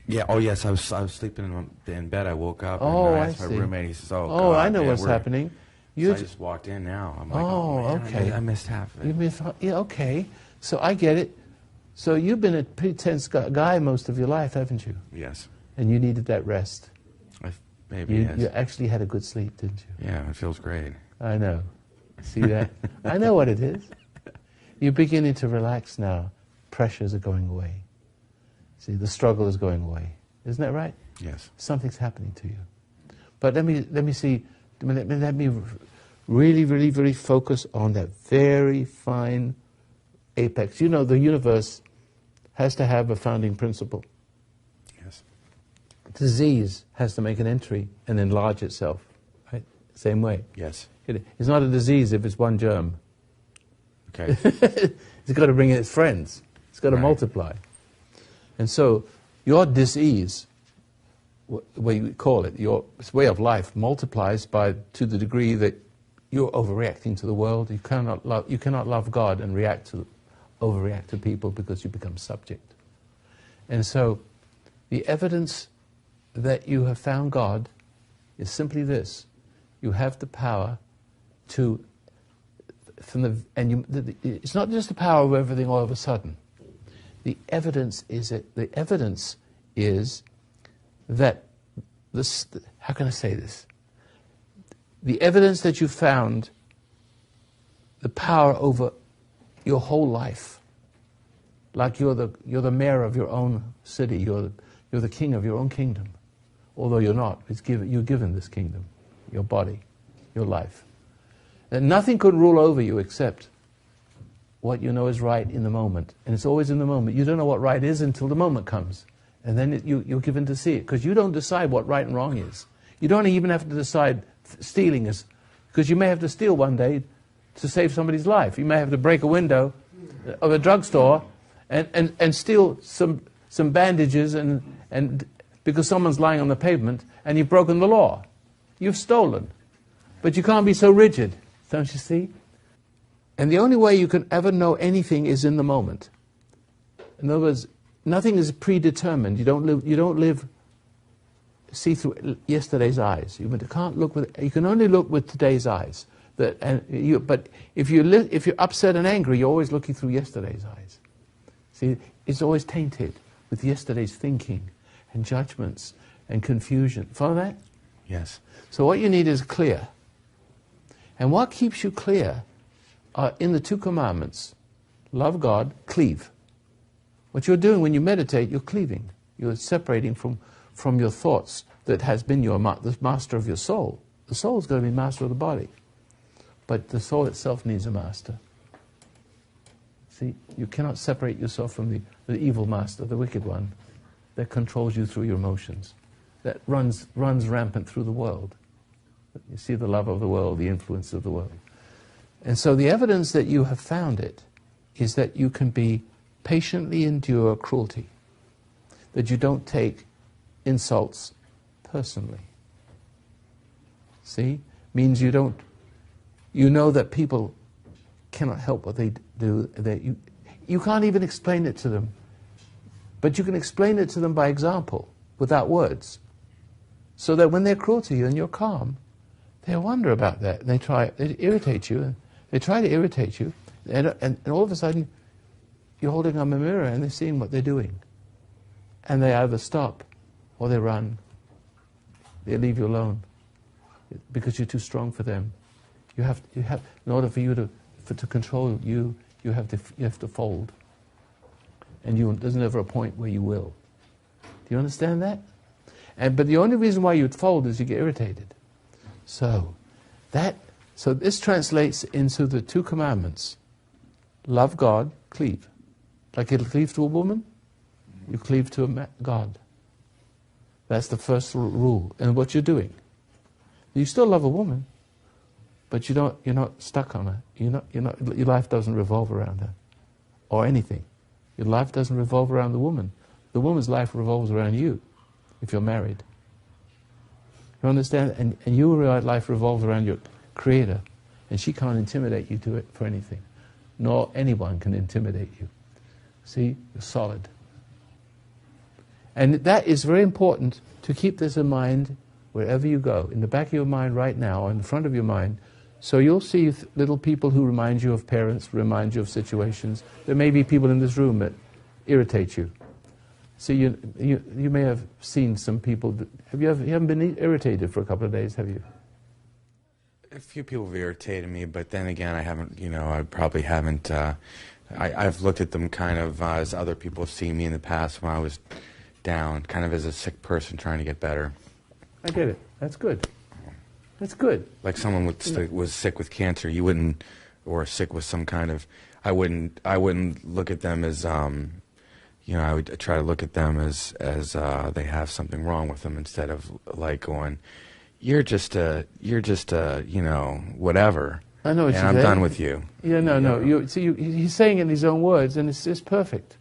yeah, oh yes, I was sleeping in bed. I woke up Oh, and I I asked my see. roommate, he says, Oh, God, I know man, what's happening. So I just walked in now. I'm like, Oh, man, okay. I missed half of it. You missed, yeah, okay. So I get it. So you've been a pretty tense guy most of your life, haven't you? Yes. And you needed that rest. Maybe, yes. You actually had a good sleep, didn't you? Yeah, it feels great. I know. See that? I know what it is. You're beginning to relax now. Pressures are going away. See, the struggle is going away. Isn't that right? Yes. Something's happening to you. But let me see. Let me really, really, really focus on that very fine apex. You know, the universe has to have a founding principle. Yes. Disease has to make an entry and enlarge itself. Right? Same way. Yes. It's not a disease if it's one germ. Okay. It's got to bring in its friends. It's got to multiply. And so your dis-ease, what you call it, your way of life multiplies to the degree that you're overreacting to the world. You cannot love God and overreact to people, because you become subject. And so the evidence that you have found God is simply this: you have the power to, it's not just the power of everything all of a sudden. The evidence is that this. How can I say this? The evidence that you found the power over your whole life, like you're the mayor of your own city, you're the king of your own kingdom, although you're not. You're given this kingdom, your body, your life. And nothing could rule over you except what you know is right in the moment. And it's always in the moment. You don't know what right is until the moment comes. And then you're given to see it. Because you don't decide what right and wrong is. You don't even have to decide stealing is. Because you may have to steal one day to save somebody's life. You may have to break a window of a drugstore and steal some bandages and because someone's lying on the pavement and you've broken the law. You've stolen. But you can't be so rigid. Don't you see? And the only way you can ever know anything is in the moment. In other words, nothing is predetermined. You don't see through yesterday's eyes. You can only look with today's eyes. But if you're upset and angry, you're always looking through yesterday's eyes. See, it's always tainted with yesterday's thinking and judgments and confusion. Follow that? Yes. So what you need is clear. And what keeps you clear are in the 2 commandments. Love God, cleave. What you're doing when you meditate, you're cleaving. You're separating from your thoughts that has been the master of your soul. The soul is going to be master of the body. But the soul itself needs a master. See, you cannot separate yourself from the evil master, the wicked one, that controls you through your emotions, that runs rampant through the world. You see the love of the world, the influence of the world. And so the evidence that you have found it is that you can patiently endure cruelty, that you don't take insults personally. See? Means you know that people cannot help what they do. You can't even explain it to them. But you can explain it to them by example, without words. So that when they're cruel to you and you're calm, they wonder about that. And they irritate you. And they try to irritate you. And all of a sudden, you're holding up a mirror and they're seeing what they're doing. And they either stop or they run. They leave you alone because you're too strong for them. You have in order for you to control you have to fold. And there's never a point where you will. Do you understand that? But the only reason why you'd fold is you get irritated. So this translates into the 2 commandments. Love God, cleave. Like you'll cleave to a woman, you cleave to a God. That's the first rule. And what you're doing. You still love a woman, but you're not stuck on her. Your life doesn't revolve around her. Or anything. Your life doesn't revolve around the woman. The woman's life revolves around you, if you're married. You understand? And your life revolves around your Creator. And she can't intimidate you to it for anything. Nor anyone can intimidate you. See? You're solid. And that is very important to keep this in mind wherever you go. In the back of your mind right now, or in the front of your mind. So you'll see little people who remind you of parents, remind you of situations. There may be people in this room that irritate you. See, you may have seen some people. You haven't been irritated for a couple of days, have you? A few people have irritated me, but then again, I haven't. I probably haven't. I've looked at them kind of as other people have seen me in the past when I was down, kind of as a sick person trying to get better. I get it. That's good. That's good. Like someone was sick with cancer, you wouldn't, or sick with some kind of. I wouldn't look at them as. I would try to look at them as they have something wrong with them instead of like going, you're just a whatever. I know what you're saying. I'm done with you. Yeah, no. He's saying it in his own words, and it's perfect.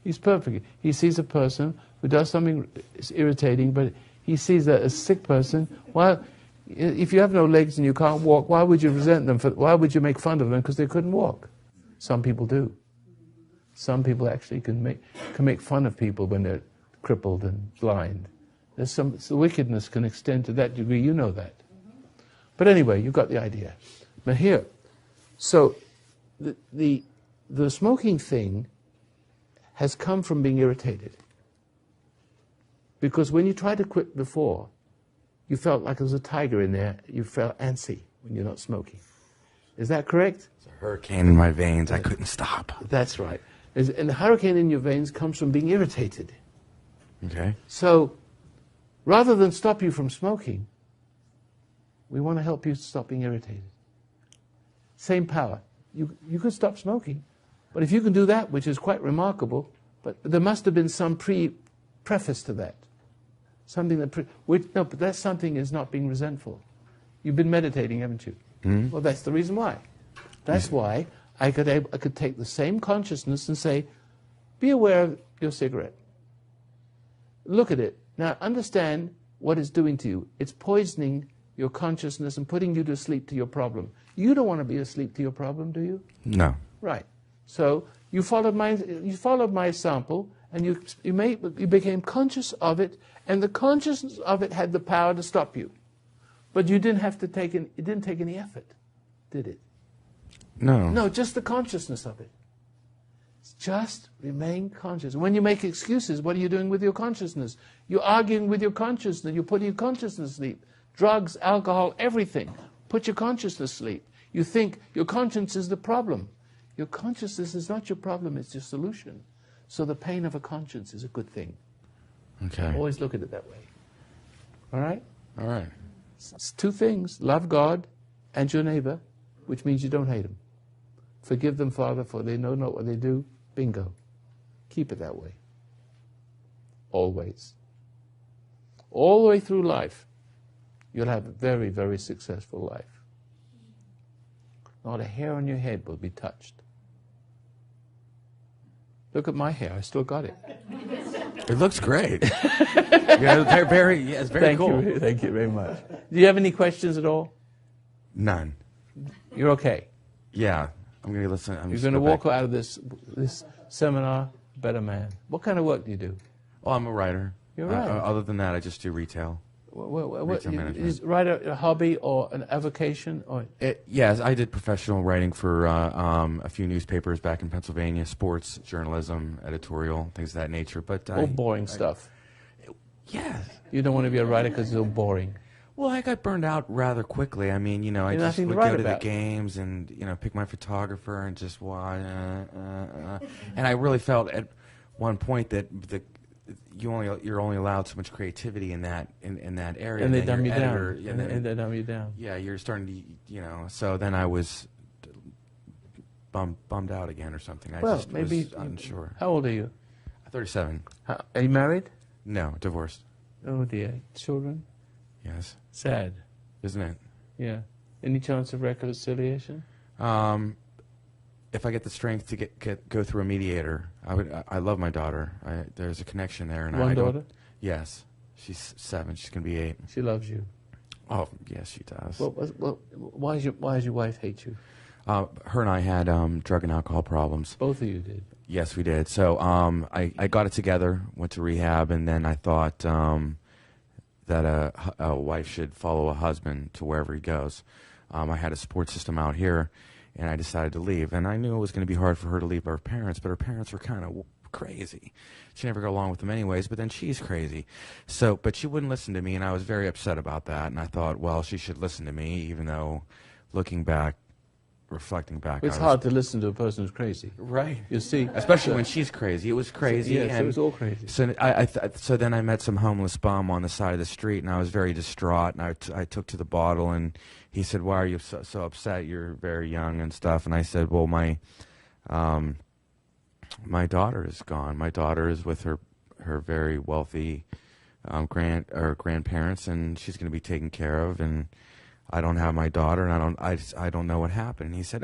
He's perfect. He sees a person who does something irritating, but he sees that a sick person. Well, If you have no legs and you can't walk, why would you resent them? Why would you make fun of them because they couldn't walk? Some people do. Some people actually can make fun of people when they're crippled and blind. The wickedness can extend to that degree. You know that. But anyway, you got the idea. Now here, so the smoking thing has come from being irritated. Because when you tried to quit before, you felt like there was a tiger in there. You felt antsy when you're not smoking. Is that correct? It's a hurricane in my veins. I couldn't stop. That's right. And the hurricane in your veins comes from being irritated. Okay. So, rather than stop you from smoking, we want to help you stop being irritated. Same power. You could stop smoking. But if you can do that, which is quite remarkable, but there must have been some preface to that. Something that... no, but that something is not being resentful. You've been meditating, haven't you? Mm-hmm. Well, that's the reason why. That's why I could take the same consciousness and say, be aware of your cigarette. Look at it. Now, understand what it's doing to you. It's poisoning your consciousness and putting you to sleep to your problem. You don't want to be asleep to your problem, do you? No. Right. So you followed my example, and you became conscious of it, and the consciousness of it had the power to stop you. But you didn't have to it didn't take any effort, did it? No. No, just the consciousness of it. Just remain conscious. When you make excuses, what are you doing with your consciousness? You're arguing with your consciousness. You're putting your consciousness to sleep. Drugs, alcohol, everything. Put your consciousness to sleep. You think your conscience is the problem. Your consciousness is not your problem, it's your solution. So the pain of a conscience is a good thing. Okay. Always look at it that way. All right? All right. It's two things. Love God and your neighbor, which means you don't hate them. Forgive them, Father, for they know not what they do. Bingo. Keep it that way. Always. All the way through life, you'll have a very, very successful life. Not a hair on your head will be touched. Look at my hair. I still got it. It looks great. It's very cool. Thank you very much. Do you have any questions at all? None. You're okay. Yeah. I'm going to listen. You're going to walk out of this seminar a better man. What kind of work do you do? Oh, I'm a writer. You're a writer. Other than that, I just do retail. Retail management. Is writer a hobby or an avocation? Or? Yes, I did professional writing for a few newspapers back in Pennsylvania, sports, journalism, editorial, things of that nature. But all boring stuff. Yes. You don't want to be a writer because it's so boring. Well, I got burned out rather quickly. I mean, I just would go to the games and, pick my photographer and just watch. And I really felt at one point that you're only allowed so much creativity in that area. And they dumb you down. And they dumb you down. Yeah, you're starting to, so then I was bummed out again or something. I was unsure. How old are you? 37. Are you married? No, divorced. Oh, dear. Children? Yes. Sad. Isn't it? Yeah. Any chance of reconciliation? If I get the strength to go through a mediator, I love my daughter. There's a connection there. And One daughter? Yes. She's 7. She's going to be 8. She loves you. Oh, yes, she does. Well, why does your wife hate you? Her and I had drug and alcohol problems. Both of you did? Yes, we did. So I got it together, went to rehab, and then I thought that a wife should follow a husband to wherever he goes. I had a support system out here, and I decided to leave. And I knew it was going to be hard for her to leave her parents, but her parents were kind of crazy. She never got along with them anyways, but then she's crazy. But she wouldn't listen to me, and I was very upset about that. And I thought, well, she should listen to me, even though reflecting back, it's hard to listen to a person who's crazy. Right. You see. Especially when she's crazy. It was crazy. Yes, it was all crazy. So so then I met some homeless bum on the side of the street, and I was very distraught, and I took to the bottle, and he said, why are you so upset? You're very young and stuff. And I said, well, my daughter is gone. My daughter is with her very wealthy grandparents, and she's going to be taken care of, and I don't have my daughter, and I don't know what happened. And he said,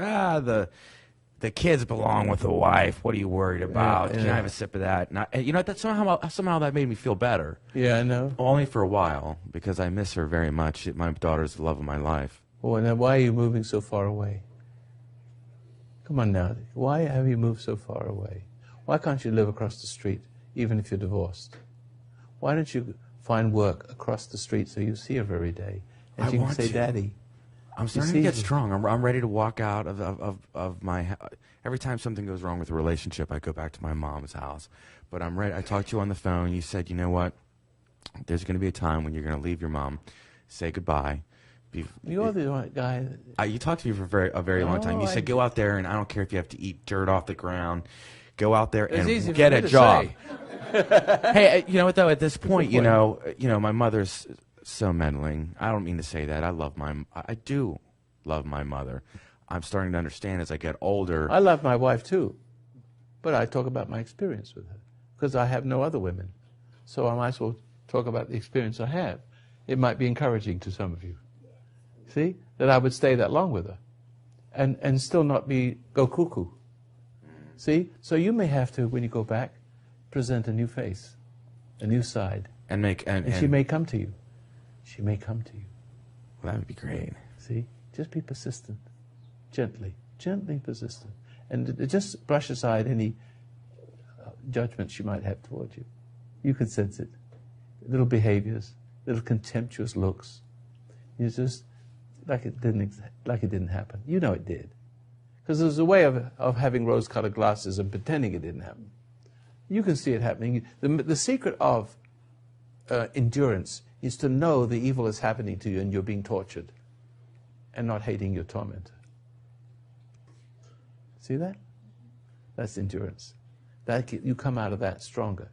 the kids belong with the wife. What are you worried about? Can I have a sip of that? And you know, that somehow that made me feel better. Yeah, I know. Only for a while, because I miss her very much. My daughter's the love of my life. Well, now why are you moving so far away? Come on now. Why have you moved so far away? Why can't you live across the street, even if you're divorced? Why don't you find work across the street so you see her every day? And she can say, Daddy. I'm starting to get strong. I'm ready to walk out of my... Every time something goes wrong with a relationship, I go back to my mom's house. But I'm ready. I talked to you on the phone. You said, you know what? There's going to be a time when you're going to leave your mom, say goodbye. You're the right guy. You talked to me for a very long time. You said, go out there, and I don't care if you have to eat dirt off the ground. Go out there and get a job. Hey, you know what, though? At this point, you know, my mother's so meddling. I don't mean to say that. I do love my mother. I'm starting to understand as I get older. I love my wife, too. But I talk about my experience with her. Because I have no other women. So I might as well talk about the experience I have. It might be encouraging to some of you. See? That I would stay that long with her. And still not go cuckoo. See? So you may have to, when you go back, present a new face, a new side. And she may come to you. She may come to you. Well, that would be great. See? Just be persistent. Gently persistent. And just brush aside any judgment she might have towards you. You can sense it. Little behaviors, little contemptuous looks. You just, like it didn't happen. You know it did. Because there's a way of having rose-colored glasses and pretending it didn't happen. You can see it happening. The secret of endurance is to know the evil is happening to you and you're being tortured and not hating your tormentor. See that? That's endurance. You come out of that stronger.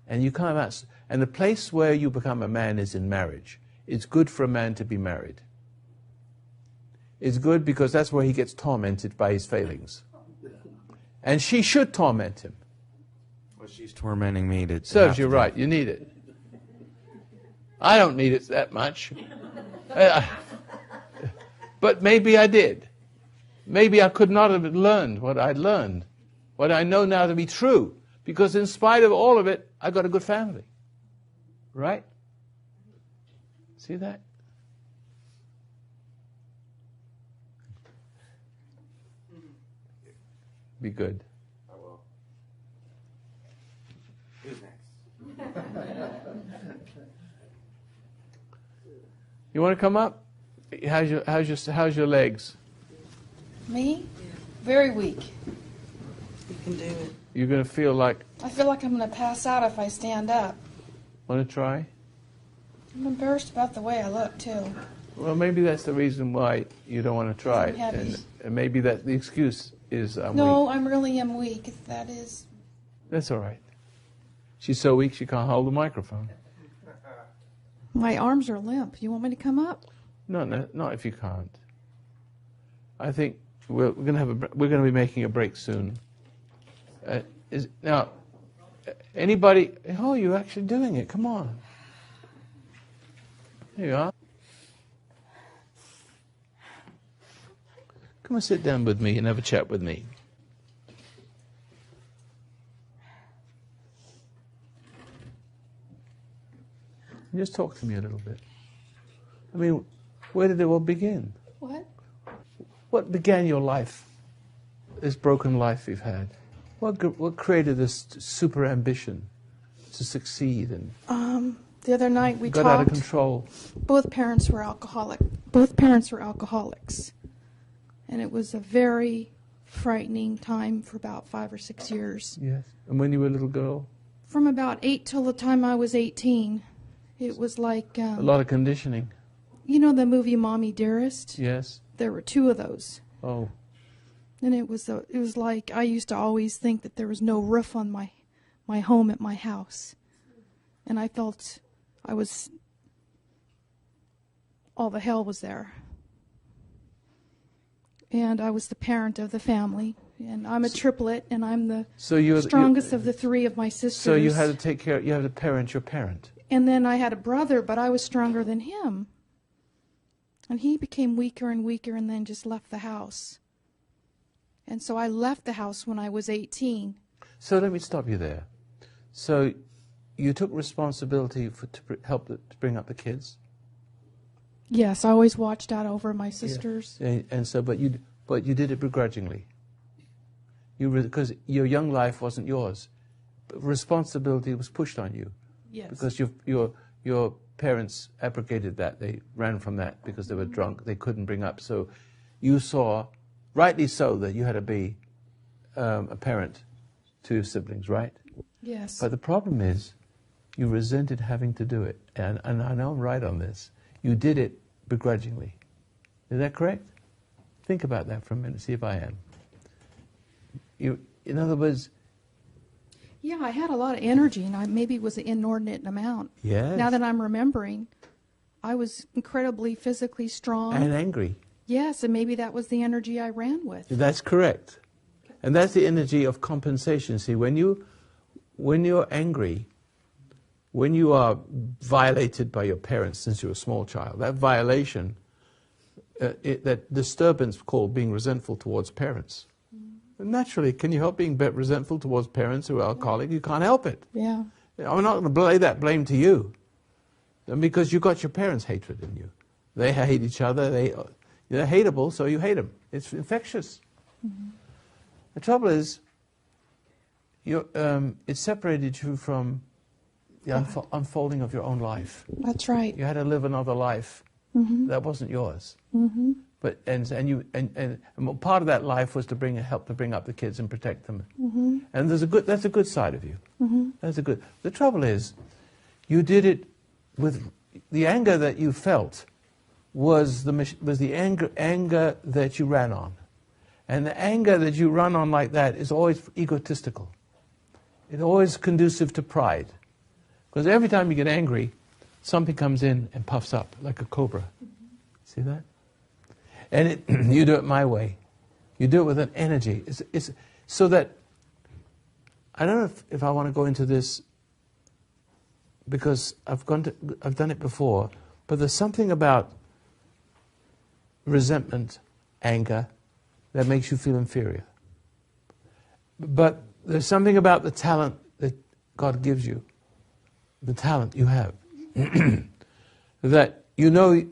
And you come out, and the place where you become a man is in marriage. It's good for a man to be married. It's good because that's where he gets tormented by his failings. And she should torment him. Well, she's tormenting me to... Serves you right. You need it. I don't need it that much. But maybe I did. Maybe I could not have learned what I'd learned, what I know now to be true. Because in spite of all of it, I got a good family. Right? See that? Be good. I will. Who's next? You want to come up? How's your legs? Me? Very weak. You can do it. You're going to feel like... I feel like I'm going to pass out if I stand up. Want to try? I'm embarrassed about the way I look, too. Well, maybe that's the reason why you don't want to try I'm heavy. And maybe that the excuse is I'm No, weak. I really am weak. That is... That's all right. She's so weak she can't hold the microphone. My arms are limp. You want me to come up? No, not if you can't. I think we're going to be making a break soon. Now, anybody? Oh, you're actually doing it. Come on. There you are. Come and sit down with me and have a chat with me. Just talk to me a little bit. I mean, where did it all begin? What? What began your life, this broken life you've had? What created this super ambition to succeed? And the other night we got talked. Out of control. Both parents were alcoholics, and it was a very frightening time for about 5 or 6 years. Yes. And when you were a little girl? From about 8 till the time I was 18, it was like a lot of conditioning. You know the movie Mommy Dearest? Yes. There were 2 of those. Oh. And it was like I used to always think that there was no roof on my home at my house. And I felt all the hell was there. And I was the parent of the family. And I'm a triplet, and I'm the strongest of the 3 of my sisters. So you had to take care, you had to parent your parent. And then I had a brother, but I was stronger than him. And he became weaker and weaker and then just left the house. And so I left the house when I was 18. So let me stop you there. So you took responsibility to help to bring up the kids? Yes, I always watched out over my sisters. Yeah. And so, but you did it begrudgingly. Because your young life wasn't yours. But responsibility was pushed on you. Yes. Because your parents abrogated that. They ran from that because they were drunk. They couldn't bring up. So you saw, rightly so, that you had to be a parent to your siblings, right? Yes. But the problem is, you resented having to do it. And I know I'm right on this. You did it begrudgingly. Is that correct? Think about that for a minute. See if I am. In other words... Yeah, I had a lot of energy, and maybe it was an inordinate amount. Yes. Now that I'm remembering, I was incredibly physically strong. And angry. Yes, and maybe that was the energy I ran with. That's correct. And that's the energy of compensation. See, when you're angry, when you are violated by your parents since you're a small child, that violation, that disturbance called being resentful towards parents. Naturally, can you help being resentful towards parents who are alcoholic? You can't help it. Yeah. I'm not going to lay that blame to you, because you got your parents' hatred in you. They hate each other. They're hateable, so you hate them. It's infectious. Mm-hmm. The trouble is, it separated you from the unfolding of your own life. That's right. You had to live another life that wasn't yours. Mm-hmm. But and part of that life was to help to bring up the kids and protect them. Mm-hmm. And that's a good side of you. Mm-hmm. That's a good. The trouble is, you did it with the anger that you felt was the anger that you ran on, and the anger that you run on like that is always egotistical. It's always conducive to pride, because every time you get angry, something comes in and puffs up like a cobra. See that? And you do it my way. You do it with an energy. It's so that, I don't know if I want to go into this, because I've done it before, but there's something about resentment, anger, that makes you feel inferior. But there's something about the talent that God gives you, the talent you have, that you know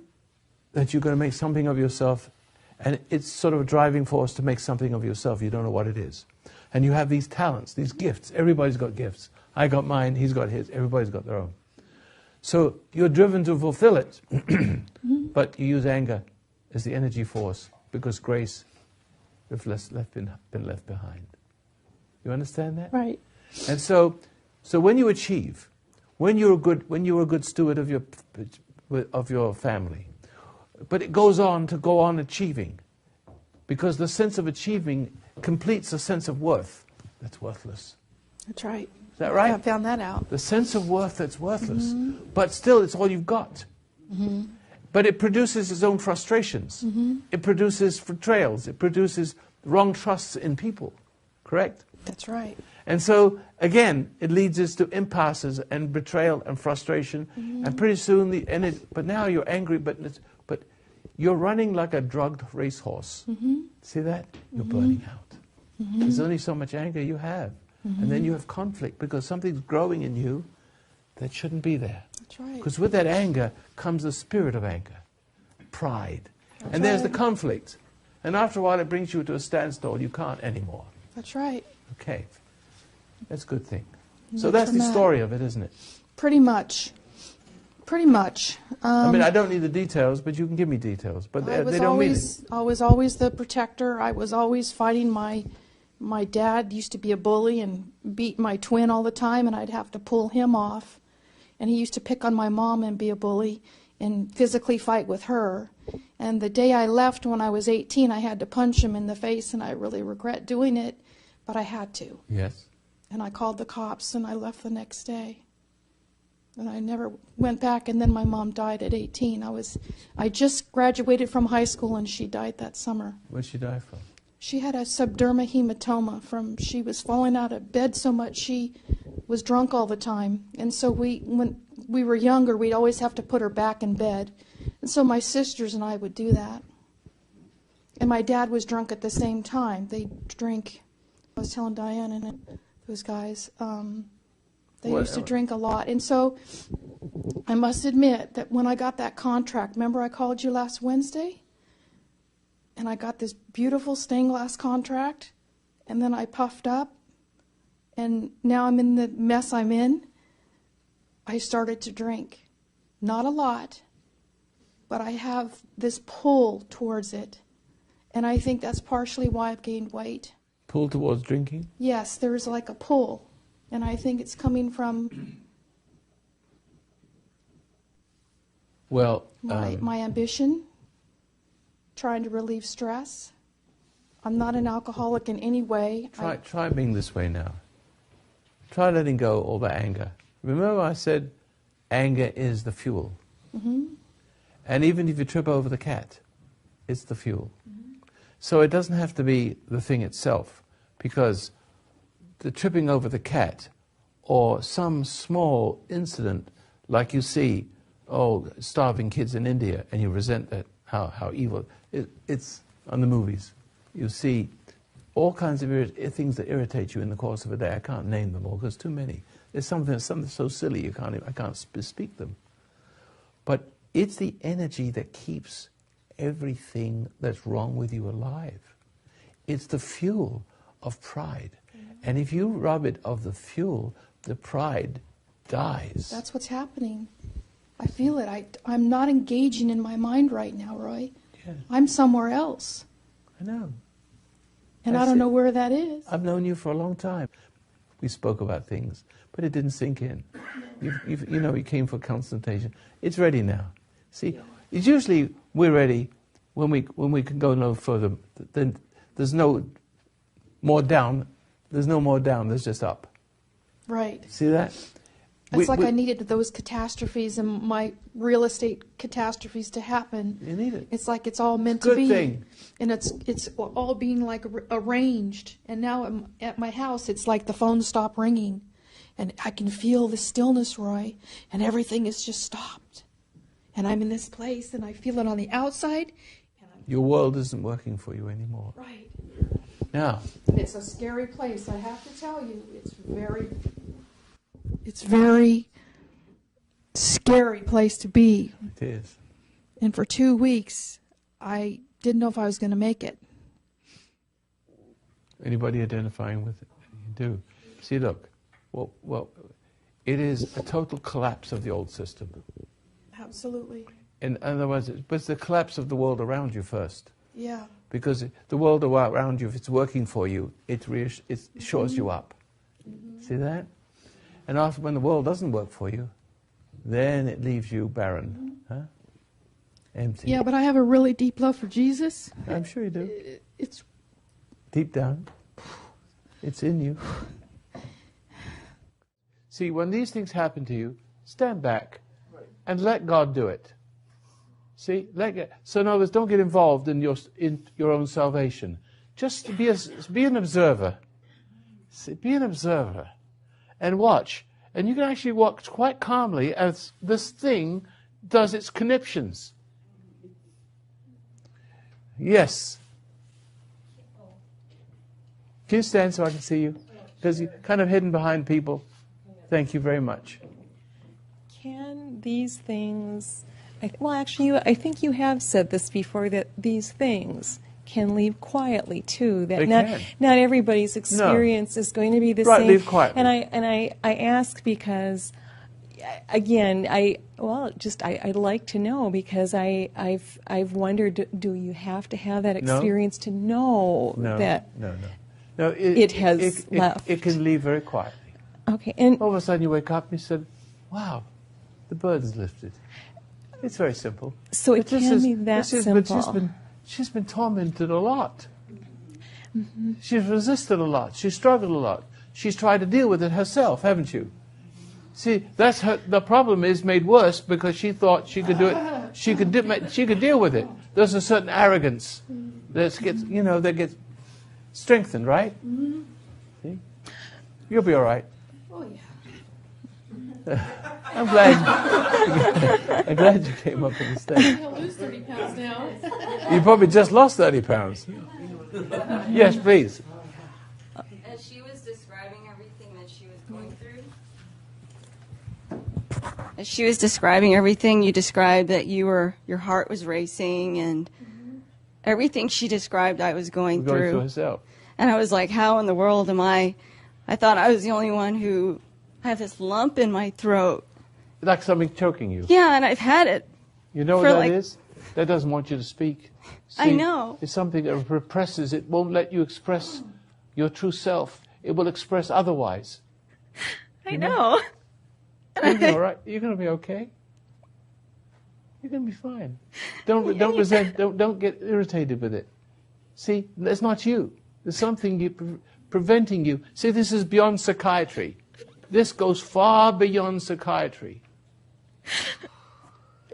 that you're going to make something of yourself, and it's sort of a driving force to make something of yourself. You don't know what it is. And you have these talents, these gifts. Everybody's got gifts. I got mine, he's got his, everybody's got their own. So you're driven to fulfill it, but you use anger as the energy force, because grace has been left behind. You understand that? Right. And so when you achieve, when you're a good steward of your family, but it goes on to go on achieving, because the sense of achieving completes a sense of worth that's worthless. That's right. Is that right? I found that out. The sense of worth that's worthless, but still it's all you've got. Mm-hmm. But it produces its own frustrations. Mm-hmm. It produces betrayals. It produces wrong trusts in people. Correct? That's right. And so, again, it leads us to impasses and betrayal and frustration. Mm-hmm. And pretty soon, but now you're angry, but you're running like a drugged racehorse. Mm-hmm. See that? You're burning out. Mm-hmm. There's only so much anger you have. Mm-hmm. And then you have conflict because something's growing in you that shouldn't be there. That's right. Because with that anger comes the spirit of anger, pride. That's and there's right. the conflict. And after a while, it brings you to a standstill. You can't anymore. That's right. Okay. That's a good thing. So that's the story of it, isn't it? Pretty much. Pretty much. I mean, I don't need the details, but you can give me details. But they don't mean it. I was always the protector. I was always fighting my dad used to be a bully and beat my twin all the time, and I'd have to pull him off. And he used to pick on my mom and be a bully and physically fight with her. And the day I left when I was 18, I had to punch him in the face, and I really regret doing it, but I had to. Yes. And I called the cops, and I left the next day. And I never went back, and then my mom died at 18. I just graduated from high school, and she died that summer. Where'd she die from? She had a subdermal hematoma she was falling out of bed so much she was drunk all the time. And so when we were younger, we'd always have to put her back in bed. And so my sisters and I would do that. and my dad was drunk at the same time. They drink. I was telling Diane and those guys, they used to drink a lot. And so I must admit that when I got that contract, remember I called you last Wednesday? And I got this beautiful stained glass contract, and then I puffed up, and now I'm in the mess I'm in. I started to drink. Not a lot, but I have this pull towards it. And I think that's partially why I've gained weight. Pull towards drinking? Yes, there's like a pull. And I think it's coming from my ambition, trying to relieve stress. I'm not an alcoholic in any way. Try being this way now. Try letting go all the anger. Remember I said anger is the fuel. Mm-hmm. And even if you trip over the cat, it's the fuel. Mm-hmm. So it doesn't have to be the thing itself, because the tripping over the cat or some small incident like you see, starving kids in India, and you resent that, how evil. It's on the movies. You see all kinds of things that irritate you in the course of a day. I can't name them all because too many. There's something so silly I can't speak them. But it's the energy that keeps everything that's wrong with you alive. It's the fuel of pride. Mm-hmm. And if you rob it of the fuel, the pride dies. That's what's happening. I feel it. I'm not engaging in my mind right now, Roy. Yeah. I'm somewhere else. I know. And I don't know where that is. I've known you for a long time. We spoke about things, but it didn't sink in. You came for consultation. It's ready now. See, it's usually we're ready when we can go no further. Then there's no more down. There's no more down. There's just up. Right. See that? It's I needed those catastrophes and my real estate catastrophes to happen. You need it. It's like it's all meant to be. Good thing. And it's all being like arranged. And now at my house, it's like the phone stopped ringing. And I can feel the stillness, Roy. And everything is just stopped. And I'm in this place and I feel it on the outside. Your world isn't working for you anymore. Right. Now. And it's a scary place, I have to tell you. It's very scary place to be. It is. And for 2 weeks, I didn't know if I was going to make it. Anybody identifying with it? You do. See, look. Well, it is a total collapse of the old system. Absolutely. In other words, it's the collapse of the world around you first. Yeah. Because the world around you, if it's working for you, it shores you up. Mm-hmm. See that? And after, when the world doesn't work for you, then it leaves you barren, huh? Empty. Yeah, but I have a really deep love for Jesus. I'm sure you do. It's deep down. It's in you. See, when these things happen to you, stand back and let God do it. See, so in other words, don't get involved in your own salvation. Just be an observer. See, be an observer. And watch. And you can actually watch quite calmly as this thing does its conniptions. Yes. Can you stand so I can see you? Because you're kind of hidden behind people. Thank you very much. Can these things... I think you have said this before, that these things can leave quietly too. That not everybody's experience is going to be the same. Leave quietly. And I ask because, again, I'd like to know, because I've wondered, do you have to have that experience to know that it has left? It can leave very quietly. Okay, and all of a sudden you wake up and you said, "Wow, the burden's lifted." It's very simple. So it can be that simple. But she's been tormented a lot. Mm-hmm. She's resisted a lot. She's struggled a lot. She's tried to deal with it herself, haven't you? See, that's the problem is made worse because she thought she could do it. She could deal with it. There's a certain arrogance that gets strengthened, right? Mm-hmm. See? You'll be all right. Oh yeah. I'm glad you came up on the stage. I'll lose 30 pounds now. You probably just lost 30 pounds. Yes, please. As she was describing everything that she was going through, as she was describing everything, you described that your heart was racing, and everything she described I was going through. Through herself. And I was like, how in the world am I thought I was the only one who had this lump in my throat. Like something choking you. Yeah, and I've had it. You know what that is? That doesn't want you to speak. See, I know. It's something that represses. It won't let you express your true self. It will express otherwise. I know. You're going to be all right. You're going to be okay. You're going to be fine. Don't resent. Don't get irritated with it. See, it's not you. There's something preventing you. See, this is beyond psychiatry. This goes far beyond psychiatry.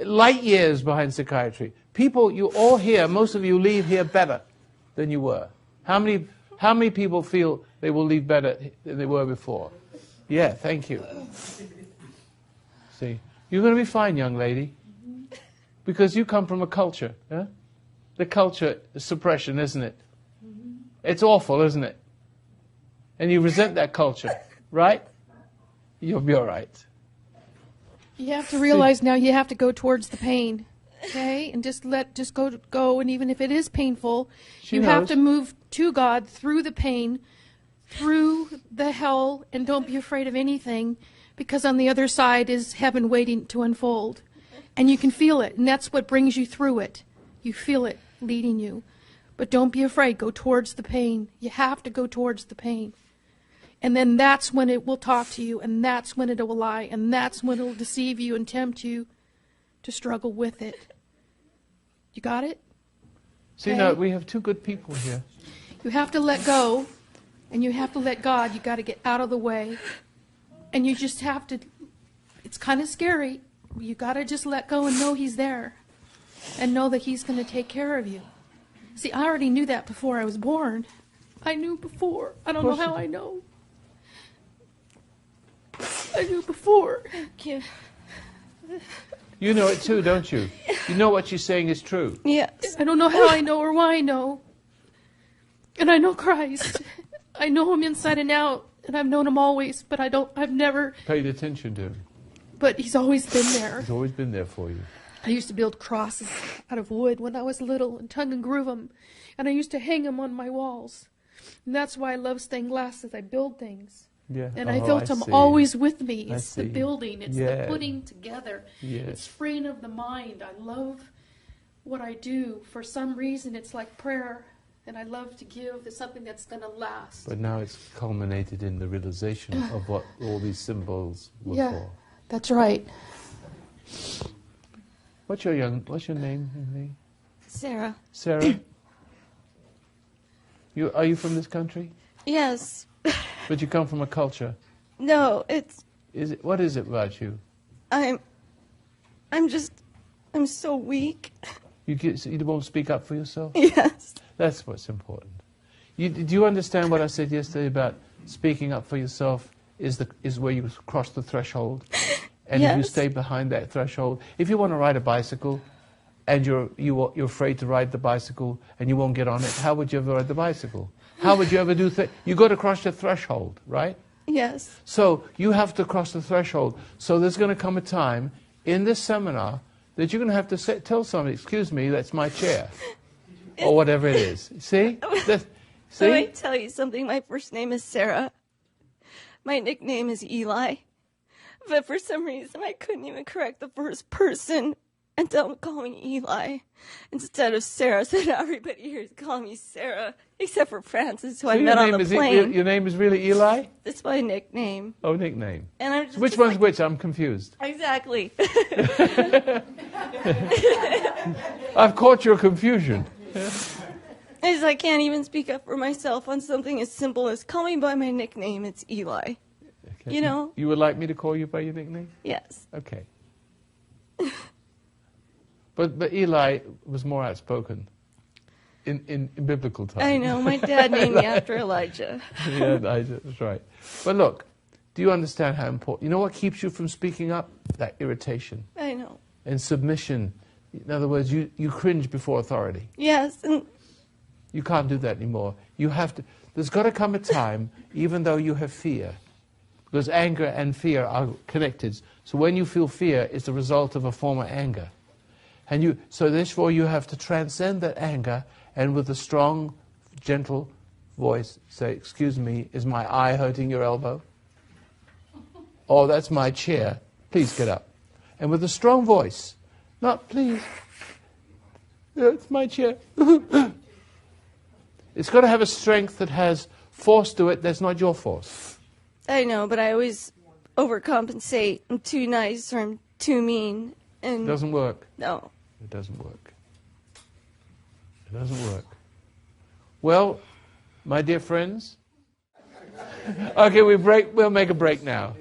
Light years behind psychiatry. People, you all here, most of you leave here better than you were. How many people feel they will leave better than they were before? Yeah, thank you. See, you're going to be fine, young lady, because you come from a culture. Huh? The culture is suppression, isn't it? It's awful, isn't it? And you resent that culture, right? You'll be all right. You have to realize now you have to go towards the pain, okay? And just go. And even if it is painful, you have to move to God through the pain, through the hell, and don't be afraid of anything, because on the other side is heaven waiting to unfold. And you can feel it, and that's what brings you through it. You feel it leading you. But don't be afraid. Go towards the pain. You have to go towards the pain. And then that's when it will talk to you, and that's when it will lie, and that's when it will deceive you and tempt you to struggle with it. You got it? See, now we have two good people here. You have to let go, and you have to let God. You got to get out of the way. And you just have to, it's kind of scary. You got to just let go and know He's there, and know that He's going to take care of you. See, I already knew that before I was born. I knew before. I don't know how I know. I knew before. Thank you. You know it too, don't you? You know what she's saying is true. Yes. I don't know how I know or why I know. And I know Christ. I know Him inside and out, and I've known Him always, but I've never paid attention to Him. But He's always been there. He's always been there for you. I used to build crosses out of wood when I was little and tongue and groove them. And I used to hang them on my walls. And that's why I love stained glass, as I build things. Yeah. And I felt Him always with me. It's the building. It's the putting together. Yes. It's freeing of the mind. I love what I do. For some reason, it's like prayer. And I love to give. It's something that's going to last. But now it's culminated in the realization of what all these symbols were for. That's right. What's your name? Sarah. Sarah? Are you from this country? Yes. But you come from a culture. No, What is it about you? I'm so weak. You won't speak up for yourself? Yes. That's what's important. Do you understand what I said yesterday about speaking up for yourself is where you cross the threshold? And if you stay behind that threshold, if you want to ride a bicycle and you're afraid to ride the bicycle and you won't get on it, how would you ever ride the bicycle? How would you ever do things? You got to cross the threshold, right? Yes. So you have to cross the threshold. So there's going to come a time in this seminar that you're going to have to tell somebody, excuse me, that's my chair. Or whatever it is. See? So I tell you something. My first name is Sarah. My nickname is Eli. But for some reason, I couldn't even correct the first person and don't call me Eli instead of Sarah. So now everybody here is calling me Sarah, except for Francis, who I met on the plane. Your name is really Eli? That's my nickname. Oh, nickname. And I'm just, which one's which? I'm confused. Exactly. I've caught your confusion. I can't even speak up for myself on something as simple as call me by my nickname. It's Eli. Okay. You know? You would like me to call you by your nickname? Yes. Okay. But Eli was more outspoken in biblical times. I know. My dad named me after Elijah. Yeah, Elijah, that's right. But look, Do you understand how important? You know what keeps you from speaking up? That irritation. I know. And submission. In other words, you cringe before authority. Yes. And you can't do that anymore. You have to. There's got to come a time, even though you have fear, because anger and fear are connected. So when you feel fear, it's the result of a form of anger. And so therefore you have to transcend that anger and with a strong, gentle voice say, excuse me, is my eye hurting your elbow? Oh, that's my chair. Please get up. And with a strong voice, not please, it's my chair. It's got to have a strength that has force to it that's not your force. I know, but I always overcompensate. I'm too nice or I'm too mean. And it doesn't work. No. It doesn't work. It doesn't work. Well, my dear friends, okay, we'll make a break now.